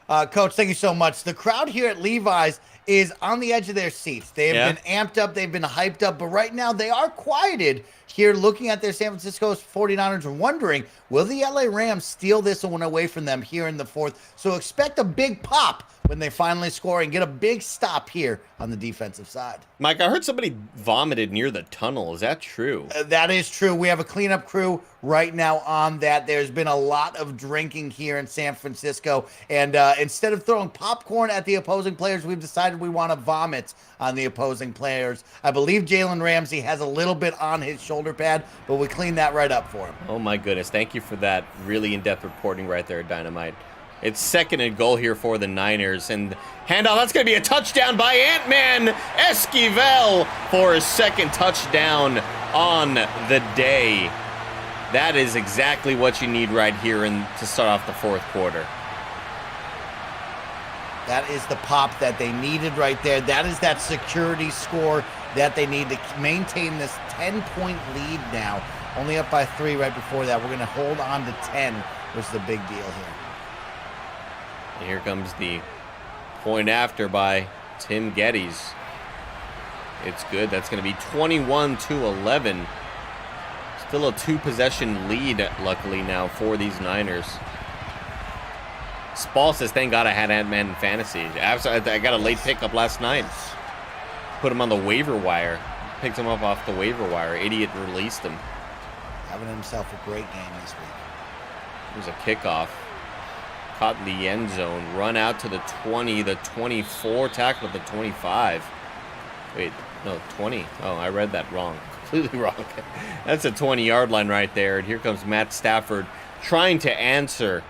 Coach, thank you so much. The crowd here at Levi's is on the edge of their seats. They have been amped up. They've been hyped up. But right now, they are quieted here looking at their San Francisco 49ers and wondering, will the LA Rams steal this one away from them here in the 4th? So expect a big pop when they finally score and get a big stop here on the defensive side. Mike, I heard somebody vomited near the tunnel. Is that true? That is true. We have a cleanup crew right now on that. There's been a lot of drinking here in San Francisco. And instead of throwing popcorn at the opposing players, we've decided we want to vomit on the opposing players. I believe Jalen Ramsey has a little bit on his shoulder pad, but we cleaned that right up for him. Oh, my goodness. Thank you for that really in-depth reporting right there, Dynamite. It's 2nd and goal here for the Niners. And handoff, that's going to be a touchdown by Ant-Man Esquivel for his 2nd touchdown on the day. That is exactly what you need right here to start off the 4th quarter. That is the pop that they needed right there. That is that security score that they need to maintain this 10-point lead now. Only up by 3 right before that. We're going to hold on to 10, which is a big deal here. And here comes the point after by Tim Geddes. It's good. That's going to be 21-11. Still a 2-possession lead, luckily, now for these Niners. Spall says, thank God I had Ant-Man in fantasy. I got a late pickup last night. Put him on the waiver wire. Picked him up off the waiver wire. Idiot released him. Having himself a great game this week. Here's a kickoff. Caught in the end zone. Run out to the 20, the 24. Tackle at the 25. Wait, no, 20. Oh, I read that wrong. Completely wrong. That's a 20-yard line right there. And here comes Matt Stafford trying to answer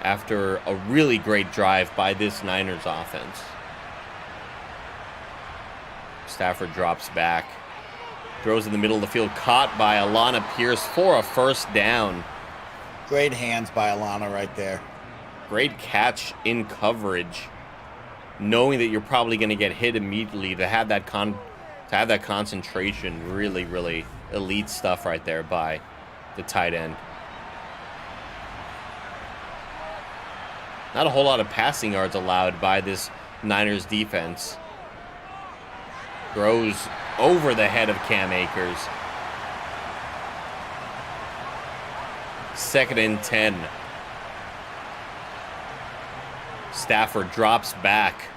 after a really great drive by this Niners offense. Stafford drops back. Throws in the middle of the field. Caught by Alana Pierce for a first down. Great hands by Alana right there. Great catch in coverage. Knowing that you're probably going to get hit immediately, to have that concentration, really, really elite stuff right there by the tight end. Not a whole lot of passing yards allowed by this Niners defense. Throws over the head of Cam Akers. 2nd and 10. Stafford drops back.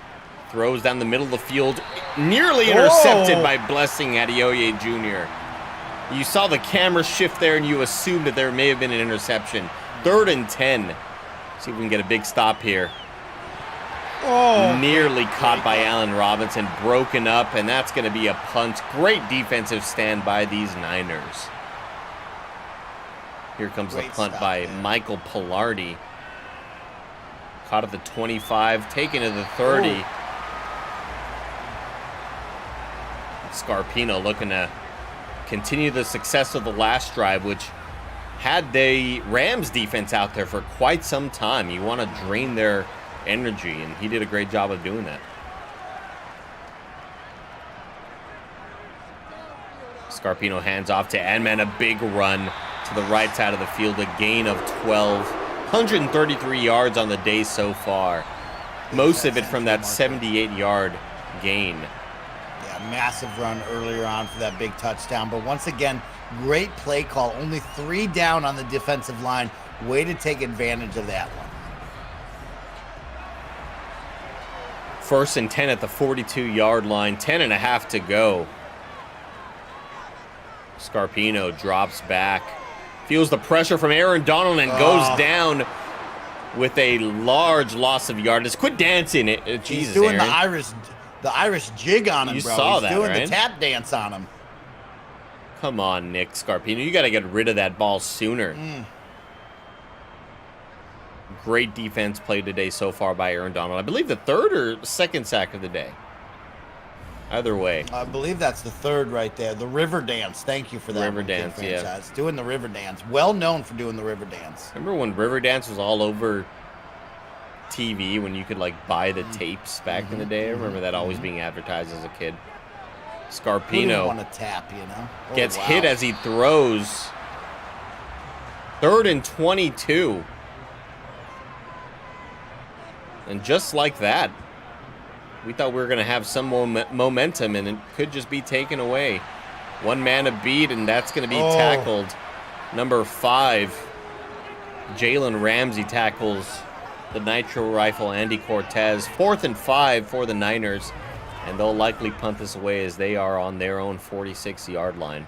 Throws down the middle of the field. Nearly intercepted by Blessing Adeoye Jr. You saw the camera shift there, and you assumed that there may have been an interception. 3rd and 10. See if we can get a big stop here. Oh, Nearly caught by Allen Robinson, broken up, and that's going to be a punt. Great defensive stand by these Niners. Here comes the punt by Michael Pilardi. Caught at the 25, taken to the 30. Ooh. Scarpino looking to continue the success of the last drive, which had the Rams defense out there for quite some time. You want to drain their energy, and he did a great job of doing that. Scarpino hands off to Edman, a big run to the right side of the field, a gain of 12. 133 yards on the day so far. Most of it from that 78-yard gain. Yeah, massive run earlier on for that big touchdown. But once again, great play call. Only 3 down on the defensive line. Way to take advantage of that one. 1st and 10 at the 42-yard line. 10.5 to go. Scarpino drops back. Feels the pressure from Aaron Donald and goes down with a large loss of yardage. Quit dancing. Jesus, he's doing Aaron. the Irish jig on him, you bro. Saw he's that, doing right? the tap dance on him. Come on, Nick Scarpino. You got to get rid of that ball sooner. Great defense play today so far by Aaron Donald. I believe the 3rd or 2nd sack of the day. Either way. I believe that's the 3rd right there. The river dance. Thank you for that. River dance, yeah. Doing the river dance. Well known for doing the river dance. Remember when river dance was all over TV, when you could like buy the tapes back in the day? I remember that always being advertised as a kid. Scarpino want to tap, you know? gets hit as he throws. 3rd and 22. And just like that, we thought we were going to have some momentum, and it could just be taken away. One man a beat, and that's going to be tackled. Number 5, Jalen Ramsey tackles the Nitro Rifle, Andy Cortez. 4th and 5 for the Niners, and they'll likely punt this away as they are on their own 46-yard line.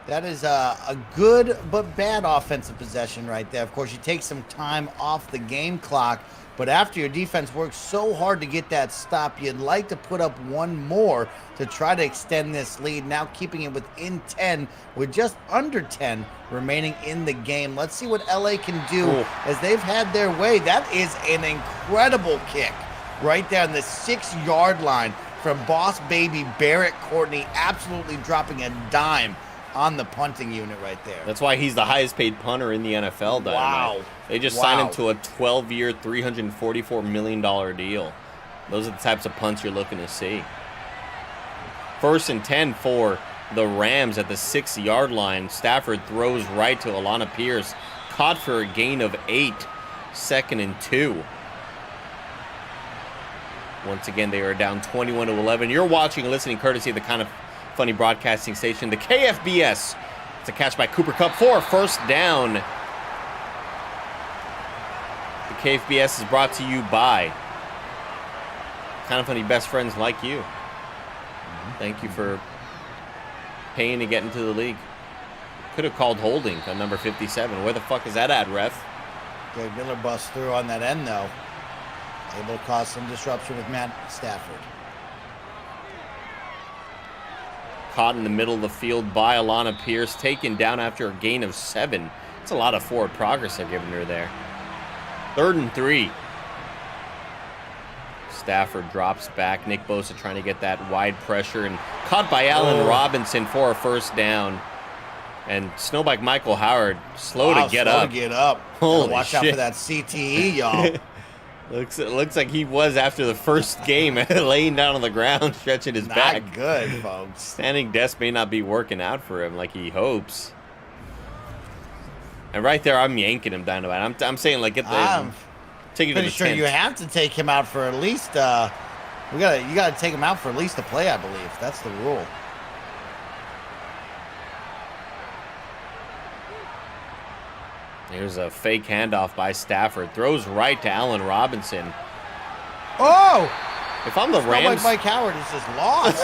That is a good but bad offensive possession right there. Of course, you take some time off the game clock, but after your defense works so hard to get that stop, you'd like to put up one more to try to extend this lead. Now keeping it within 10 with just under 10 remaining in the game. Let's see what LA can do as they've had their way. That is an incredible kick right there on the 6-yard line from Boss Baby Barrett Courtney, absolutely dropping a dime on the punting unit right there. That's why he's the highest paid punter in the NFL. Dynamite. Wow. They just signed him to a 12-year, $344 million deal. Those are the types of punts you're looking to see. 1st and 10 for the Rams at the 6-yard line. Stafford throws right to Alana Pierce. Caught for a gain of 8. 2nd and 2. Once again, they are down 21-11. You're watching and listening courtesy of the KindaFunny broadcasting station, the KFBS. It's a catch by Cooper Kupp for 1st down. The KFBS is brought to you by KindaFunny best friends like you. Thank you for paying to get into the league. Could have called holding on number 57. Where the fuck is that at, ref? Greg Miller busts through on that end, though. Able to cause some disruption with Matt Stafford. Caught in the middle of the field by Alana Pierce, taken down after a gain of 7. That's a lot of forward progress they're giving her there. 3rd and 3. Stafford drops back. Nick Bosa trying to get that wide pressure, and caught by Allen Robinson for a 1st down. And Snowbike Michael Howard slow to get up. Holy watch shit. Out for that CTE, y'all. Looks like he was after the first game, laying down on the ground, stretching his back. Not good, folks. Standing desk may not be working out for him like he hopes. And right there, I'm yanking him, Dynamite. I'm saying, like, get the take it to the pretty sure tent. you have to take him out for at least. You gotta take him out for at least a play, I believe. That's the rule. Here's a fake handoff by Stafford. Throws right to Allen Robinson. Oh! If I'm the Rams, Mike Howard is just lost.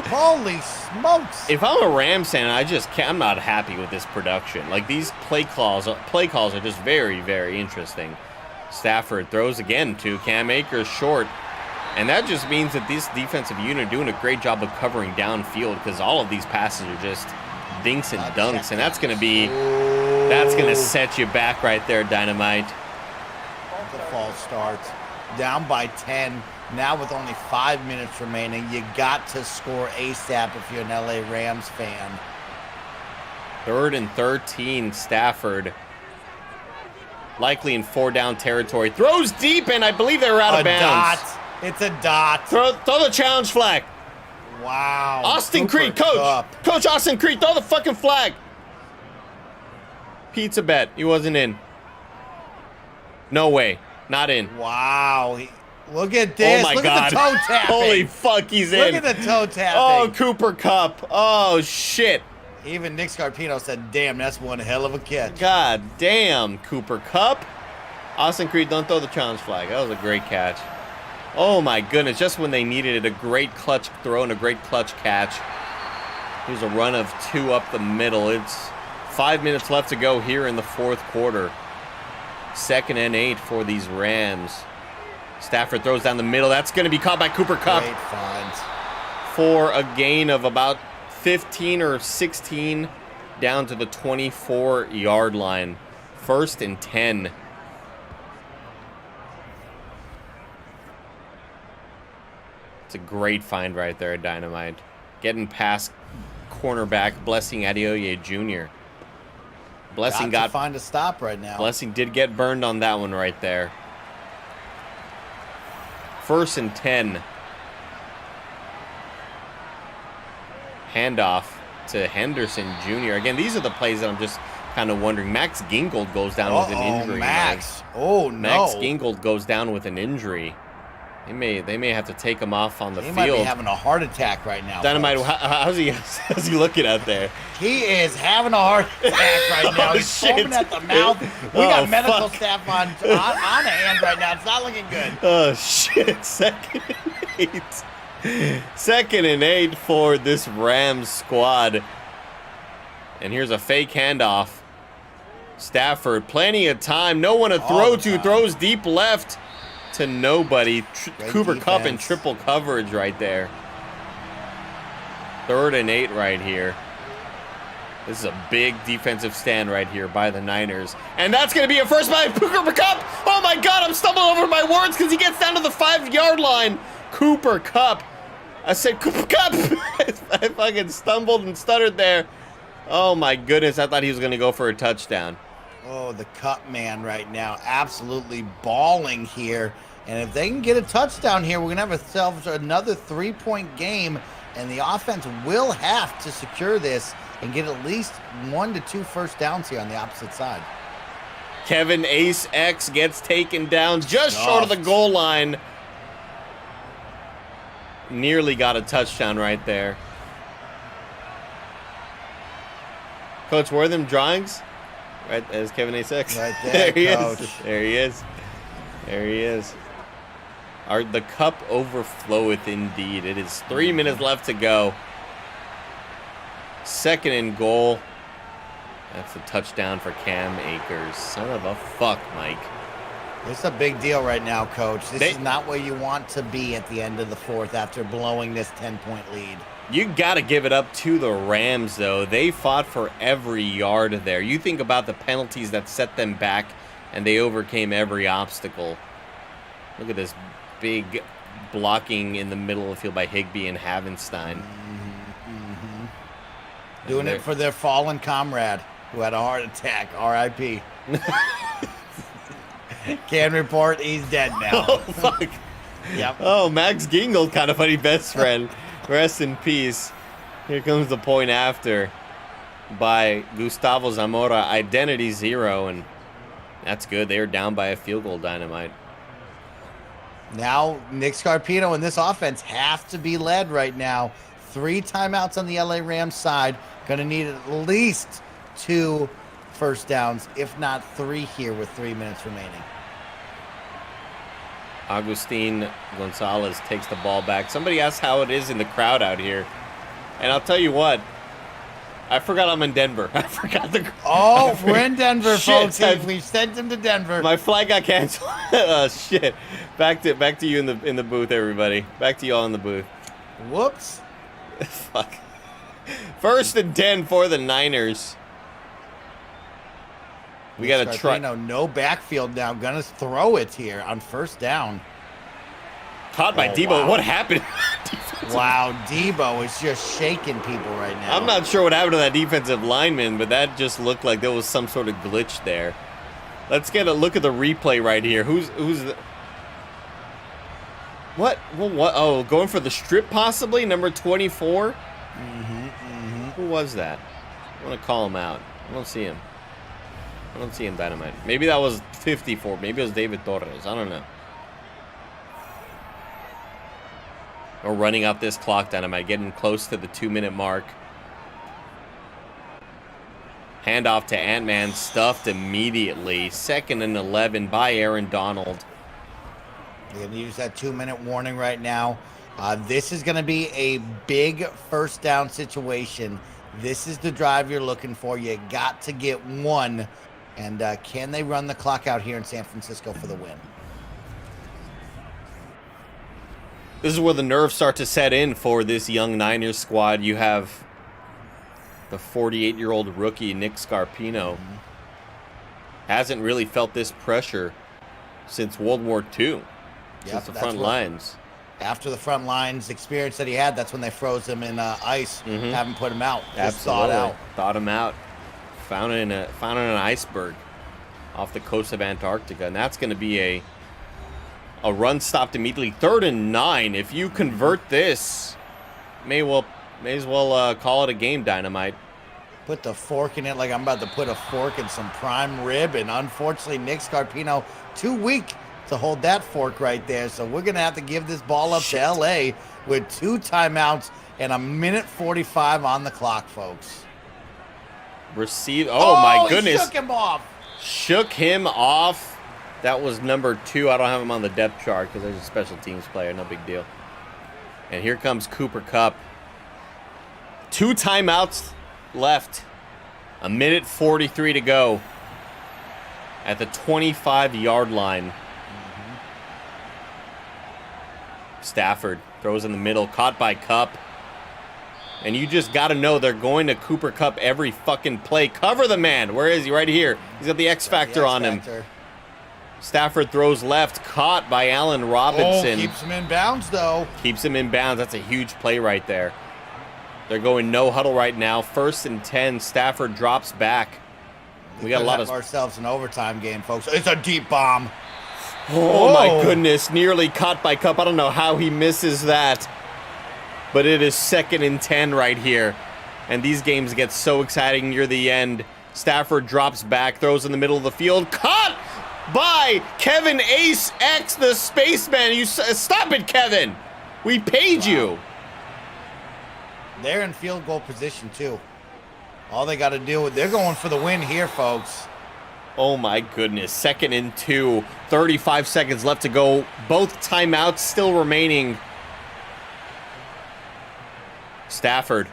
Holy smokes. If I'm a Rams fan, I'm not happy with this production. Like, these play calls are just very, very interesting. Stafford throws again to Cam Akers short. And that just means that this defensive unit doing a great job of covering downfield, because all of these passes are just dinks and dunks. And that's going to set you back right there, Dynamite. The false starts. Down by 10. Now with only 5 minutes remaining, you got to score ASAP if you're an LA Rams fan. 3rd and 13, Stafford. Likely in 4-down territory. Throws deep, and I believe they were out of bounds. Dot. It's a dot. Throw the challenge flag. Wow. Austin Creed, coach. Coach Austin Creed, throw the fucking flag. Pizza bet. He wasn't in. No way. Not in. Wow. Look at this. Oh my Look God. at the toe tapping. Holy fuck, he's in. Look at the toe tapping. Oh, Cooper Kupp. Oh, shit. Even Nick Scarpino said, damn, that's one hell of a catch. God damn, Cooper Kupp. Austin Creed, don't throw the challenge flag. That was a great catch. Oh my goodness, just when they needed it, a great clutch throw and a great clutch catch. Here's a run of 2 up the middle. It's 5 minutes left to go here in the 4th quarter. 2nd and 8 for these Rams. Stafford throws down the middle. That's going to be caught by Cooper Kupp. Great find. For a gain of about 15 or 16 down to the 24-yard line. 1st and 10. It's a great find right there, Dynamite. Getting past cornerback Blessing Adeoye Jr. Blessing got to find a stop right now. Blessing did get burned on that one right there. 1st and 10. Handoff to Henderson Jr. Again, these are the plays that I'm just kind of wondering. Max Gingold goes down with an injury. Max. Oh, no. Max Gingold goes down with an injury. They may have to take him off on the field. He might be having a heart attack right now. Dynamite, how's he looking out there? He is having a heart attack right now. He's foaming at the mouth. We got medical staff on hand right now. It's not looking good. Oh, shit. 2nd and 8. 2nd and 8 for this Rams squad. And here's a fake handoff. Stafford, plenty of time. No one to throw to. Throws deep left to nobody. Cooper Kupp in triple coverage right there. 3rd and 8 right here. This is a big defensive stand right here by the Niners. And that's going to be a first by Cooper Kupp. Oh my God, I'm stumbling over my words because he gets down to the 5-yard line. Cooper Kupp. I said Cooper Kupp. I fucking stumbled and stuttered there. Oh my goodness, I thought he was going to go for a touchdown. Oh, the Kupp man right now absolutely balling here. And if they can get a touchdown here, we're going to have ourselves another 3-point game. And the offense will have to secure this and get at least 1 to 2 first downs here on the opposite side. Kevin Ace X gets taken down just short of the goal line. Nearly got a touchdown right there. Coach, where are them drawings? Right, as Kevin Ace X. Right there, Coach. There he is. There he is. The cup overfloweth indeed. It is 3 minutes left to go. 2nd and goal. That's a touchdown for Cam Akers. Son of a fuck, Mike. It's a big deal right now, Coach. This is not where you want to be at the end of the 4th after blowing this 10-point lead. You got to give it up to the Rams, though. They fought for every yard there. You think about the penalties that set them back, and they overcame every obstacle. Look at this big blocking in the middle of the field by Higbee and Havenstein. Doing it for their fallen comrade who had a heart attack. R.I.P. Can report he's dead now. Oh, fuck. Yep. Oh, Max Gingold, kind of funny best friend. Rest in peace. Here comes the point after by Gustavo Zamora. Identity 0, and that's good. They are down by a field goal, Dynamite. Now, Nick Scarpino and this offense have to be led right now. 3 timeouts on the LA Rams side. Going to need at least 2 first downs, if not 3 here with 3 minutes remaining. Agustin Gonzalez takes the ball back. Somebody asked how it is in the crowd out here. And I'll tell you what, I forgot I'm in Denver. I forgot the. Oh, we're in Denver, Shit, folks. We sent him to Denver. My flight got canceled. Shit. Back to you in the booth, everybody. Back to you all in the booth. Whoops. Fuck. 1st and 10 for the Niners. We got to try. No backfield now. Gonna throw it here on 1st down. Caught by Debo. Wow. What happened? Wow, Debo is just shaking people right now. I'm not sure what happened to that defensive lineman, but that just looked like there was some sort of glitch there. Let's get a look at the replay right here. Who's the... What? Well, what? Oh, going for the strip possibly? Number 24? Who was that? I want to call him out. I don't see him. I don't see him, Dynamite. Maybe that was 54. Maybe it was David Torres. I don't know. We're running up this clock, Dynamite. Getting close to the 2-minute mark. Handoff to Ant-Man. Stuffed immediately. 2nd and 11 by Aaron Donald. You're going to use that 2-minute warning right now. This is going to be a big 1st down situation. This is the drive you're looking for. You got to get one. And can they run the clock out here in San Francisco for the win? This is where the nerves start to set in for this young Niners squad. You have the 48-year-old rookie, Nick Scarpino. Hasn't really felt this pressure since World War II. Since the front lines. After the front lines experience that he had, that's when they froze him in ice. Haven't put him out. Just Absolutely. Thawed him out. Found it in an iceberg off the coast of Antarctica. And that's going to be a run stopped immediately. 3rd and 9. If you convert this, may as well call it a game, Dynamite. Put the fork in it like I'm about to put a fork in some prime rib. And unfortunately, Nick Scarpino, too weak to hold that fork right there. So we're going to have to give this ball up to L.A. with 2 timeouts and 1:45 on the clock, folks. Receive. Oh, my goodness. He shook him off. Shook him off. That was number 2. I don't have him on the depth chart because there's a special teams player. No big deal. And here comes Cooper Kupp. 2 timeouts left. 1:43 to go at the 25-yard line. Stafford throws in the middle, caught by Kupp. And you just got to know they're going to Cooper Kupp every fucking play. Cover the man. Where is he? Right here. He's got the X Factor on him. Stafford throws left, caught by Allen Robinson. Keeps him in bounds, though. Keeps him in bounds. That's a huge play right there. They're going no huddle right now. 1st and 10. Stafford drops back. We got a lot of ourselves an overtime game, folks. It's a deep bomb. Oh my goodness, nearly caught by Kupp. I don't know how he misses that. But it is 2nd and 10 right here. And these games get so exciting near the end. Stafford drops back, throws in the middle of the field. Caught by Kevin Ace X, the spaceman. You stop it, Kevin. We paid you. They're in field goal position, too. All they got to do, they're going for the win here, folks. Oh my goodness. 2nd and 2. 35 seconds left to go. Both timeouts still remaining. Stafford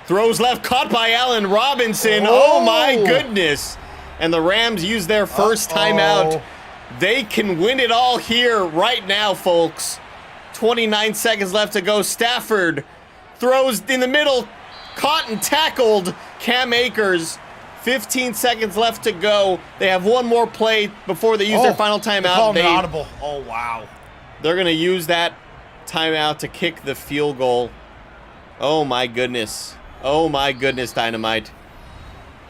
throws left, caught by Allen Robinson. Oh my goodness. And the Rams use their first timeout. They can win it all here right now, folks. 29 seconds left to go. Stafford throws in the middle, caught and tackled Cam Akers. 15 seconds left to go. They have one more play before they use their final timeout. They audible. Oh, wow. They're going to use that timeout to kick the field goal. Oh, my goodness. Oh, my goodness, Dynamite.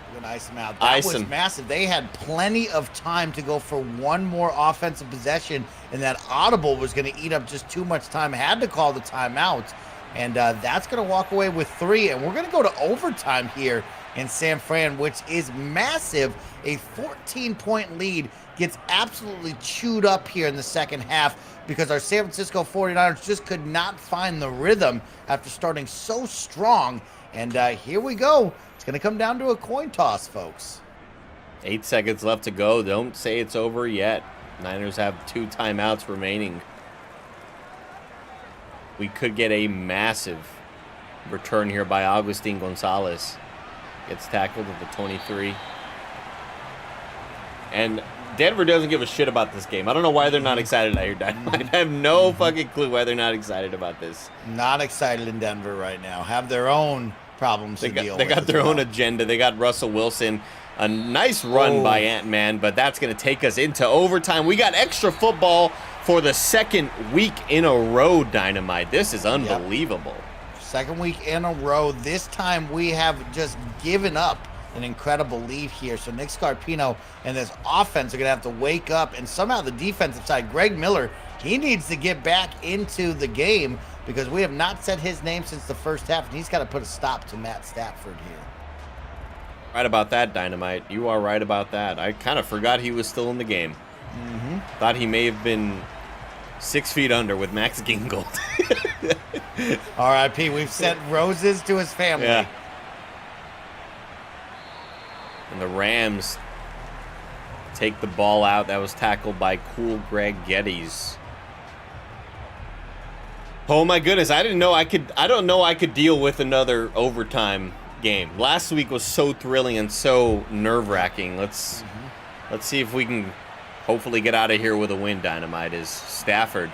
We're going to ice them out. That was massive. They had plenty of time to go for one more offensive possession, and that audible was going to eat up just too much time. Had to call the timeout, and that's going to walk away with 3. And we're going to go to overtime here in San Fran, which is massive. A 14-point lead gets absolutely chewed up here in the second half because our San Francisco 49ers just could not find the rhythm after starting so strong. And here we go. It's going to come down to a coin toss, folks. 8 seconds left to go. Don't say it's over yet. Niners have 2 timeouts remaining. We could get a massive Return here by Agustin Gonzalez. Gets tackled at the 23. And Denver doesn't give a shit about this game. I don't know why they're not excited out here, Dynamite. I have no fucking clue why they're not excited about this. Not excited in Denver right now. Have their own problems to deal with. They got their own agenda. They got Russell Wilson. A nice run by Ant-Man, but that's going to take us into overtime. We got extra football for the second week in a row, Dynamite. This is unbelievable. Yep. Second week in a row. This time we have just given up an incredible lead here. So Nick Scarpino and this offense are going to have to wake up. And somehow the defensive side, Greg Miller, he needs to get back into the game because we have not said his name since the first half. And he's got to put a stop to Matt Stafford here. Right about that, Dynamite. You are right about that. I kind of forgot he was still in the game. Thought he may have been 6 feet under with Max Gingold. R.I.P. We've sent roses to his family. Yeah. And the Rams take the ball out. That was tackled by Cool Greg Geddes. Oh my goodness, I don't know I could deal with another overtime game. Last week was so thrilling and so nerve-wracking. Let's see if we can hopefully get out of here with a win, Dynamite. Is Stafford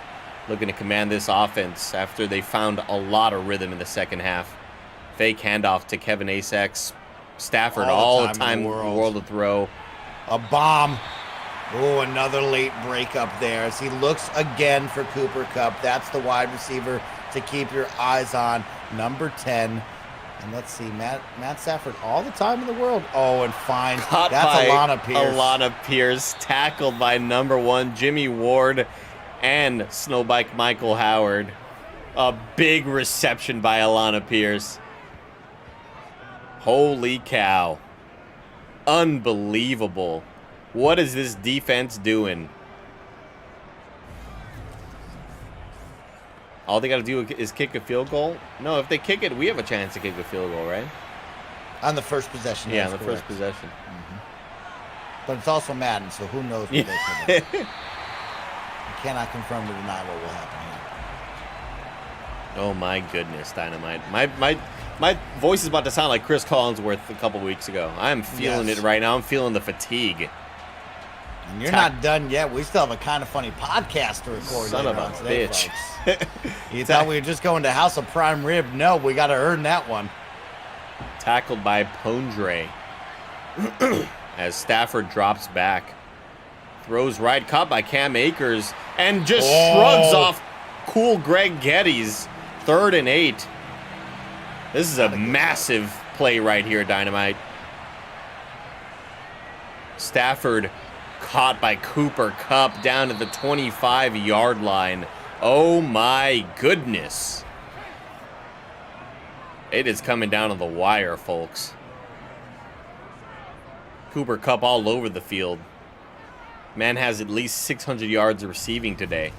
looking to command this offense after they found a lot of rhythm in the second half. Fake handoff to Kevin Asex. Stafford all the time in the world to throw. A bomb. Oh, another late breakup there as he looks again for Cooper Kupp. That's the wide receiver to keep your eyes on. Number 10. And let's see, Matt Stafford all the time in the world. Oh, and fine. Caught That's by Alana Pierce. Alana Pierce, tackled by number 1, Jimmy Ward, and Snowbike Michael Howard. A big reception by Alana Pierce. Holy cow. Unbelievable. What is this defense doing? All they got to do is kick a field goal? No, if they kick it, we have a chance to kick a field goal, right? On the first possession. Yeah, on the first possession. But it's also Madden, so who knows what they could do. You cannot confirm or deny what will happen here. Oh my goodness, Dynamite. My voice is about to sound like Chris Collinsworth a couple weeks ago. I'm feeling it right now. I'm feeling the fatigue. And you're not done yet. We still have a kind of funny podcast to record. Son of a today, bitch. You thought we were just going to House of Prime Rib? No, we got to earn that one. Tackled by Pondre as Stafford drops back. Throws right, caught by Cam Akers, and just shrugs off Cool Greg Geddes. 3rd and 8. This is a massive play right here, Dynamite. Stafford caught by Cooper Kupp down to the 25-yard line. Oh my goodness. It is coming down to the wire, folks. Cooper Kupp all over the field. Man has at least 600 yards of receiving today.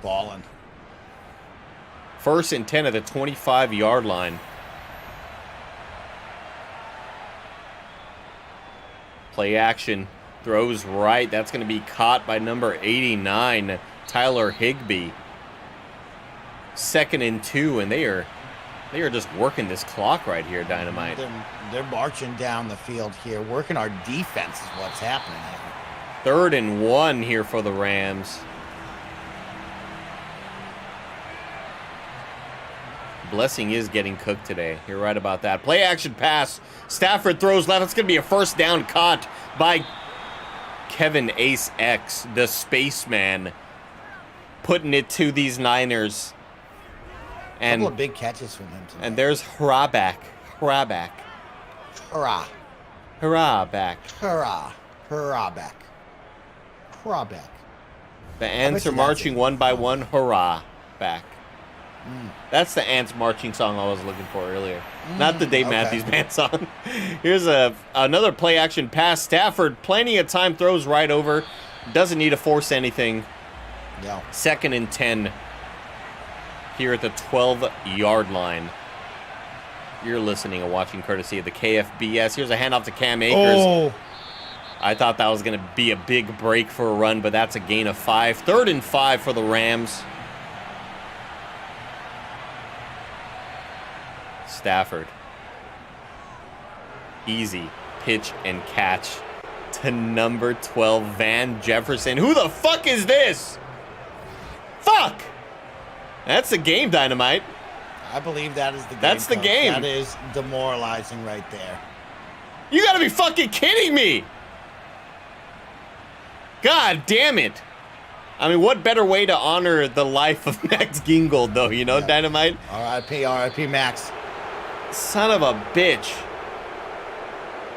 Ballin'. 1st and 10 at the 25-yard line. Play action. Throws right. That's going to be caught by number 89, Tyler Higbee. 2nd and 2, and they are just working this clock right here, Dynamite. They're marching down the field here. Working our defense is what's happening here. 3rd and 1 here for the Rams. Blessing is getting cooked today. You're right about that. Play action pass. Stafford throws left. It's going to be a first down caught by Kevin Ace X, the spaceman, putting it to these Niners. And a couple of big catches from him today. And there's hurrah back. Hurrah back. Hurrah. Hurrah back. Hurrah. Hurrah back. Hurrah back. The ants are marching one by one. Hurrah back. That's the ants marching song I was looking for earlier. Not the Dave Matthews Band song. Here's another play action pass. Stafford, plenty of time, throws right over. Doesn't need to force anything. No. 2nd and 10 here at the 12-yard line. You're listening and watching courtesy of the KFBS. Here's a handoff to Cam Akers. Oh. I thought that was going to be a big break for a run, but that's a gain of 5. 3rd and 5 for the Rams. Stafford. Easy pitch and catch to number 12, Van Jefferson. Who the fuck is this? Fuck! That's the game, Dynamite. I believe that is the game. That's the Coach. game. That is demoralizing right there. You gotta be fucking kidding me! God damn it! I mean, what better way to honor the life of Max Gingold, though, you know, yeah. Dynamite? R.I.P. Max. Son of a bitch.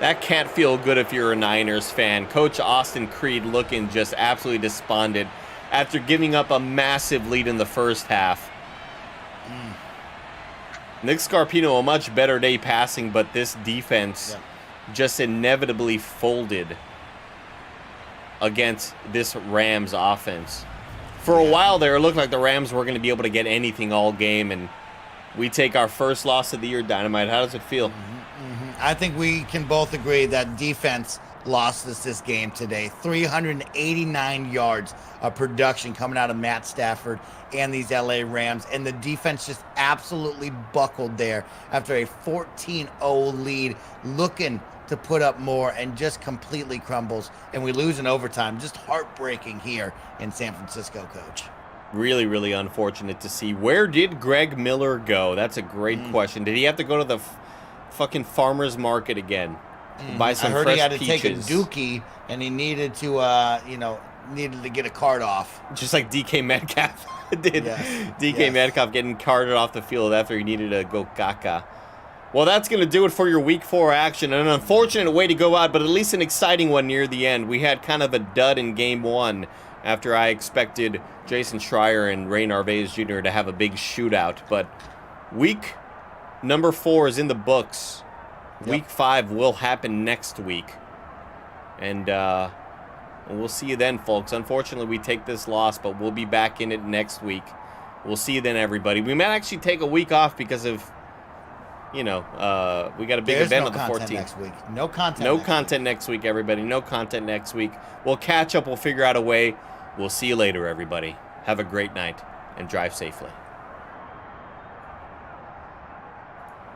That can't feel good if you're a Niners fan. Coach Austin Creed looking just absolutely despondent after giving up a massive lead in the first half. Nick Scarpino, a much better day passing, but this defense just inevitably folded against this Rams offense. For a while there, it looked like the Rams were going to be able to get anything all game, and we take our first loss of the year, Dynamite. How does it feel? I think we can both agree that defense lost us this game today. 389 yards of production coming out of Matt Stafford and these LA Rams, and the defense just absolutely buckled there after a 14-0 lead, looking to put up more, and just completely crumbles, and we lose in overtime. Just heartbreaking here in San Francisco, Coach. Really, really unfortunate to see. Where did Greg Miller go? That's a great question. Did he have to go to the fucking farmer's market again? Buy some fresh peaches? I heard he had to take a dookie, and he needed to, needed to get a cart off. Just like DK Metcalf did. Yes. DK Metcalf getting carted off the field after he needed to go caca. Well, that's going to do it for your Week 4 action. An unfortunate way to go out, but at least an exciting one near the end. We had kind of a dud in Game 1 after I expected Jason Schreier and Ray Narvaez Jr. to have a big shootout. But Week number 4 is in the books. Week 5 will happen next week. And we'll see you then, folks. Unfortunately, we take this loss, but we'll be back in it next week. We'll see you then, everybody. We might actually take a week off because of, we got a big event on the 14th. Next week. No content. No content next week, everybody. No content next week. We'll catch up. We'll figure out a way. We'll see you later, everybody. Have a great night and drive safely.